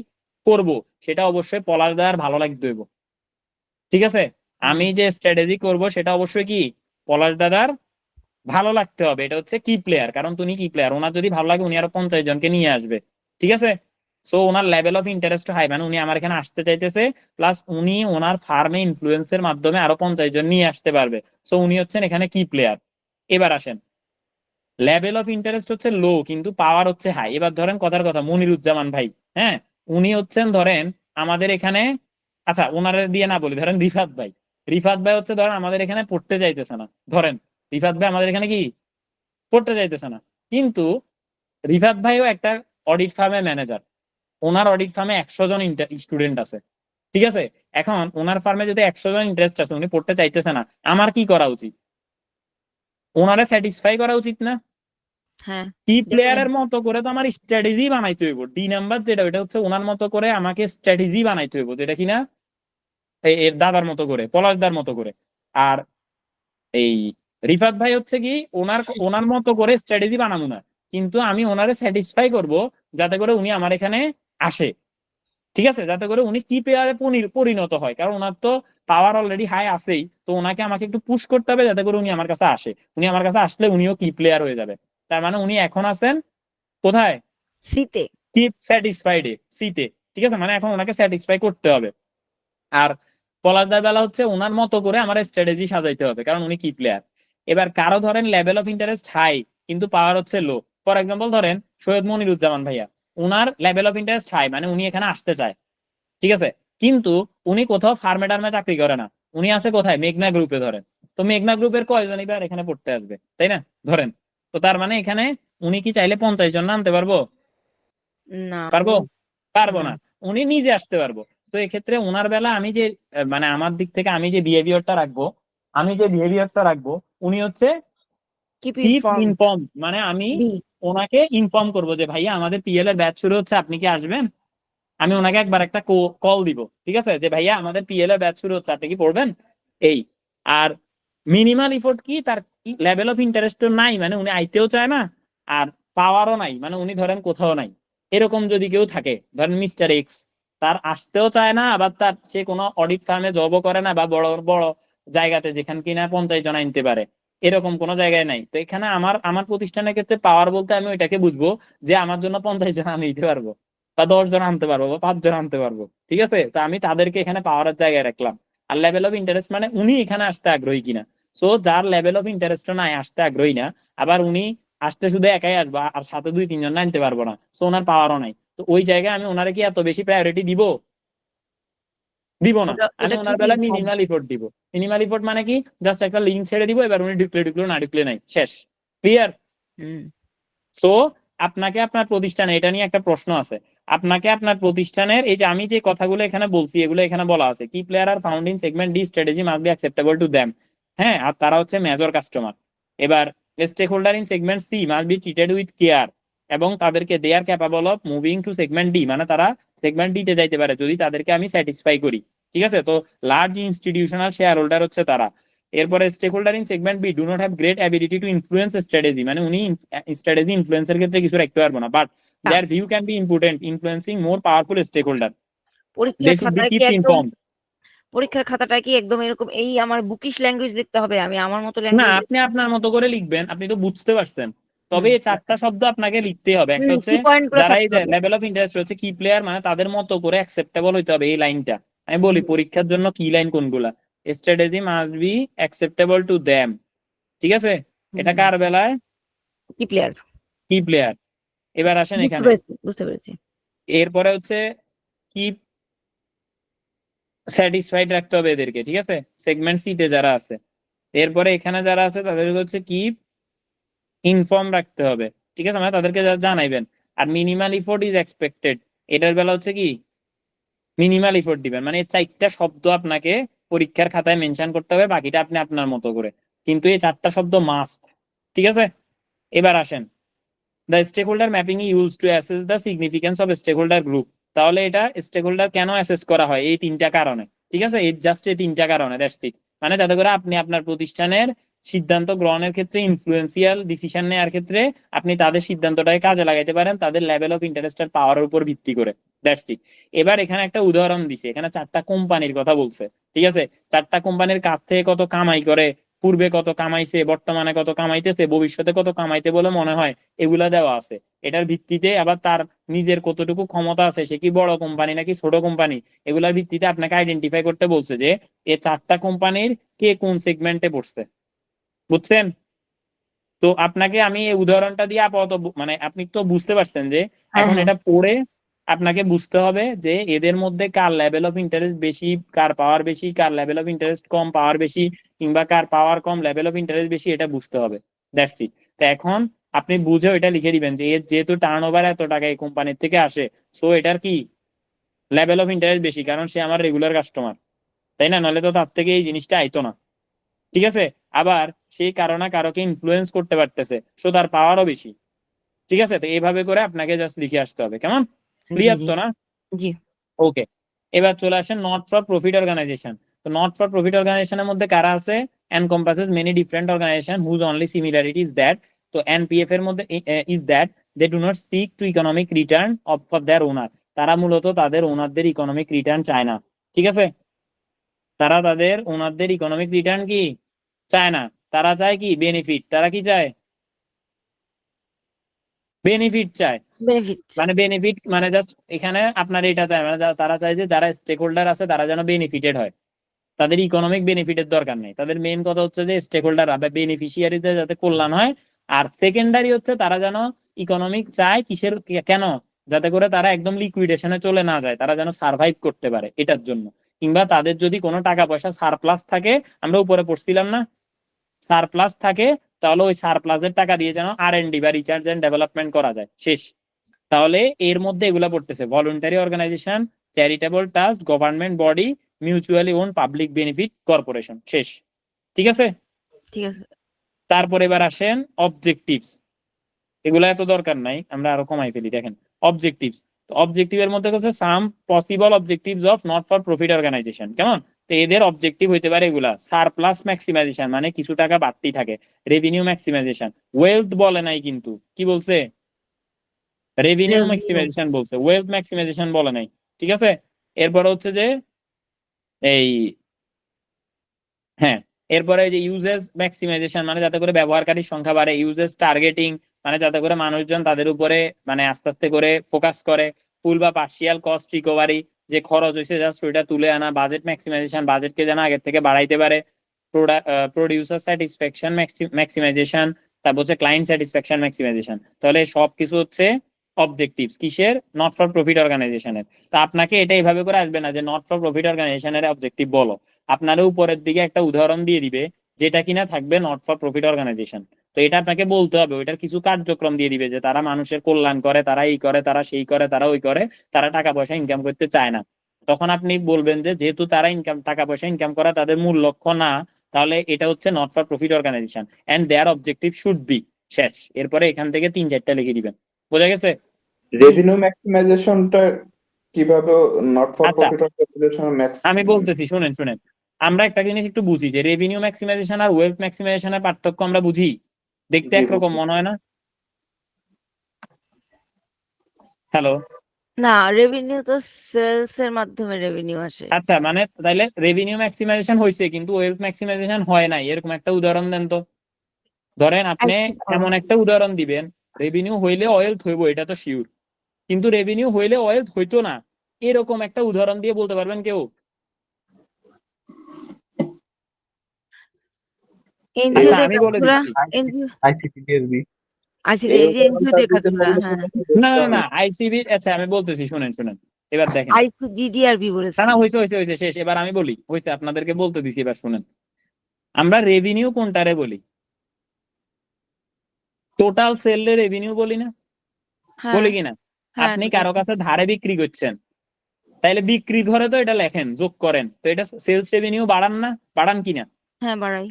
Speaker 1: করব সেটা অবশ্যই পলাশ দার ভালো লাগতে হইব। ঠিক আছে, আমি যে স্ট্র্যাটেজি করব সেটা অবশ্যই কি পলাশ দাদার ভালো লাগতে হবে। এটা হচ্ছে কি প্লেয়ার, কারণ তুমি কি প্লেয়ার, ওনার যদি ভালো লাগে উনি আরো 50 জনকে নিয়ে আসবে। ঠিক আছে, সো ওনার লেভেল অফ ইন্টারেস্ট হাই, মানে উনি আমার এখানে আসতে চাইতেছে, প্লাস উনি ওনার ফার্মে ইনফ্লুয়েন্সের মাধ্যমে আরো 50 জন নিয়ে আসতে পারবে। সো উনি হচ্ছেন এখানে কি প্লেয়ার। এবার আসেন, লেভেল অফ ইন্টারেস্ট হচ্ছে লো কিন্তু পাওয়ার হচ্ছে হাই। এবার ধরেন কথার কথা মনিরুজ্জামান ভাই, হ্যাঁ উনি হচ্ছেন ধরেন আমাদের এখানে, আচ্ছা ওনারে দিয়ে না বলি, ধরেন রিফাত ভাই। রিফাত ভাই হচ্ছে ধরেন আমাদের এখানে পড়তে চাইতেছে না, ধরেন রিফাত ভাই আমাদের এখানে কি পড়তে চাইতেছে না, কিন্তু রিফাত ভাইও একটা অডিট ফার্মের ম্যানেজার, ওনার অডিট ফার্মে 100 জন স্টুডেন্ট আছে। ঠিক আছে, এখন ওনার ফার্মে যদি 100 জন ইন্টারেস্ট আছে, উনি পড়তে চাইতেছে না, আমার কি করা উচিত? ওনারে স্যাটিসফাই করা উচিত না?
Speaker 3: হ্যাঁ,
Speaker 1: কি প্লেয়ারের মতো করে তো আমার স্ট্র্যাটেজি বানাইতে হইব। ডি নাম্বার যেটা ওটা হচ্ছে ওনার মতো করে আমাকে স্ট্র্যাটেজি বানাইতে হইব, যেটা কিনা এর দাদার মতো করে, পলাশদার মতো করে। আর এই রিফাত ভাই হচ্ছে কি ওনার ওনার মতো করে স্ট্র্যাটেজি বানাবো না, কিন্তু আমি ওনারে স্যাটিসফাই করব যাতে করে উনি আমার এখানে আসে। ঠিক আছে, যাতে করে উনি কি প্লেয়ারে পরিণত হয়, কারণ ওনার তো পাওয়ার অলরেডি হাই আছেই। তো ওনাকে আমাকে একটু পুশ করতে হবে যাতে করে উনি আমার কাছে আসে। উনি আমার কাছে আসলে উনিও কি প্লেয়ার হয়ে যাবে। তার মানে উনি এখন আছেন কোথায়?
Speaker 3: সিতে।
Speaker 1: কিপ স্যাটিসফাইড সিতে। ঠিক আছে, মানে এখন ওনাকে স্যাটিসফাই করতে হবে। আর পলাশদার বেলা হচ্ছে ওনার মতো করে আমার স্ট্র্যাটেজি সাজাইতে হবে, কারণ উনি কি প্লেয়ার। এবার কারো ধরেন লেভেল অফ ইন্টারেস্ট হাই কিন্তু পাওয়ার হচ্ছে লো। ফর এক্সাম্পল ধরেন সৈয়দ মনিরুজ্জামান ভাইয়া, উনার লেভেল অফ ইন্টারেস্ট হাই, মানে উনি এখানে আসতে চায়। ঠিক আছে, কিন্তু উনি কোথাও ফার্মে টার্মে চাকরি করে না, উনি আছে কোথায় মেঘনা গ্রুপে ধরেন। তো মেঘনা গ্রুপের কয়জন এবার এখানে পড়তে আসবে, তাই না ধরেন। তো তার মানে এখানে উনি কি চাইলে 50 জন আনতে পারবো?
Speaker 3: না,
Speaker 1: পারবো? পারবো
Speaker 3: না।
Speaker 1: না, উনি নিজে আসতে পারবো। তো এক্ষেত্রে ওনার বেলা আমি যে মানে আমার দিক থেকে আমি যে বিহেভিয়ারটা রাখবো, উনি হচ্ছে
Speaker 3: কিপ
Speaker 1: কিপ
Speaker 3: ইনফর্ম।
Speaker 1: ইনফর্ম, মানে আমি
Speaker 3: বি।
Speaker 1: ওনাকে ইনফর্ম করবো যে ভাইয়া আমাদের পিএল এর ব্যাচ শুরু হচ্ছে, আপনি কি আসবেন? আমি ওনাকে একবার একটা কল দিব, ঠিক আছে, যে ভাইয়া আমাদের পিএল এর ব্যাচ শুরু হচ্ছে, আপনি কি পড়বেন? এই আর মিনিমাল ইফোর্ট কি, তার লেভেল অফ ইন্টারেস্ট নাই, মানে উনি আইতেও চায় না, আর পাওয়ারও নাই, মানে উনি ধরেন কোথাও নাই। এরকম যদি কেউ থাকে, ধরেন মিস্টার এক্স, তার আসতেও চায় না, আবার তার সে কোনো অডিট ফার্মে জবও করে না, বা বড় বড় জায়গাতে যেখানে কিনা 50 জন আনতে পারে, এরকম কোনো জায়গায় নাই। তো এখানে আমার আমার প্রতিষ্ঠানের ক্ষেত্রে পাওয়ার বলতে আমি ওইটাকে বুঝবো যে আমার জন্য 50 জন আমি দিতে পারবো, বা 10 জন আনতে পারবো, বা 5 জন আনতে পারবো। ঠিক আছে, তো আমি তাদেরকে এখানে পাওয়ারের জায়গায় রাখলাম। আর লেভেল অফ ইন্টারেস্ট মানে উনি এখানে আসতে আগ্রহী কিনা। সো যার লেভেল অফ ইন্টারেস্ট নাই, আসতে আগ্রহী না, আবার উনি আসতে শুধু একাই আসবা আর সাথে 2-3 জন আনতে পারবো না, সো ওনার পাওয়ারও নাই, তো ওই জায়গায় আমি ওনারে কি এত বেশি প্রায়োরিটি দিব? দিব না। আমি
Speaker 3: ওটা
Speaker 1: ওনার
Speaker 3: কিপ
Speaker 1: বেলা
Speaker 3: ইনফর্ম।
Speaker 1: মিনিমাল ইফোর্ট দিব। মিনিমাল ইফোর্ট মানে কি, জাস্ট একটা লিঙ্ক ছেড়ে দিব, এবার উনি ঢুকলে ঢুকলো, না ঢুকলে নাই, শেষ। ক্লিয়ার?
Speaker 3: হুম।
Speaker 1: সো আপনাকে আপনার প্রতিষ্ঠানে, এটা নিয়ে একটা প্রশ্ন আছে, আপনাকে আপনার প্রতিষ্ঠানের এই যে আমি যে কথাগুলো এখানে বলছি এগুলো এখানে বলা আছে, কি player are found in segment D strategy must be acceptable to them. হ্যাঁ, আর তারা হচ্ছে মেজর কাস্টমার। এবার stake holder in segment C must be treated with care, এবং তাদেরকে they are capable of moving to segment D, মানে তারা segment D তে যাইতে পারে যদি তাদেরকে আমি স্যাটিসফাই করি। ঠিক আছে, তো লার্জ ইনস্টিটিউশনাল শেয়ার হোল্ডার হচ্ছে তারা। এরপরে stake holder in segment B do not have great ability to influence strategy, মানে উনি স্ট্র্যাটেজি ইনফ্লুয়েন্সের ক্ষেত্রে কিছু রাখতে পারবো না, but their view can be important influencing more powerful stake holder, they
Speaker 3: পরীক্ষার
Speaker 1: শুড বি
Speaker 3: খাতায় কি
Speaker 1: কিপড
Speaker 3: একদম,
Speaker 1: ইনফর্মড।
Speaker 3: পরীক্ষার খাতাটা কি একদম এরকম এই আমার বুকিশ ল্যাঙ্গুয়েজ দেখতে হবে, আমি আমার মতো
Speaker 1: না,
Speaker 3: ল্যাঙ্গুয়েজ?
Speaker 1: আপনি আপনার মতো করে লিখবেন, আপনি তো বুঝতে পারছেন। তবে এই 4টা শব্দ আপনাকে লিখতে হবে। একটা হচ্ছে
Speaker 3: কি পয়েন্ট গুলো
Speaker 1: যারা এই
Speaker 3: থাকতে
Speaker 1: যে
Speaker 3: হবে?
Speaker 1: লেভেল অফ ইন্টারেস্ট হচ্ছে কি প্লেয়ার, মানে তাদের মতো করে অ্যাকসেপ্টেবল হইতে হবে এই লাইনটা। আমি বলি পরীক্ষার জন্য কি লাইন কোনগুলা, strategy must be acceptable to them. ঠিক আছে, এটা কার বেলায়?
Speaker 3: কি প্লেয়ার?
Speaker 1: কি প্লেয়ার। এবার আসেন
Speaker 3: বুঝতে
Speaker 1: এখানে,
Speaker 3: পেরেছি, বুঝতে পেরেছি।
Speaker 1: এরপরে হচ্ছে কি স্যাটিসফাইড রাখতে হবে এদেরকে। ঠিক আছে, সেগমেন্ট সি তে যারা আছে, এরপরে এখানে যারা আছে তাদেরকে হচ্ছে কি ইনফর্ম রাখতে হবে। ঠিক আছে, মানে তাদেরকে জানাইবেন। আর মিনিমাল ইফোর্ট ইজ এক্সপেক্টেড, এটার বেলা হচ্ছে কি মিনিমাল ইফোর্ট দিবেন, মানে এই 4টা শব্দ আপনাকে পরীক্ষার খাতায় মেনশন করতে হবে, বাকিটা আপনি আপনার মতো করে, কিন্তু এই 4টা শব্দ মাস্ট। ঠিক আছে, এবার আসেন the stake holder mapping use to assess the significance of stake holder group. তাহলে এটা স্টেক হোল্ডার কেন অ্যাসেস করা হয়? এই তিনটা কারণে। ঠিক আছে, এই জাস্ট এই তিনটা কারণে, দ্যাটস ইট। মানে যাতে করে আপনি আপনার প্রতিষ্ঠানের সিদ্ধান্ত গ্রহণের ক্ষেত্রে, ইনফ্লুয়েন্সিয়াল ডিসিশন নেওয়ার ক্ষেত্রে আপনি তাদের সিদ্ধান্তটাকে কাজে লাগাইতে পারেন তাদের লেভেল অফ ইন্টারেস্ট আর পাওয়ারের উপর ভিত্তি করে, দ্যাটস ইট। এবার এখানে একটা উদাহরণ দিছে, এখানে 4টা কোম্পানির কথা বলছে। ঠিক আছে, 4টা কোম্পানির কাছ থেকে কত কামাই করে, পূর্বে কত কামাইছে, বর্তমানে কত কামাইতেছে, ভবিষ্যতে কত কামাইতে বলে মনে হয়, এগুলা দেওয়া আছে। এটার ভিত্তিতে আবার তার নিজের কতটুকু ক্ষমতা আছে, সে কি বড় কোম্পানি নাকি ছোট কোম্পানি, এগুলার ভিত্তিতে আপনাকে আইডেন্টিফাই করতে বলছে যে এই 4টা কোম্পানির কে কোন সেগমেন্টে পড়ছে, বুঝছেন? তো আপনাকে আমি এই উদাহরণটা দিয়ে আপাতত মানে আপনি তো বুঝতে পারছেন যে এখন
Speaker 3: হ্যাঁ।
Speaker 1: এটা পড়ে আপনাকে বুঝতে হবে যে এদের মধ্যে কার লেভেল অফ ইন্টারেস্ট বেশি, কার পাওয়ার বেশি, কার লেভেল অফ ইন্টারেস্ট কম, পাওয়ার বেশি, কিংবা কার পাওয়ার কম, লেভেল অফ ইন্টারেস্ট বেশি, এটা বুঝতে হবে, দ্যাটস ইট। তো এখন আপনি বুঝে এটা লিখে দিবেন যে এর যেহেতু টার্ন ওভার এত টাকা এই কোম্পানির থেকে আসে, সো এটার কি লেভেল অফ ইন্টারেস্ট বেশি, কারণ সে আমার রেগুলার কাস্টমার, তাই না? নাহলে তো তার থেকে এই জিনিসটা আইতো না। ঠিক আছে, আবার সেই কারণে কারোকে ইনফ্লুয়েন্স করতে পারতেছে, সো তার পাওয়ারও বেশি। ঠিক আছে, তো এইভাবে করে আপনাকে জাস্ট লিখে আসতে হবে, কেমন?
Speaker 3: জি
Speaker 1: ক্লিয়ার
Speaker 3: জি
Speaker 1: তো না?
Speaker 3: জি।
Speaker 1: ওকে, এবার চলে আসেন নট ফর প্রফিট অর্গানাইজেশন। তো নট ফর প্রফিট অর্গানাইজেশনের মধ্যে কারা আছে? Encompasses many different organization whose only similarity is that, তো এনপিএফ এর মধ্যে is that they do not seek to economic return of for their owner. তারা মূলত তাদের ওনারদের ইকোনমিক রিটার্ন চায় না। ঠিক আছে, তারা তাদের ওনারদের ইকোনমিক রিটার্ন কি চায় না, তারা চায় কি বেনিফিট। তারা কি চায়? বেনিফিট চায়।
Speaker 3: বেনিফিট।
Speaker 1: মানে বেনিফিট মানে জাস্ট এখানে আপনার এটা চায়, মানে তারা চায় যে যারা স্টেক হোল্ডার আছে তারা যেন বেনিফিটেড হয়, তাদের ইকোনমিক বেনিফিটের দরকার নেই। তাদের মেইন কথা হচ্ছে যে স্টেক হোল্ডার বা বেনিফিশিয়ারিদের যাতে কল্যাণ হয়। আর সেকেন্ডারি হচ্ছে তারা যেন ইকোনমিক চায় কিসের, কেন? যাতে করে তারা একদম লিকুইডেশনে চলে না যায়, তারা যেন সার্ভাইভ করতে পারে এটার জন্য। কিংবা তাদের যদি কোনো টাকা পয়সা সারপ্লাস থাকে, আমরা উপরে পড়ছিলাম না, সারপ্লাস থাকে, তাহলে ওই সারপ্লাসের টাকা দিয়ে যেন R&D বা রিসার্চ এন্ড ডেভেলপমেন্ট করা যায়, শেষ। তাহলে এর মধ্যে এগুলা পড়তেছে voluntary organization, charitable trust, government body, mutually own public benefit corporation, শেষ। ঠিক আছে,
Speaker 3: ঠিক আছে।
Speaker 1: তারপর এবার আসেন অবজেক্টিভস। এগুলা এত দরকার নাই, আমরা আরো কমাই ফেলি। দেখেন অবজেক্টিভস, অবজেক্টিভের মধ্যে হচ্ছে some possible objectives of not for profit organization, কেমন? তো এদের অবজেক্টিভ হইতে পারে এগুলা: সারপ্লাস ম্যাক্সিমাইজেশন, মানে কিছু টাকা বাড়তি থাকে, রেভিনিউ ম্যাক্সিমাইজেশন, ওয়েলথ বলে নাই কিন্তু, কি বলছে? Revenue
Speaker 3: Revenue।
Speaker 1: ম্যাক্সিমাইজেশন বলছে, ওয়েলথ ম্যাক্সিমাইজেশন বলে নাই। ঠিক আছে, এরপর হচ্ছে যে এই হ্যাঁ, এরপরে যে ইউজেস ম্যাক্সিমাইজেশন, মানে যাতে করে ব্যবহারকারীর সংখ্যা বাড়ে, ইউজেস টার্গেটিং, মানে যাতে করে মানুষজন তাদের উপরে মানে আস্তে আস্তে করে ফোকাস করে, ফুল বা পার্শিয়াল কস্ট রিকভারি, যে খরচ হয়েছে জাস্ট ওইটা তুলে আনা, বাজেট ম্যাক্সিমাইজেশন, বাজেটকে যেন আগের থেকে বাড়াইতে পারে, প্রোডিউসার স্যাটিসফ্যাকশন ম্যাক্সিমাইজেশন, তারপর হচ্ছে ক্লায়েন্ট স্যাটিসফ্যাকশন ম্যাক্সিমাইজেশন। তাহলে সবকিছু হচ্ছে অবজেক্টিভস কিসের? নট ফর প্রফিট অর্গানাইজেশনের। তা আপনাকে এটা এইভাবে করে আসবে না যে নট ফর প্রফিট অর্গানাইজেশনের অবজেক্টিভ বলো, আপনারা উপরের দিকে একটা উদাহরণ দিয়ে দিবে যেটা কিনা থাকবে নট ফর প্রফিট অর্গানাইজেশন। তো এটা আপনাকে বলতে হবে, ওইটার কিছু কার্যক্রম দিয়ে দিবে যে তারা মানুষের কল্যাণ করে, তারা এই করে, তারা সেই করে, তারা ওই করে, তারা টাকা পয়সা ইনকাম করতে চায় না। তখন আপনি বলবেন যে যেহেতু তারা টাকা পয়সা ইনকাম করা তাদের মূল লক্ষ্য না, তাহলে এটা হচ্ছে not for profit organization and their objective should be, শেষ। এরপরে এখান থেকে 3-4টা লিখে দিবেন, বোঝা গেছে?
Speaker 5: রেভিনিউ ম্যাক্সিমাইজেশনটা কিভাবে নট ফর
Speaker 1: আচ্ছা,
Speaker 5: প্রফিট অর্গানাইজেশন
Speaker 1: আমি বলতেছি, শুনেন। আমরা একটা জিনিস একটু বুঝি যে রেভিনিউ ম্যাক্সিমাইজেশন আর ওয়েলথ ম্যাক্সিমাইজেশনের পার্থক্য আমরা বুঝি, দেখতে
Speaker 5: জি
Speaker 1: একরকম মনে হয় না? হ্যালো,
Speaker 3: না, রেভিনিউ তো সেলস এর মাধ্যমে রেভিনিউ আসে।
Speaker 1: আচ্ছা, মানে তাইলে রেভিনিউ ম্যাক্সিমাইজেশন হয়েছে কিন্তু ওয়েলথ ম্যাক্সিমাইজেশন হয় নাই, এরকম একটা উদাহরণ দেন তো। ধরেন আপনি এমন একটা উদাহরণ দিবেন, রেভিনিউ হইলে ওয়েলথ হইব, এটা তো শিওর, কিন্তু রেভিনিউ হইলে ওয়েলথ হইতো না, এরকম একটা উদাহরণ দিয়ে বলতে পারবেন কেউ?
Speaker 3: এনজিও
Speaker 1: আচ্ছা,
Speaker 3: দের
Speaker 1: আমি বলে
Speaker 3: কাজগুলা,
Speaker 1: দিচ্ছি।
Speaker 3: এনজিও
Speaker 6: ICT-DSB
Speaker 3: আছে, এই যে এনজিও দের কাজগুলা, হ্যাঁ।
Speaker 1: না, আইসিবি, আচ্ছা আমি বলতেছি, শুনেন, এবার দেখেন।
Speaker 3: ICGDRB
Speaker 1: না
Speaker 3: বলেছি।
Speaker 1: হয়েছে শেষ, এবার আমি বলি, হয়েছে, আপনাদেরকে বলতে দিছি, এবার শুনেন। আমরা রেভিনিউ কোনটারে বলি? টোটাল সেল রেভিনিউ বলি না?
Speaker 3: হ্যাঁ
Speaker 1: বলি কিনা?
Speaker 3: হ্যাঁ,
Speaker 1: আপনি কারো কাছে ধারে বিক্রি করছেন, তাইলে বিক্রি ঘরে তো এটা লেখেন, যোগ করেন, তো এটা সেলস রেভিনিউ বাড়ান না? বাড়ান কিনা?
Speaker 3: হ্যাঁ বাড়াই।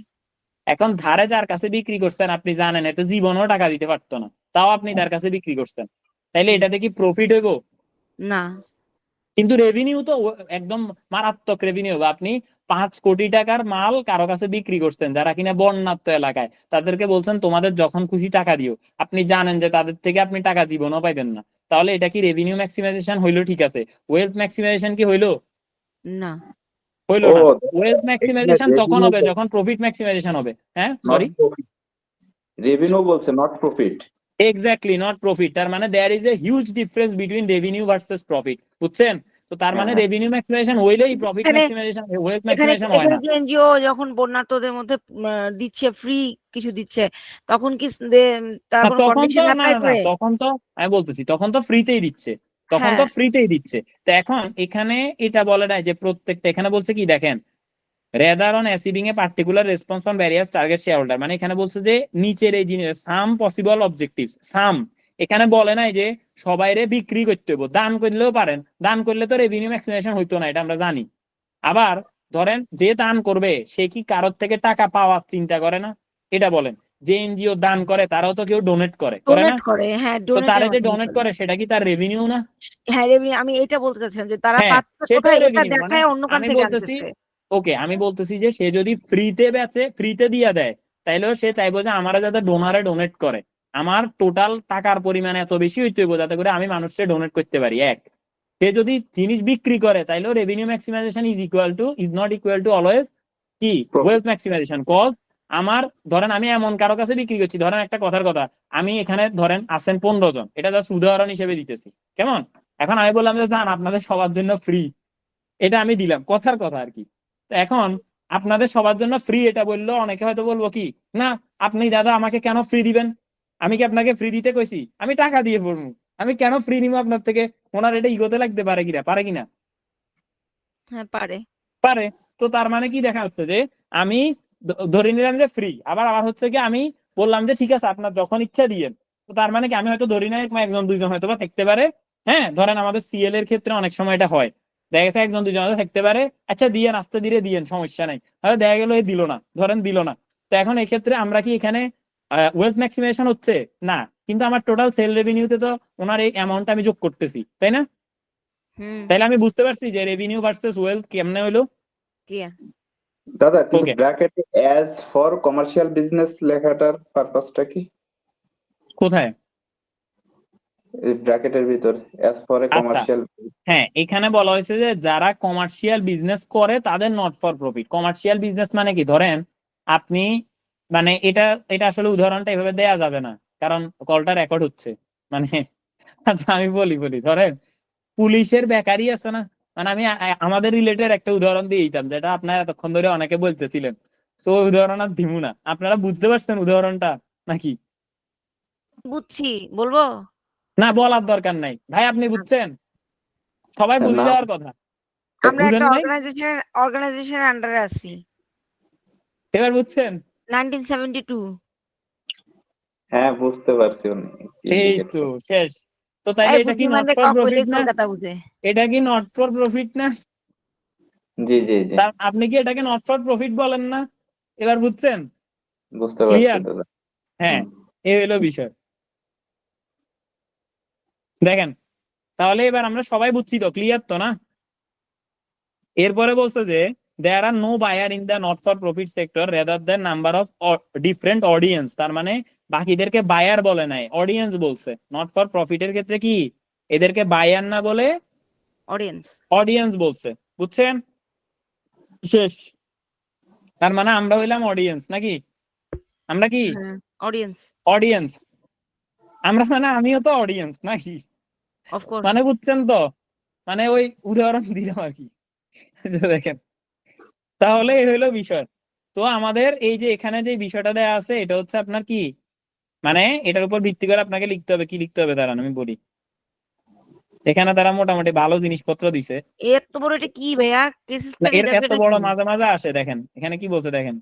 Speaker 1: এখন ধারে যার কাছে বিক্রি করছেন আপনি জানেন এতে জীবনও টাকা দিতে পারতো না, তাও আপনি তার কাছে বিক্রি করছেন, তাইলে এটাতে কি প্রফিট হইব?
Speaker 3: না।
Speaker 1: কিন্তু রেভিনিউ তো একদম মারাত্মক রেভিনিউ হবে। আপনি 5 কোটি টাকার মাল কারো কাছে বিক্রি করছেন যারা কিনা বন্যাত্ম এলাকায়, তাদেরকে বলছেন তোমাদের যখন খুশি টাকা দিও, আপনি জানেন যে তাদের থেকে আপনি টাকা জীবনও পাইবেন না, তাহলে এটা কি রেভিনিউ ম্যাক্সিমাইজেশন হইলো? ঠিক আছে, ওয়েলথ ম্যাক্সিমাইজেশন কি হইলো?
Speaker 3: না।
Speaker 1: হইলো
Speaker 5: ও
Speaker 1: না। ওয়েলথ ম্যাক্সিমাইজেশন তখন
Speaker 5: রেভিনিউ
Speaker 1: হবে যখন প্রফিট ম্যাক্সিমাইজেশন হবে। হ্যাঁ,
Speaker 5: নট
Speaker 1: সরি,
Speaker 5: প্রফিট, রেভিনিউ বলছে not profit.
Speaker 1: Exactly, not profit. তার মানে there is a huge difference between revenue versus profit, বুঝছেন? তো তার মানে
Speaker 5: হ্যাঁ
Speaker 1: রেভিনিউ ম্যাক্সিমাইজেশন হইলেই প্রফিট
Speaker 3: এখানে
Speaker 1: ম্যাক্সিমাইজেশন, ওয়েলথ
Speaker 3: এখানে
Speaker 1: ম্যাক্সিমাইজেশন হয়
Speaker 3: এখানে
Speaker 1: না।
Speaker 3: কি এনজিও যখন বন্যার্তদের মধ্যে দিচ্ছে, ফ্রি কিছু দিচ্ছে, তখন কি তারা
Speaker 1: না
Speaker 3: কোনো
Speaker 1: তখন তো
Speaker 3: কন্ডিশন
Speaker 1: না
Speaker 3: অ্যাপ্লাই
Speaker 1: না না
Speaker 3: করে?
Speaker 1: তখন তো আমি বলতেছি তখন তো ফ্রিতেই দিচ্ছে, তখন তো
Speaker 3: হ্যাঁ।
Speaker 1: ফ্রিতেই দিচ্ছে। তো এখন এখানে এটা বলে নাই যে প্রত্যেকটা, এখানে বলছে কি দেখেন, rather on achieving a particular response from various target share holder, মানে এখানে বলছে যে নিচের এই জিনিস সাম পসিবল অবজেক্টিভস, সাম, এখানে বলে নাই যে সবাইরে বিক্রি করতে হইব, দান করলেও পারেন, দান করলে তো রেভিনিউ ম্যাক্সিমাইজেশন হইতো না, এটা আমরা জানি। আবার ধরেন যে দান করবে সে কি কারোর থেকে টাকা পাওয়ার চিন্তা করে না? এটা বলেন, যে এনজিও দান করে তারাও তো কেউ ডোনেট করে করে না?
Speaker 3: ডোনেট করে, হ্যাঁ,
Speaker 1: তো
Speaker 3: ডোনেটের
Speaker 1: তারা যে
Speaker 3: মাধ্যমে
Speaker 1: ডোনেট
Speaker 3: করে।
Speaker 1: করে সেটা কি তার রেভিনিউ না?
Speaker 3: হ্যাঁ, রেভিনিউ, আমি এটা বলতে চাচ্ছিলাম যে তারা
Speaker 1: হ্যাঁ,
Speaker 3: পাচ্ছে
Speaker 1: সেটাও
Speaker 3: কোথায়, এটা
Speaker 1: রেভিনিউ। মানে
Speaker 3: দেখায় অন্য কান
Speaker 1: আমি
Speaker 3: থেকে
Speaker 1: বলতেছি,
Speaker 3: আনতেছে।
Speaker 1: ওকে আমি বলতেছি যে সে যদি ফ্রিতে বেচে, ফ্রিতে দিয়ে দেয়, তাইলেও সে চাইবো যে আমারা যাতে ডোনারে ডোনেট করে, আমার টোটাল টাকার পরিমাণ এত বেশি হইতে হইব যাতে করে আমি মানুষকে ডোনেট করতে পারি। এক, সে যদি জিনিস বিক্রি করে তাইলেও revenue maximization is not equal to always কি ওয়েলথ ম্যাক্সিমাইজেশন। কজ আমার ধরেন আমি এমন কারো কাছে বিক্রি করছি, ধরেন একটা কথার কথা, আমি এখানে ধরেন আছেন 15 জন, এটা জাস্ট উদাহরণ হিসেবে দিতেছি, কেমন? এখন আমি বললাম যে জান আপনাদের সবার জন্য ফ্রি, এটা আমি দিলাম, কথার কথা আর কি। তো এখন আপনাদের সবার জন্য ফ্রি এটা বললো, অনেকে হয়তো বলবো কি, না আপনি দাদা আমাকে কেন ফ্রি দিবেন, আমি কি আপনাকে ফ্রি দিতে কইছি, আমি টাকা দিয়ে পড়বো, আমি কেন ফ্রি নিবো আপনার থেকে? ওনার এটা ইগোতে লাগতে পারে কিনা, পারে কিনা?
Speaker 3: হ্যাঁ, পারে।
Speaker 1: পারে। তো তার মানে কি দেখা যাচ্ছে যে আমি ধরে নিলাম যে ফ্রি, আবার আবার হচ্ছে কি আমি বললাম যে ঠিক আছে আপনার যখন ইচ্ছা দিয়েন। তো তার মানে কি আমি হয়তো ধরি নাই একজন দুইজন হয়তো বা থাকতে পারে, হ্যাঁ ধরেন আমাদের সিএল এর ক্ষেত্রে অনেক সময় এটা হয়, দেখা গেছে একজন দুইজন হয়তো থাকতে পারে, আচ্ছা দিয়েন আস্তে ধীরে দিয়েন সমস্যা নাই, হয়তো দেখা গেল দিল না, ধরেন দিল না। তো এখন এক্ষেত্রে আমরা কি এখানে ওয়েলথ ম্যাক্সিমাইজেশন হচ্ছে না, কিন্তু আমার টোটাল সেল রেভিনিউতে তো ওনার এই অ্যামাউন্ট আমি যোগ করতেছি, তাই না?
Speaker 3: হুম।
Speaker 1: তাইলে আমি বুঝতে পারছি যে রেভিনিউ ভার্সেস ওয়েলথ কেমনে হইলো।
Speaker 3: ক্লিয়ার।
Speaker 5: দাদা, কিন্তু
Speaker 1: ওকে,
Speaker 5: ব্র্যাকেটে অ্যাজ ফর কমার্শিয়াল বিজনেস লেখাটার পারপাসটা কি?
Speaker 1: কোথায়?
Speaker 5: এই ব্র্যাকেটের ভিতর অ্যাজ ফর এ
Speaker 1: আচ্ছা,
Speaker 5: কমার্শিয়াল।
Speaker 1: হ্যাঁ এখানে বলা হয়েছে যে যারা কমার্শিয়াল বিজনেস করে তাদের not for profit. Commercial business মানে কি, ধরেন আপনি, মানে এটা এটা আসলে উদাহরণটা এভাবে দেয়া যাবে না কারণ কলটা রেকর্ড হচ্ছে, মানে আচ্ছা আমি বলি ধরেন পুলিশের বেকারি আছে না, মানে আমি আমাদের রিলেটেড একটা উদাহরণ দিয়ে দিতাম যেটা আপনারা এতক্ষণ ধরে অনেকে বলতেছিলেন, সো উদাহরণ আর দিমু না, আপনারা বুঝতে পারছেন উদাহরণটা নাকি?
Speaker 3: বুঝছি, বলবো?
Speaker 1: না বলার দরকার নাই ভাই, আপনি বুঝছেন, সবাই বুঝে
Speaker 5: না,
Speaker 1: যাওয়ার কথা।
Speaker 3: আমরা
Speaker 1: বুঝেন
Speaker 3: একটা
Speaker 1: নাই?
Speaker 3: অর্গানাইজেশনের আন্ডারে আছি,
Speaker 1: এবার বুঝছেন?
Speaker 3: 1972।
Speaker 5: হ্যাঁ বুঝতে পারছি উনি কি
Speaker 1: এই
Speaker 5: indicator
Speaker 1: তো
Speaker 5: করছে।
Speaker 1: শেষ। তো তাইলে
Speaker 3: এই
Speaker 1: এটা কি নট
Speaker 3: বুদ্ধিমানদের
Speaker 1: ফর
Speaker 3: কক
Speaker 1: প্রফিট
Speaker 3: হইলেই
Speaker 1: না?
Speaker 3: কলকাতা বুঝে।
Speaker 1: এটা কি নট ফর প্রফিট না?
Speaker 5: জি জি জি,
Speaker 1: আপনি কি এটাকে নট ফর প্রফিট বলেন না? এবার বুঝছেন?
Speaker 5: বুঝতে পারছি
Speaker 1: ক্লিয়ার?
Speaker 5: দাদা।
Speaker 1: হ্যাঁ, এই হলো বিষয়। দেখেন, তাহলে এবার আমরা সবাই বুঝছি তো, ক্লিয়ার তো না? এরপরে বলছে যে there are no buyer in the not for profit sector rather than number of different audience. তার মানে বাকিদেরকে বায়ার বলে নাই, অডিয়েন্স বলছে। নট ফর প্রফিটের ক্ষেত্রে কি এদেরকে বায়ার না বলে
Speaker 3: অডিয়েন্স।
Speaker 1: অডিয়েন্স বলছে, বুঝছেন? শেষ। তার মানে আমরা হইলাম অডিয়েন্স নাকি? আমরা কি
Speaker 3: হ্যাঁ, অডিয়েন্স।
Speaker 1: অডিয়েন্স? আমরা মানে আমিও তো অডিয়েন্স নাকি?
Speaker 3: Of course.
Speaker 1: মানে বুঝছেন তো, মানে ওই উদাহরণ দিলাম আর কি। যে দেখেন, তাহলে এই হইলো বিষয়। তো আমাদের এই যে এখানে যে বিষয়টা দেয়া আছে এটা হচ্ছে আপনার কি, মানে এটার উপর ভিত্তি করে আপনাকে লিখতে হবে, কি লিখতে হবে দাঁড়ান আমি বলি। এখানে তারা মোটামুটি ভালো জিনিসপত্র দিছে।
Speaker 3: এত বড় এটা কি ভাইয়া, কেস
Speaker 1: না,
Speaker 3: স্টাডি
Speaker 1: এর
Speaker 3: দেখো,
Speaker 1: এত
Speaker 3: এটা
Speaker 1: বড়
Speaker 3: কি?
Speaker 1: মাঝে মাঝে আসে, দেখেন এখানে কি বলছে দেখেন।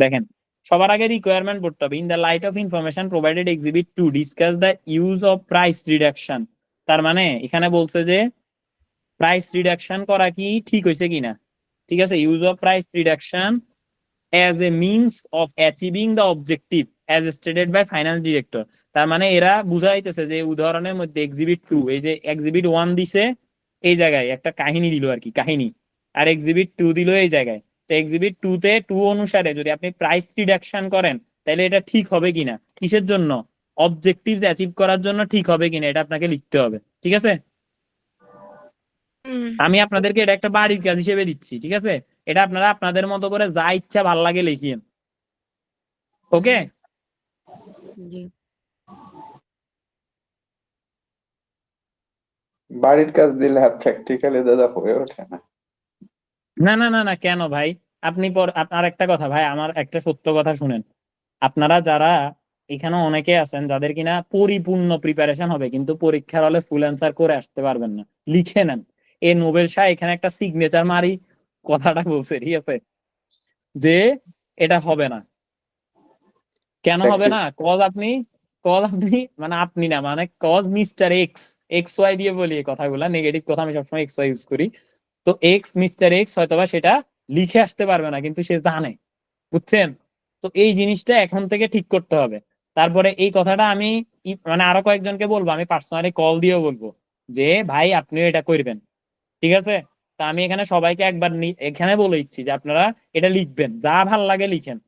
Speaker 1: দেখেন, সবার আগে রিকোয়ারমেন্ট পড়তে হবে। In the light off information provided exhibit to discuss the use of price reduction. তার মানে এখানে বলছে যে প্রাইস রিডাকশন করা কি ঠিক হয়েছে কিনা, ঠিক আছে, use of price reduction as a means of achieving the objective as stated by finance director. তার মানে এরা বুঝাইতেছে যে উদাহরণের মধ্যে এক্সিবিট 2, এই যে এক্সিবিট 1 দিছে এই জায়গায় একটা কাহিনী দিল আর কি, কাহিনী, আর এক্সিবিট 2 দিল এই জায়গায়। তো এক্সিবিট 2 তে 2 অনুসারে যদি আপনি প্রাইস রিডাকশন করেন তাহলে এটা ঠিক হবে কিনা, কিসের জন্য, অবজেক্টিভস অ্যাচিভ করার জন্য ঠিক হবে কিনা, এটা আপনাকে লিখতে হবে। ঠিক আছে, আমি আপনাদেরকে এটা একটা বাড়ির কাজ হিসেবে দিচ্ছি। ঠিক আছে, এটা আপনারা আপনাদের মতো করে যা ইচ্ছা ভাল লাগে লিখিয়েন। ওকে,
Speaker 3: জি।
Speaker 5: বাড়ির কাজ দিলে আর প্র্যাকটিক্যালি দাদা হয়ে ওঠে না।
Speaker 1: না না না না, কেন ভাই, আপনি আপনার একটা কথা ভাই, আমার একটা সত্য কথা শুনেন, আপনারা যারা এখানে অনেকে আছেন যাদের কিনা পরিপূর্ণ প্রিপারেশন হবে কিন্তু পরীক্ষার হলে ফুল অ্যান্সার করে আসতে পারবেন না, লিখে নেন। এ নোবেল শাহ এখানে একটা সিগনেচার মারি কথাটা বলছে, ঠিক আছে, যে এটা হবে না। কেন হবে না? কজ আপনি মানে আপনি না, মানে কজ মিস্টার এক্স ওয়াই দিয়ে বলি এই কথাগুলা, নেগেটিভ কথা আমি সবসময় এক্স ওয়াই ইউজ করি। তো মিস্টার এক্স হয়তোবা সেটা লিখে আসতে পারবে না কিন্তু সে জানে, বুঝছেন? তো এই জিনিসটা এখন থেকে ঠিক করতে হবে। তারপরে এই কথাটা আমি মানে আরো কয়েকজনকে বলবো, আমি পার্সোনালি কল দিয়েও বলবো যে ভাই আপনিও এটা করবেন। ঠিক আছে, তা আমি এখানে সবাইকে একবার এখানে বলে দিচ্ছি যে আপনারা এটা লিখবেন, যা ভাল লাগে লিখেন।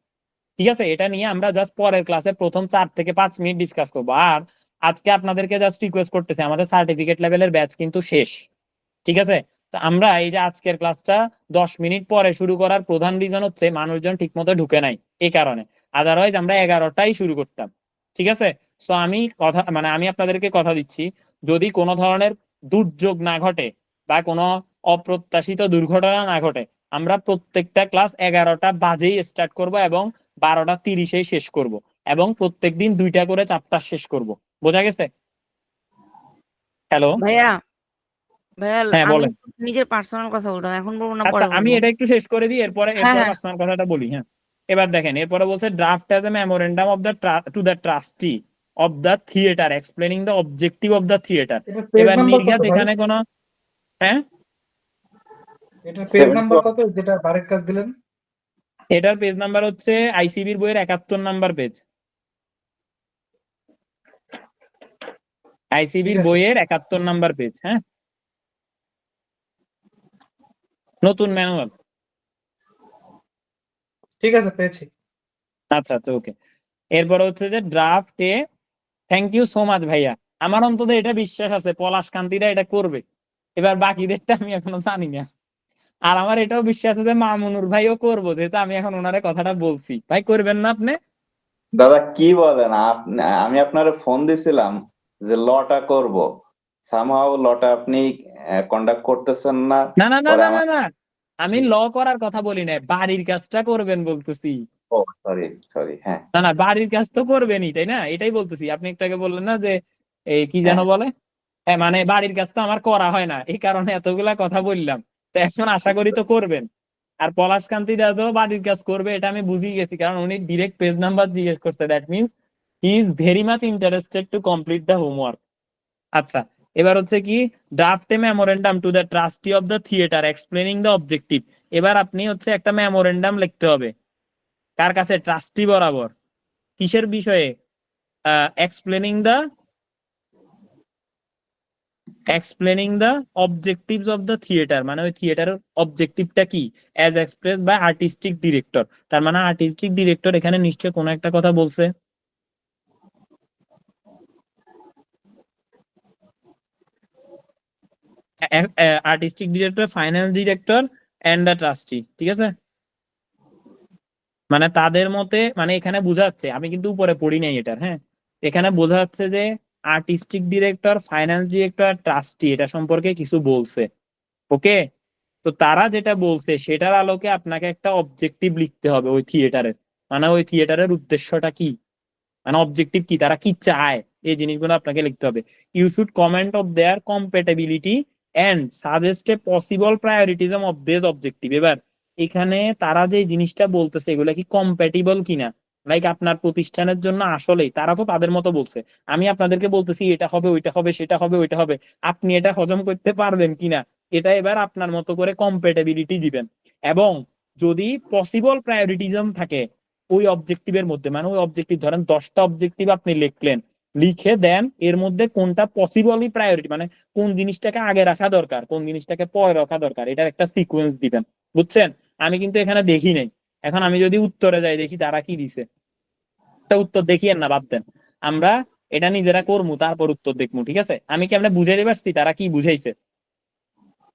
Speaker 1: ঠিক আছে, এটা নিয়ে আমরা জাস্ট পরের ক্লাসে প্রথম 4 থেকে 5 মিনিট ডিসকাস করবো। আর আজকে আপনাদেরকে জাস্ট রিকোয়েস্ট করতেছি, আমাদের সার্টিফিকেট লেভেলের ব্যাচ কিন্তু শেষ। ঠিক আছে, তো আমরা এই যে আজকের ক্লাসটা 10 মিনিট পরে শুরু করার প্রধান রিজন হচ্ছে মানুষজন ঠিক মতো ঢুকে নাই এই কারণে, আদারওয়াইজ আমরা 11টাই শুরু করতাম। ঠিক আছে, সো আমি আমি আপনাদেরকে কথা দিচ্ছি, যদি কোনো ধরনের দুর্যোগ না ঘটে বা কোনো অপ্রত্যাশিত দুর্ঘটনা না ঘটে, আমরা প্রত্যেকটা ক্লাস 11টা বাজেই স্টার্ট করব এবং 12টা 30-এই শেষ করব, এবং প্রত্যেকদিন 2টা করে চ্যাপ্টার শেষ করব। বোঝা গেছে? হ্যালো,
Speaker 3: ভাইয়া ভাইয়া
Speaker 1: হ্যাঁ
Speaker 3: আমি
Speaker 1: বলেন।
Speaker 3: নিজের পার্সোনাল কথা বলতাম, এখন বলবো না
Speaker 1: আচ্ছা,
Speaker 3: পরে
Speaker 1: আমি
Speaker 3: বলবো?
Speaker 1: এটা একটু শেষ করে দিই, এরপরে
Speaker 3: হ্যাঁ হ্যাঁ
Speaker 1: পার্সোনাল কথাটা বলি। হ্যাঁ, এবার দেখেন, এরপরে বলছে draft as a memorandum of the to the trustee of the theatre explaining the objective of the theatre.
Speaker 4: এটা পেজ
Speaker 1: এবার
Speaker 4: নাম্বার কত
Speaker 1: নির্ঘাত
Speaker 4: ভাই?
Speaker 1: এখানে কোনো, হ্যাঁ
Speaker 4: এটা পেজ নাম্বার
Speaker 5: 71
Speaker 4: কত যেটা বারের কাজ দিলেন?
Speaker 1: এটার পেজ নাম্বার হচ্ছে আইসিবির বইয়ের 71 নাম্বার পেজ,
Speaker 4: ঠিক
Speaker 1: আইসিবির
Speaker 4: আছে,
Speaker 1: বইয়ের 71 নাম্বার পেজ। হ্যাঁ, নতুন ম্যানুয়াল।
Speaker 4: ঠিক আছে, পেয়েছি।
Speaker 1: আচ্ছা আচ্ছা, ওকে। এরপরে হচ্ছে যে ড্রাফটে, থ্যাংক ইউ সো মাচ ভাইয়া, আমার অন্তত এটা বিশ্বাস আছে পলাশ কান্তিরা এটা করবে। এবার বাকিদেরটা আমি এখনো জানি না। আর আমার এটাও বিশ্বাস আছে যে মামুনুর ভাইও করবো, যেহেতু আমি এখন ওনারে কথাটা বলছি। ভাই করবেন না আপনি?
Speaker 5: দাদা কি বলেন আমি আপনার ফোন দিছিলাম যে লটা করব, সামহাও লটা আপনি কন্ডাক্ট করতেছেন না।
Speaker 1: না না না
Speaker 5: পরে
Speaker 1: না না
Speaker 5: আমার
Speaker 1: না, আমি ল করার কথা বলি না, বাড়ির কাজটা করবেন বলতেছি।
Speaker 5: ও সরি সরি, হ্যাঁ
Speaker 1: না না, বাড়ির কাজ তো করবেনই, তাই না? এটাই বলতেছি। আপনি একটু আগে বললেন না যে এই কি যেন
Speaker 5: হ্যাঁ
Speaker 1: বলে, হ্যাঁ মানে বাড়ির কাজ তো আমার করা হয় না, এই কারণে এতগুলা কথা বললাম। তো এখন আশা করি তো করবেন। আর পলাশ কান্তি দাদা বাড়ির কাজ করবে এটা আমি বুঝি গেছি, কারণ উনি ডিরেক্ট পেজ নাম্বার জিজ্ঞেস করছে, that means he is very much interested to complete the homework. আচ্ছা, এবার হচ্ছে কি, draft A memorandum to the trustee of the theatre explaining the objective. এবার আপনি হচ্ছে একটা মেমোরেন্ডাম লিখতে হবে, কার কাছে? ট্রাস্টি বরাবর। কিসের বিষয়ে? Explaining the objectives of the theatre, মানে ওই থিয়েটারের অবজেক্টিভটা কি, as express by artistic director. তার মানে আর্টিস্টিক ডিরেক্টর এখানে নিশ্চয় কোনো একটা কথা বলছে। Artistic director, finance director and the trustee. ঠিক আছে, মানে তাদের মতে, মানে এখানে বোঝা যাচ্ছে, আমি কিন্তু উপরে পড়ি নাই এটার, হ্যাঁ, এখানে বোঝা যাচ্ছে যে artistic director, finance director, trustee এটা সম্পর্কে কিছু বলছে। ওকে, তো তারা যেটা বলছে সেটার আলোকে আপনাকে একটা অবজেক্টিভ লিখতে হবে ওই থিয়েটারের, মানে ওই থিয়েটারের উদ্দেশ্যটা কি, মানে অবজেক্টিভ কি, তারা কি চায়, এই জিনিসগুলো আপনাকে লিখতে হবে। You should comment of their compatibility and suggest a possible prioritism of this objective. এবার এখানে তারা যে জিনিসটা বলতেছে এগুলো কি কম্প্যাটিবল কিনা, লাইক আপনার প্রতিষ্ঠানের জন্য আসলেই, তারা তো তাদের মতো বলছে, আমি আপনাদেরকে বলতেছি এটা হবে, ওইটা হবে, সেটা হবে, ওইটা হবে, আপনি এটা হজম করতে পারবেন কিনা, এটা এবার আপনার মতো করে কম্প্যাটিবিলিটি দিবেন। এবং যদি পসিবল প্রায়োরিটিজম থাকে ওই অবজেক্টিভের মধ্যে, মানে ওই অবজেক্টিভ ধরেন 10টা অবজেক্টিভ আপনি লিখলেন, লিখে দেন এর মধ্যে কোনটা পসিবলই প্রায়োরিটি, মানে কোন জিনিসটাকে আগে রাখা দরকার, কোন জিনিসটাকে পরে রাখা দরকার, এটার একটা সিকোয়েন্স দিবেন। বুঝছেন? আমি কিন্তু এখানে দেখি নাই। এখন আমি যদি উত্তরে যাই দেখি তারা কি দিছে, তা উত্তর দেখিয়েন না, বাদ দেন। আমরা এটা নিজেরা করবো, তারপর উত্তর দেখবো। ঠিক আছে? আমি কি আমরা বুঝাইতে পারছি তারা কি বুঝাইছে?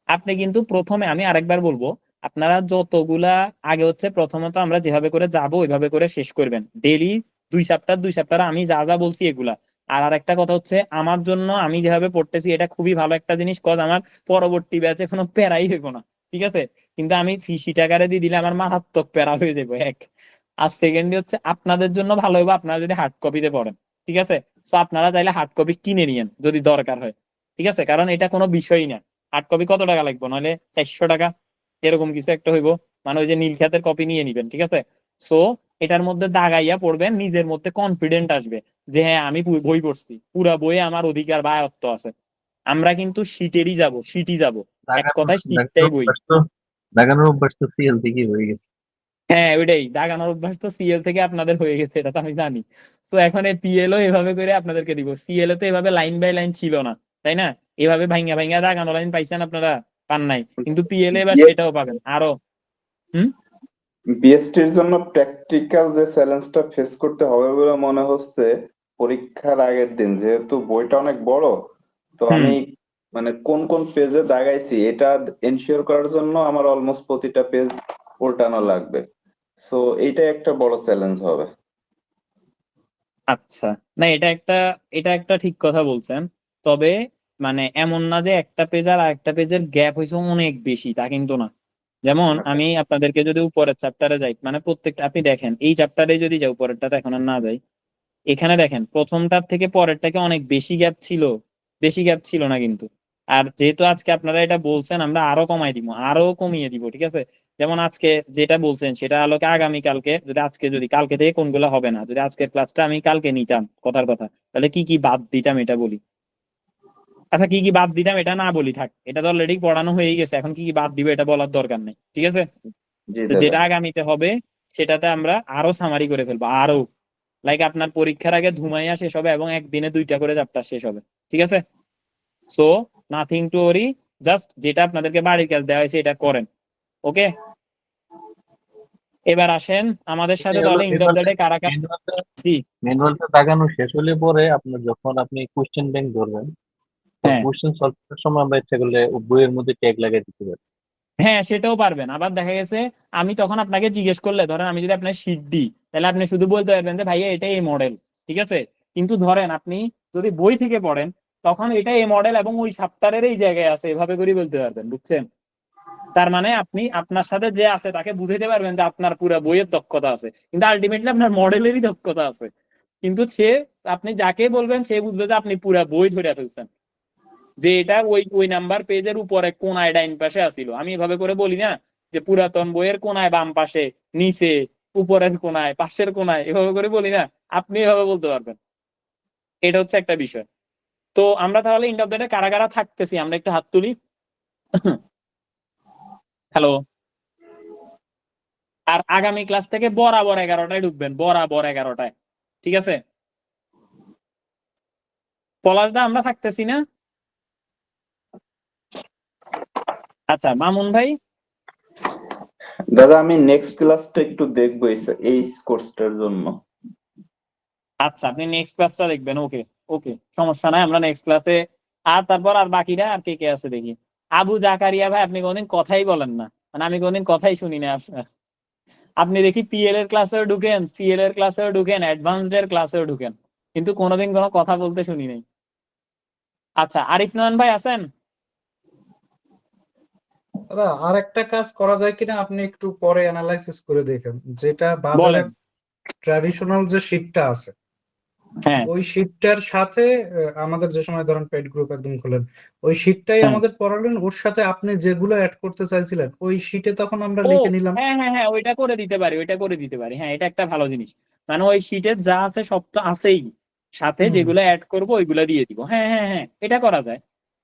Speaker 1: আপনি কিন্তু প্রথমে, আমি আরেকবার বলবো, আপনারা যতগুলা আগে হচ্ছে প্রথমত আমরা যেভাবে করে যাব ওইভাবে করে শেষ করবেন। ডেইলি 2 চ্যাপ্টার আমি যা যা বলছি এগুলা। আর আরেকটা কথা হচ্ছে, আমার জন্য আমি যেভাবে পড়তেছি এটা খুবই ভালো একটা জিনিস, কজ আমার পরবর্তী ব্যাচে কোনো প্যারাই হইব না। ঠিক আছে? কিন্তু আমি সিসি আকারে দিয়ে দিলে আমার মারাত্মক প্যারা হয়ে যাবো এক। আর সেকেন্ডলি হচ্ছে আপনাদের জন্য ভালো হইব আপনারা যদি হার্ড কপিতে পড়েন। ঠিক আছে? সো আপনারা চাইলে হার্ড কপি কিনে নিয়েন যদি দরকার হয়। ঠিক আছে? কারণ এটা কোনো বিষয়ই না। হার্ড কপি কত টাকা লাগবে, নাহলে 400 টাকা এরকম কিছু একটা হইব। মানে ওই যে নীল খাতের কপি নিয়ে নিবেন। ঠিক আছে? সো এটার মধ্যে দাগাইয়া পড়বেন, নিজের মধ্যে কনফিডেন্ট আসবে যে হ্যাঁ আমি বই পড়ছি, পুরা বইয়ে আমার অধিকার বা আয়ত্ত আছে। আমরা কিন্তু শীটই যাব, এক কথায় শীটটাই বই।
Speaker 6: দাগানোর অভ্যাস তো সিএল থেকেই হয়ে গেছে।
Speaker 1: হ্যাঁ ওইটাই, দাগানোর অভ্যাস তো সিএল থেকে আপনাদের হয়ে গেছে, এটা তো আমি জানি। তো এখন এই পিএলও এভাবে করে আপনাদেরকে দিব। সিএল তো এভাবে লাইন বাই লাইন ছিল না, তাই না? এভাবে ভাইঙ্গা ভাইঙ্গা দাগানো লাইন পাইছেন আপনারা, পান নাই। কিন্তু পিএল এবার সেটাও পাবেন আরো। হুম।
Speaker 5: বিএসটির জন্য প্র্যাকটিক্যাল যে চ্যালেঞ্জটা ফেস করতে হবে বলে মনে হচ্ছে পরীক্ষার আগের দিন, যেহেতু বইটা অনেক বড়, তো আমি মানে কোন কোন পেজে দাগাইছি এটা এনশিওর করার জন্য আমার অলমোস্ট প্রতিটা পেজ উল্টানো লাগবে। সো এইটা একটা বড় চ্যালেঞ্জ হবে।
Speaker 1: আচ্ছা, না এটা একটা ঠিক কথা বলছেন। তবে মানে এমন না যে একটা পেজ আর আরেকটা পেজের গ্যাপ হয়েছে অনেক বেশি, তা কিন্তু না। যেমন আমি আপনাদেরকে যদি উপরের চ্যাপ্টারে যাই, মানে প্রত্যেকটা আপনি দেখেন, এই চ্যাপ্টারে যদি যাই, উপরেরটাতে এখন আর না যাই, এখানে দেখেন প্রথমটার থেকে পরেরটাকে অনেক বেশি গ্যাপ ছিল না কিন্তু। আর যেহেতু আজকে আপনারা এটা বলছেন, আমরা আরো আরো কমিয়ে দিব। ঠিক আছে? যেমন আজকে যেটা বলছেন সেটা আলোকে আগামীকালকে যদি, যদি কালকে থেকে কোনগুলো হবে না, যদি আজকের ক্লাসটা আমি কালকে নিতাম কথার কথা, তাহলে কি কি বাদ দিতাম এটা বলি। আচ্ছা, কি কি বাদ দিতাম এটা না বলি, থাক, এটা তো অলরেডি পড়ানো হয়ে গেছে, এখন কি কি বাদ দিব এটা বলার দরকার নেই। ঠিক আছে?
Speaker 5: জি
Speaker 1: তো
Speaker 5: দাদা।
Speaker 1: যেটা আগামীতে হবে সেটাতে আমরা আরো সামারি করে ফেলবো, আরো লাইক আপনার পরীক্ষার আগে ধুমাইয়া শেষ হবে এবং একদিনে 2টা করে চ্যাপ্টার শেষ হবে। ঠিক আছে? সো নাথিং টু ওরি, জাস্ট যেটা আপনাদেরকে বাড়ির কাজ দেওয়া হয়েছে এটা করেন। ওকে, এবার আসেন আমাদের সাথে তাহলে এন্ড অফ দ্য ডে কারা কারা। জি।
Speaker 6: ম্যানুয়ালটা দাগানো শেষ হলে পরে আপনার যখন আপনি কোশ্চেন ব্যাংক ধরবেন,
Speaker 1: হ্যাঁ
Speaker 6: কোশ্চেন সলভ করার সময় আমরা ইচ্ছা করলে বইয়ের মধ্যে ট্যাগ লাগিয়ে দিতে পারি।
Speaker 1: হ্যাঁ, সেটাও পারবেন। আবার দেখা গেছে আমি তখন আপনাকে জিজ্ঞেস করলে, ধরেন আমি যদি আপনার শীট দিই, তাহলে আপনি শুধু বলতে পারবেন যে ভাইয়া এটা এই মডেল। ঠিক আছে? কিন্তু ধরেন আপনি যদি বই থেকে পড়েন, তখন এটা এই মডেল এবং ওই চ্যাপ্টারের এই জায়গায় আছে, এভাবে করে বলতে পারবেন। বুঝছেন? তার মানে আপনি আপনার সাথে যে আছে তাকে বুঝাইতে পারবেন যে আপনার পুরো বইয়ের দক্ষতা আছে, কিন্তু আলটিমেটলি আপনার মডেলেরই দক্ষতা আছে। কিন্তু সে, আপনি যাকে বলবেন সে বুঝবে যে আপনি পুরো বই ধরে ফেলছেন, যে এটা ওই ওই নাম্বার পেজের উপরে কোনায় ডাইন পাশে আসিল। আমি এভাবে করে বলি না যে পুরাতন বইয়ের কোনায় বাম পাশে, নিচে, উপরের কোনায়, পাশের কোনায়, এভাবে করে বলি না, আপনি এভাবে বলতে পারবেন। এটা হচ্ছে একটা বিষয়। তো আমরা তাহলে এন্ড অফ দ্য ডে কারা কারা থাকতেছি আমরা একটু হাত তুলি। হ্যালো। আর আগামী ক্লাস থেকে বরাবর 11টায় ঢুকবেন, বরাবর 11টায়। ঠিক আছে? পলাশদা আমরা থাকতেছি না? আচ্ছা, মামুন ভাই।
Speaker 5: দাদা আমি নেক্সট ক্লাসটা একটু দেখবো এই কোর্সটার জন্য।
Speaker 1: আচ্ছা, আপনি নেক্সট ক্লাসটা দেখবেন। ওকে ওকে, সমস্যা নাই, আমরা নেক্সট ক্লাসে। আর তারপর আর বাকিরা আর কে কে আছে দেখি। আবু জাকারিয়া ভাই, আপনি কোনদিন কথাই বলেন না, মানে আমি কোনদিন কথাই শুনি না আপনার। আপনি দেখি পিএল এর ক্লাসেও ঢুকেন, সিএল এর ক্লাসেও ঢুকেন, অ্যাডভান্সড এর ক্লাসেও ঢুকেন, কিন্তু কোনোদিন কোনো কথা বলতে শুনি নাই। আচ্ছা, আরিফ নয়ন ভাই আছেন?
Speaker 4: দাদা আর একটা কাজ করা যায় কিনা আপনি একটু পরে অ্যানালাইসিস করে দেখেন, যেটা বাজারে
Speaker 1: বলেন।
Speaker 4: ট্র্যাডিশনাল যে শিটটা আছে
Speaker 1: হ্যাঁ
Speaker 4: ওই শিটটার সাথে আমাদের যে সময় ধরেন পেড গ্রুপ একদম খোলেন, ওই শিটটাই
Speaker 1: হ্যাঁ।
Speaker 4: আমাদের পড়ালেন, ওর সাথে আপনি যেগুলো অ্যাড করতে চাইছিলেন ওই শিটে তখন আমরা
Speaker 1: ও
Speaker 4: লিখে নিলাম।
Speaker 1: হ্যাঁ হ্যাঁ হ্যাঁ, ওইটা করে দিতে পারি। হ্যাঁ, এটা একটা ভালো জিনিস। মানে ওই শিটে যা আছে সব তো আছেই, সাথে
Speaker 4: হুম।
Speaker 1: যেগুলো অ্যাড করবো ওইগুলো দিয়ে দিব। হ্যাঁ হ্যাঁ হ্যাঁ, এটা করা যায়।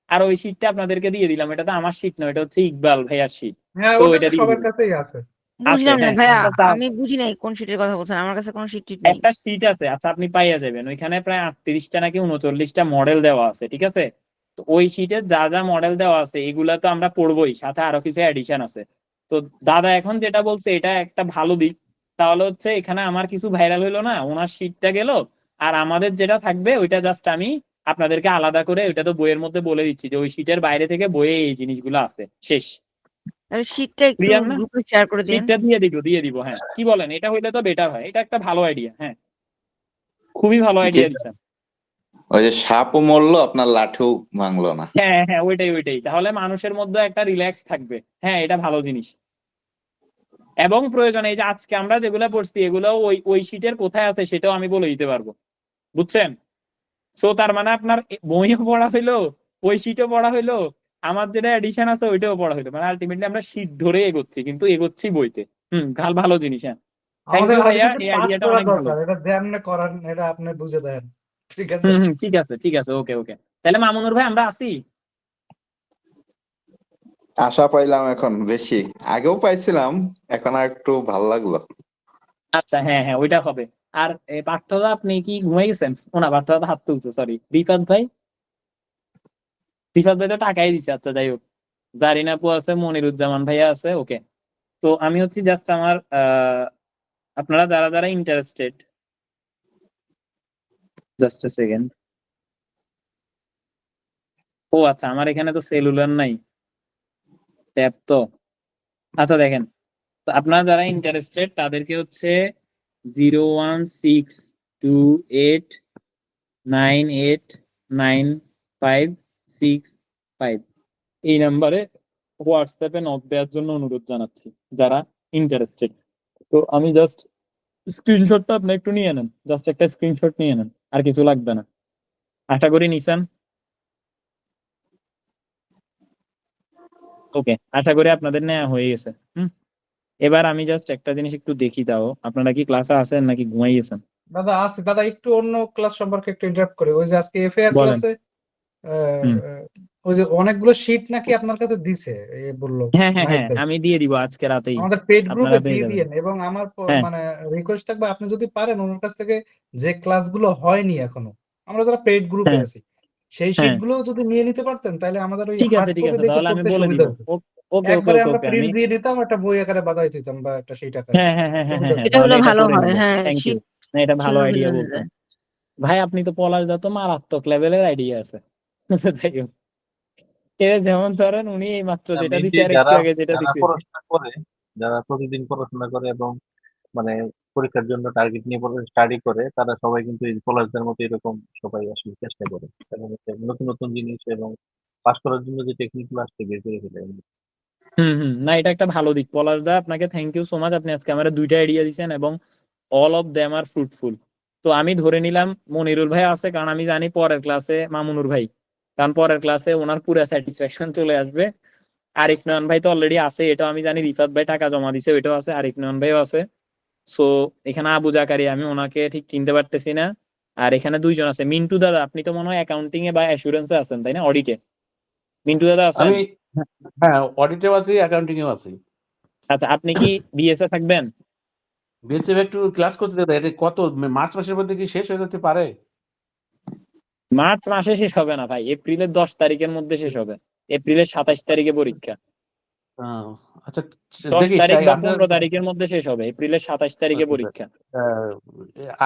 Speaker 1: আর ওই শীটটা আপনাদেরকে দিয়ে দিলাম, এটা তো আমার শীট নয়, এটা হচ্ছে ইকবাল ভাইয়ার শীট।
Speaker 4: হ্যাঁ
Speaker 1: সো
Speaker 4: ওটা
Speaker 1: এটা
Speaker 4: তো
Speaker 1: দিয়ে
Speaker 4: সবার
Speaker 1: দিলাম।
Speaker 4: কাছেই আছে।
Speaker 3: বুঝলাম না
Speaker 1: হ্যাঁ
Speaker 3: ভাইয়া,
Speaker 1: আচ্ছা,
Speaker 3: আমি বুঝি নাই কোন শীটের কথা বলছেন, আমার কাছে কোনো শীট টিট নেই।
Speaker 1: একটা শীট আছে, আচ্ছা আপনি পাইয়া যাবেন, ওইখানে প্রায় 38টা নাকি 39টা মডেল দেওয়া আছে, ঠিক আছে? তো ওই শীটে যা যা মডেল দেওয়া আছে এগুলা তো আমরা পড়বোই, সাথে আরো কিছু এডিশন আছে। তো দাদা এখন যেটা বলছে এটা একটা ভালো দিক, তাহলে হচ্ছে এখানে আমার কিছু ভাইরাল হইলো না, ওনার শীটটা গেল, আর আমাদের যেটা থাকবে ওইটা জাস্ট আমি আপনাদেরকে আলাদা করে, ওইটা তো বইয়ের মধ্যে বলে দিচ্ছি যে ওই শীটের বাইরে থেকে বইয়ে এই জিনিসগুলো আছে, শেষ।
Speaker 3: তাহলে শীটটা একটু
Speaker 1: ক্লিয়ার না?
Speaker 3: গ্রুপে শেয়ার করে দিন।
Speaker 1: শীটটা দিয়ে দিব, হ্যাঁ কি বলেন, এটা হইলে তো বেটার হয়, এটা একটা ভালো আইডিয়া, হ্যাঁ খুবই ভালো আইডিয়া দিচ্ছেন।
Speaker 5: ওই যে সাপও মরলো আপনার লাঠিও ভাঙলো না।
Speaker 1: হ্যাঁ হ্যাঁ ওইটাই, তাহলে মানুষের মধ্যে একটা রিল্যাক্স থাকবে, হ্যাঁ এটা ভালো জিনিস। এবং প্রয়োজনে এই যে আজকে আমরা যেগুলো পড়ছি এগুলো ওই শীটের কোথায় আছে সেটাও আমি বলে দিতে পারবো, বুঝছেন? সো তার মানে আপনার বইও পড়া হইলো, ওই শীটও পড়া হইলো, আমার যেটা এডিশন আছে ওইটাও পড়া হইলো, মানে আলটিমেটলি আমরা শীট ধরে এগোচ্ছি, কিন্তু এগোচ্ছি বইতে। ভালো জিনিস, হ্যাঁ থ্যাংক
Speaker 4: আমাদের
Speaker 1: ইউ ভাইয়া,
Speaker 4: আলটিমেটলি
Speaker 1: এই
Speaker 4: পাস
Speaker 1: আইডিয়াটা
Speaker 4: করা
Speaker 1: অনেক ভালো।
Speaker 4: দরকার, এটা যেমনে করার এটা আপনি বুঝে দেন, ঠিক আছে?
Speaker 1: ঠিক আছে ওকে, তাহলে মামুনুর ভাই আমরা আসি।
Speaker 5: আশা পাইলাম এখন বেশি, আগেও পাইছিলাম, এখন আর একটু ভাল লাগলো।
Speaker 1: আচ্ছা হ্যাঁ ওইটা হবে। আর পার্থদা আপনি কি ঘুমাই গেছেন? ও না, পার্থদা হাত তুলছে, সরি। রিফাত ভাই তো টাকাই দিছে, আচ্ছা যাই হোক। জারিনা আপু আছে, মনিরুজ্জামান ভাইয়া আছে, ওকে। তো আমি হচ্ছে জাস্ট আমার আপনারা যারা যারা ইন্টারেস্টেড, জাস্ট এ সেকেন্ড। ও আচ্ছা, আমার এখানে তো সেলুলার নাই, ট্যাব তো। আচ্ছা দেখেন, তো আপনারা যারা ইন্টারেস্টেড তাদেরকে হচ্ছে 01628989565 এই নাম্বারে হোয়াটসঅ্যাপে নক দেওয়ার জন্য অনুরোধ জানাচ্ছি যারা ইন্টারেস্টেড। তো আমি জাস্ট স্ক্রিনশটটা আপনি একটু নিয়ে নেন, জাস্ট একটা স্ক্রিনশট নিয়ে নেন, আর কিছু লাগবে না। আশা করি নিছেন। ওকে, আশা করি আপনাদের নেওয়া হয়ে গেছে। এবার আমি জাস্ট একটা জিনিস একটু দেখি, দাও আপনারা কি ক্লাসে আছেন নাকি ঘুমাই গেছেন?
Speaker 4: দাদা আছে দাদা, একটু অন্য ক্লাস সম্পর্কে একটু ইন্টারাপ্ট করে, ওই যে আজকে এফএআর
Speaker 1: বলেন।
Speaker 4: ক্লাসে
Speaker 1: হুম।
Speaker 4: ওই যে অনেকগুলো শীট নাকি আপনার কাছে দিছে, এ বললো নাহিদ ভাই।
Speaker 1: আমি দিয়ে দিব আজকে রাতেই,
Speaker 4: আমাদের পেড
Speaker 1: আপনারা
Speaker 4: গ্রুপে
Speaker 1: পেয়ে
Speaker 4: দিয়ে
Speaker 1: যাবেন।
Speaker 4: দিয়েন, এবং আমার
Speaker 1: হ্যাঁ
Speaker 4: মানে রিকোয়েস্ট থাকবে আপনি যদি পারেন ওনার কাছ থেকে যে ক্লাসগুলো হয়নি এখনো, আমরা যারা পেড গ্রুপে
Speaker 1: হ্যাঁ
Speaker 4: আছি সেই
Speaker 1: হ্যাঁ
Speaker 4: শীটগুলো যদি নিয়ে নিতে পারতেন তাহলে আমাদের ওই
Speaker 1: ঠিক
Speaker 4: হার্ড
Speaker 1: আছে
Speaker 4: কপি দেখে
Speaker 1: তাহলে আমি
Speaker 4: পড়তে
Speaker 1: বলে দিব।
Speaker 4: সুবিধা হতো।
Speaker 1: ওকে
Speaker 4: একবারে আমরা
Speaker 1: আমি
Speaker 4: প্রিন্ট দিয়ে দিতাম, একটা বই আকারে বাঁধাই দিতাম বা একটা শীট আকারে, সুবিধা হতো।
Speaker 3: এটা
Speaker 1: তাহলে
Speaker 3: হলে
Speaker 1: এটা
Speaker 3: ভালো
Speaker 1: করে
Speaker 3: হয়,
Speaker 1: নিব।
Speaker 3: হ্যাঁ
Speaker 1: থ্যাংক ইউ।
Speaker 3: শীট
Speaker 1: না, এটা ভালো
Speaker 3: ছিঁড়ে
Speaker 1: আইডিয়া
Speaker 3: ফেলে
Speaker 1: বলছেন
Speaker 3: যায়।
Speaker 1: ভাই, আপনি তো পলাশ তো মারাত্মক লেভেলের আইডিয়া আছে। যাই হোক, যেমন ধরেন উনি এই মাত্র
Speaker 6: না,
Speaker 1: যেটা
Speaker 6: মেইনলি
Speaker 1: দিছে আর একটু
Speaker 6: যারা
Speaker 1: আগে যেটা
Speaker 6: যারা
Speaker 1: দিছে।
Speaker 6: পড়াশোনা করে, যারা প্রতিদিন পড়াশোনা করে এবং মানে পরীক্ষার জন্য টার্গেট নিয়ে স্টাডি করে, তারা সবাই কিন্তু এই পলাশদের মতো এরকম সবাই আসলে চেষ্টা করে এবং হচ্ছে নতুন নতুন জিনিস এবং পাস করার জন্য যে টেকনিক গুলো আসছে বের করে ফেলে।
Speaker 1: না এটা একটা ভালো দিক। পলাশ দা আপনাকে থ্যাংক ইউ সো মাচ, আপনি আজকে আমার দুইটা আইডিয়া দিয়েছেন এবং all of them are fruitful. তো আমি ধরে নিলাম মনিরুল ভাই আছে, কারণ আমি জানি পরের ক্লাসে মামুনুর ভাই, কারণ পরের ক্লাসে ওনার পুরো স্যাটিসফ্যাকশন চলে আসবে। আরিফ নয়ন ভাই তো অলরেডি আছে, এটাও আমি জানি। রিফাত ভাই টাকা জমা দিছে, ওইটাও আছে। আরিফ নয়ন ভাইও আছে। সো এখানে আবু জাকারি, আমি ওনাকে ঠিক চিনতে পারতেছি না। আর এখানে দুইজন আছে। মিন্টু দাদা, আপনি তো মনে হয় অ্যাকাউন্টিং এ বা অ্যাসুরেন্সে আছেন তাই না, অডিটে? মিন্টু দাদা আছেন?
Speaker 7: আমি হ্যাঁ অডিটেও আছি, অ্যাকাউন্টিং এও আছি।
Speaker 1: আচ্ছা, আপনি কি বিএসএ থাকবেন?
Speaker 7: বিএসএফ একটু ক্লাস করতে দেবে, এটা কত মার্চ মাসের মধ্যে কি শেষ হয়ে যেতে পারে?
Speaker 1: মার্চ মাসে শেষ হবে না ভাই, এপ্রিলের 10 তারিখের মধ্যে শেষ হবে। এপ্রিলের 27 তারিখে পরীক্ষা।
Speaker 7: আহ, আচ্ছা
Speaker 1: 10
Speaker 7: দেখি
Speaker 1: তারিখ
Speaker 7: চাই
Speaker 1: বা
Speaker 7: আপনার
Speaker 1: 15 তারিখের মধ্যে শেষ হবে, এপ্রিলের 27 তারিখে
Speaker 7: আচ্ছা,
Speaker 1: পরীক্ষা।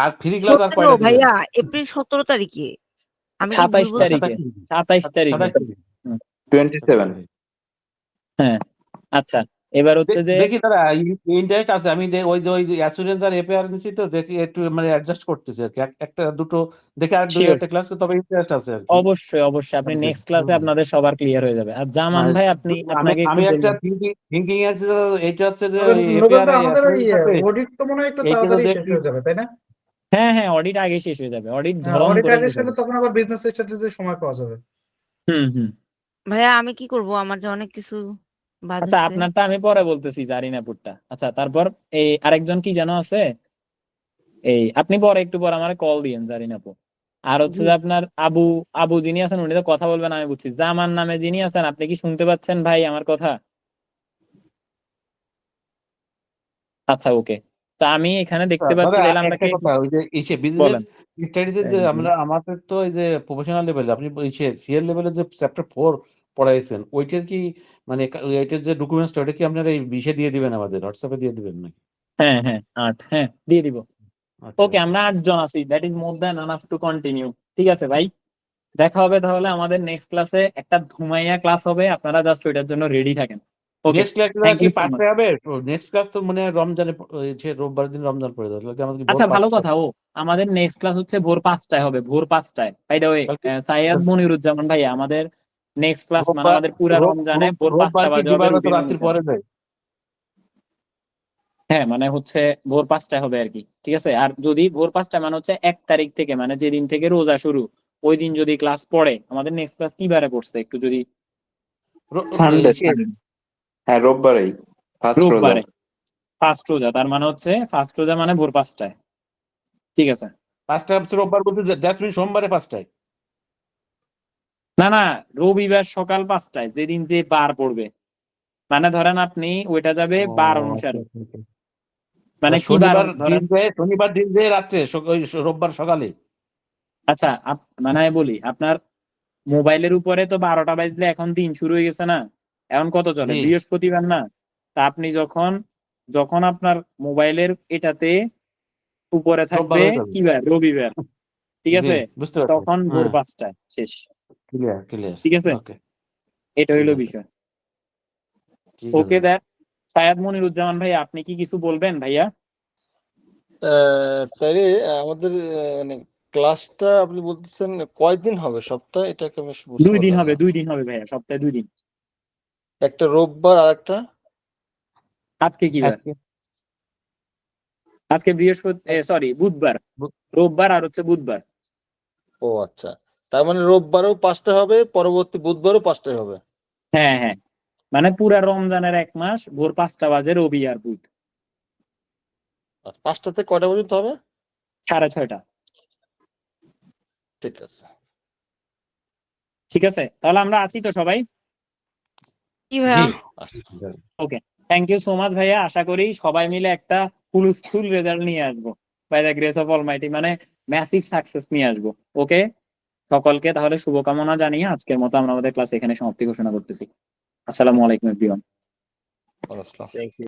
Speaker 7: আর ফ্রি ক্লাস আর কয়টা দিবেন?
Speaker 3: ভাইয়া এপ্রিল 17 তারিখে, আমি কি ভুল
Speaker 1: 27
Speaker 3: বলছি?
Speaker 1: তারিখে 27 তারিখে
Speaker 5: 27।
Speaker 1: হ্যাঁ আচ্ছা, এবার হচ্ছে যে
Speaker 7: দেখি দাদা ইন্টারেস্ট আছে, আমি ওই অ্যাসুরেন্স আর এপিআর নিচ্ছি, তো দেখি একটু মানে অ্যাডজাস্ট করতেছি আর কি, একটা দুটো দেখে আর দুই
Speaker 1: শিওর,
Speaker 7: একটা ক্লাস তবে ইন্টারেস্ট আছে আর কি।
Speaker 1: অবশ্যই আপনি নেক্সট ক্লাসে আপনাদের সবার ক্লিয়ার হয়ে যাবে। আর জামান
Speaker 7: আর
Speaker 1: ভাই আপনি,
Speaker 7: আমি
Speaker 1: আপনাকে একটু
Speaker 7: আমি একটা
Speaker 1: বলবো।
Speaker 7: থিঙ্কিং আছে, এটা হচ্ছে যে
Speaker 4: তবে নোবেল
Speaker 7: এপিআর
Speaker 4: দা, আমাদের ওই অডিট তো মনে হয় একটু
Speaker 7: এইগুলো
Speaker 4: তাড়াতাড়ি শেষ
Speaker 7: দেখি।
Speaker 4: হয়ে যাবে, তাই না?
Speaker 1: হ্যাঁ অডিট আগে শেষ হয়ে যাবে, অডিট ধরম
Speaker 4: অডিট
Speaker 1: করে
Speaker 4: আগে
Speaker 1: শেষ
Speaker 4: শেষ হলে
Speaker 1: হবে।
Speaker 4: তখন আবার বিজনেস স্ট্র্যাটেজি সময় পাওয়া যাবে।
Speaker 1: হুম।
Speaker 3: ভাইয়া আমি কি করব, আমার যে অনেক কিছু বাদ
Speaker 1: আচ্ছা,
Speaker 3: হচ্ছে।
Speaker 1: আপনারটা আমি পরে বলতেছি, জারিনাপুরটা। আচ্ছা, তারপর এই আরেকজন কি যেন আছে, এই আপনি পরে একটু পর আমার কল দিয়েন জারিনাপু। আর হচ্ছে যে আপনার আবু আবু যিনি আছেন উনি তো কথা বলবেন আমি বুঝছি। জামান নামে যিনি আছেন আপনি কি শুনতে পাচ্ছেন ভাই আমার কথা? আচ্ছা ওকে, তা আমি এখানে দেখতে পাচ্ছি
Speaker 7: দাদা
Speaker 1: তাহলে আমরা
Speaker 7: একটা
Speaker 1: কে
Speaker 7: কথা, ওই যে ইসে বিজনেস
Speaker 1: বলেন।
Speaker 7: স্টাডিজে যে আমরা আমাদের তো এই যে প্রফেশনাল লেভেলে আপনি সিএল লেভেলে যে চ্যাপ্টার 4 পড়াইছেন ওইটার কি মানে ওইটার যে ডকুমেন্টসটা ওটা কি আপনারা এই বিশে দিয়ে দিবেন, আমাদের হোয়াটসঅ্যাপে দিয়ে দিবেন নাকি?
Speaker 1: হ্যাঁ হ্যাঁ 8, হ্যাঁ দিয়ে দিব।
Speaker 7: আচ্ছা
Speaker 1: ওকে আমরা 8 জন আছি, that is more than enough to continue. ঠিক আছে ভাই, দেখা হবে তাহলে আমাদের নেক্সট ক্লাসে। একটা ধুমাইয়া ক্লাস হবে, আপনারা জাস্ট ওইটার জন্য রেডি থাকেন। ওকে,
Speaker 7: নেক্সট ক্লাস
Speaker 1: থ্যাংক
Speaker 7: কি
Speaker 1: ইউ সো মাচ।
Speaker 7: 5টায় হবে? নেক্সট ক্লাস তো মানে রমজানে রোববার দিন রমজান পড়ে যাবে, তাহলে কি আমাদের ভোর
Speaker 1: আচ্ছা ভালো
Speaker 7: 5টায়?
Speaker 1: কথা, ও আমাদের নেক্সট ক্লাস হচ্ছে ভোর 5টায় হবে, ভোর 5টায়। বাই দ্য ওয়ে
Speaker 7: কালকে
Speaker 1: সাইয়াদ মনিরুজ্জামান ভাই আমাদের নেক্সট ক্লাস মানে
Speaker 7: রোববার
Speaker 1: আমাদের পুরা রমজানে ভোর 5টা
Speaker 7: রোববার কি
Speaker 1: বাজে হবে
Speaker 7: দিবাগত
Speaker 1: রুটিন
Speaker 7: রাত্রির
Speaker 1: অনুসারে।
Speaker 7: পরে দেয়?
Speaker 1: হ্যাঁ মানে হচ্ছে ভোর 5টায় হবে আর কি। ঠিক আছে, আর যদি ভোর 5টায় মানে হচ্ছে 1 তারিখ থেকে, মানে যেদিন থেকে রোজা শুরু ওই দিন যদি ক্লাস পড়ে, আমাদের নেক্সট ক্লাস কি বারে পড়ছে একটু যদি
Speaker 5: সানডে
Speaker 7: ইসে,
Speaker 5: হ্যাঁ রোববারেই ফার্স্ট রোজা।
Speaker 1: রোববারে ফার্স্ট রোজা, তার মানে হচ্ছে ফার্স্ট রোজা মানে ভোর 5টায়। ঠিক আছে,
Speaker 7: 5টা হচ্ছে রোববার বলতে দ্যাটস মিন সোমবারে 5টায়।
Speaker 1: না না রবিবার সকাল 5টায়, যেদিন যে বার পড়বে, মানে ধরেন আপনি ওইটা যাবে
Speaker 7: ও
Speaker 1: বার
Speaker 7: আচ্ছা
Speaker 1: অনুসারে,
Speaker 7: আচ্ছা আচ্ছা।
Speaker 1: মানে কি বার ধরেন।
Speaker 7: শনিবার দিন যে রাত্রে ওই রোববার সকালে।
Speaker 1: আচ্ছা মানে আমি বলি আপনার মোবাইলের উপরে তো 12টা বাজলে এখন দিন শুরু হয়ে গেছে না, এখন কত চলে
Speaker 7: জি
Speaker 1: বৃহস্পতিবার না। তা আপনি যখন যখন আপনার মোবাইলের এটাতে উপরে
Speaker 7: রোববার
Speaker 1: থাকবে
Speaker 7: হয়ে যাবে।
Speaker 1: কি বার, রবিবার, ঠিক
Speaker 7: জি
Speaker 1: আছে,
Speaker 7: বুঝতে পারছি।
Speaker 1: তখন ভোর
Speaker 7: হ্যাঁ
Speaker 1: 5টায় শেষ।
Speaker 7: Clear clear.
Speaker 1: ঠিক আছে,
Speaker 7: ওকে
Speaker 1: এটা
Speaker 7: ঠিক
Speaker 1: হইলো
Speaker 7: আছে
Speaker 1: বিষয়।
Speaker 7: ঠিক
Speaker 1: ওকে
Speaker 7: আছে।
Speaker 1: দেখ, সায়াদ মনিরুজ্জামান ভাই আপনি কি কিছু বলবেন ভাইয়া?
Speaker 8: তাইলে আমাদের মানে ক্লাসটা আপনি বলতেছেন কয়দিন হবে, সপ্তাহে? এটাকে আমি বুঝতে
Speaker 1: 2 দিন
Speaker 8: পারলাম
Speaker 1: হবে,
Speaker 8: না।
Speaker 1: 2 দিন হবে ভাইয়া, সপ্তাহে 2 দিন।
Speaker 8: একটা রোববার আর একটা
Speaker 1: আজকে কি বার?
Speaker 7: আজকে
Speaker 1: আজকে বৃহস্পতি, সরি বুধবার।
Speaker 7: বু-
Speaker 1: রোববার আর হচ্ছে বুধবার।
Speaker 8: ও আচ্ছা, তার মানে রোববারও 5টা হবে, পরবর্তী বুধবারও 5টায় হবে।
Speaker 1: হ্যাঁ হ্যাঁ, মানে পুরা রমজানের 1 মাস ভোর 5টা বাজে রবি আর বুধ।
Speaker 8: আর 5টাতে কয়টা পর্যন্ত হবে?
Speaker 1: 6:30।
Speaker 8: ঠিক আছে।
Speaker 1: ঠিক আছে, তাহলে আমরা আছি তো সবাই।
Speaker 3: কি
Speaker 7: জি
Speaker 3: ভাইয়া?
Speaker 8: আচ্ছা।
Speaker 1: ওকে, থ্যাংক ইউ সো মাচ ভাইয়া। আশা করি সবাই মিলে একটা হুলস্থুল রেজাল্ট নিয়ে আসবো by the grace of almighty, মানে ম্যাসিভ সাকসেস নিয়ে আসবো। ওকে, সকলকে তাহলে শুভকামনা জানিয়ে আজকের মতো আমরা আমাদের ক্লাস এখানে সমাপ্তি ঘোষণা করতেছি। আসসালামু আলাইকুম এভরিওয়ান।
Speaker 8: আসসালাম।
Speaker 6: Thank you.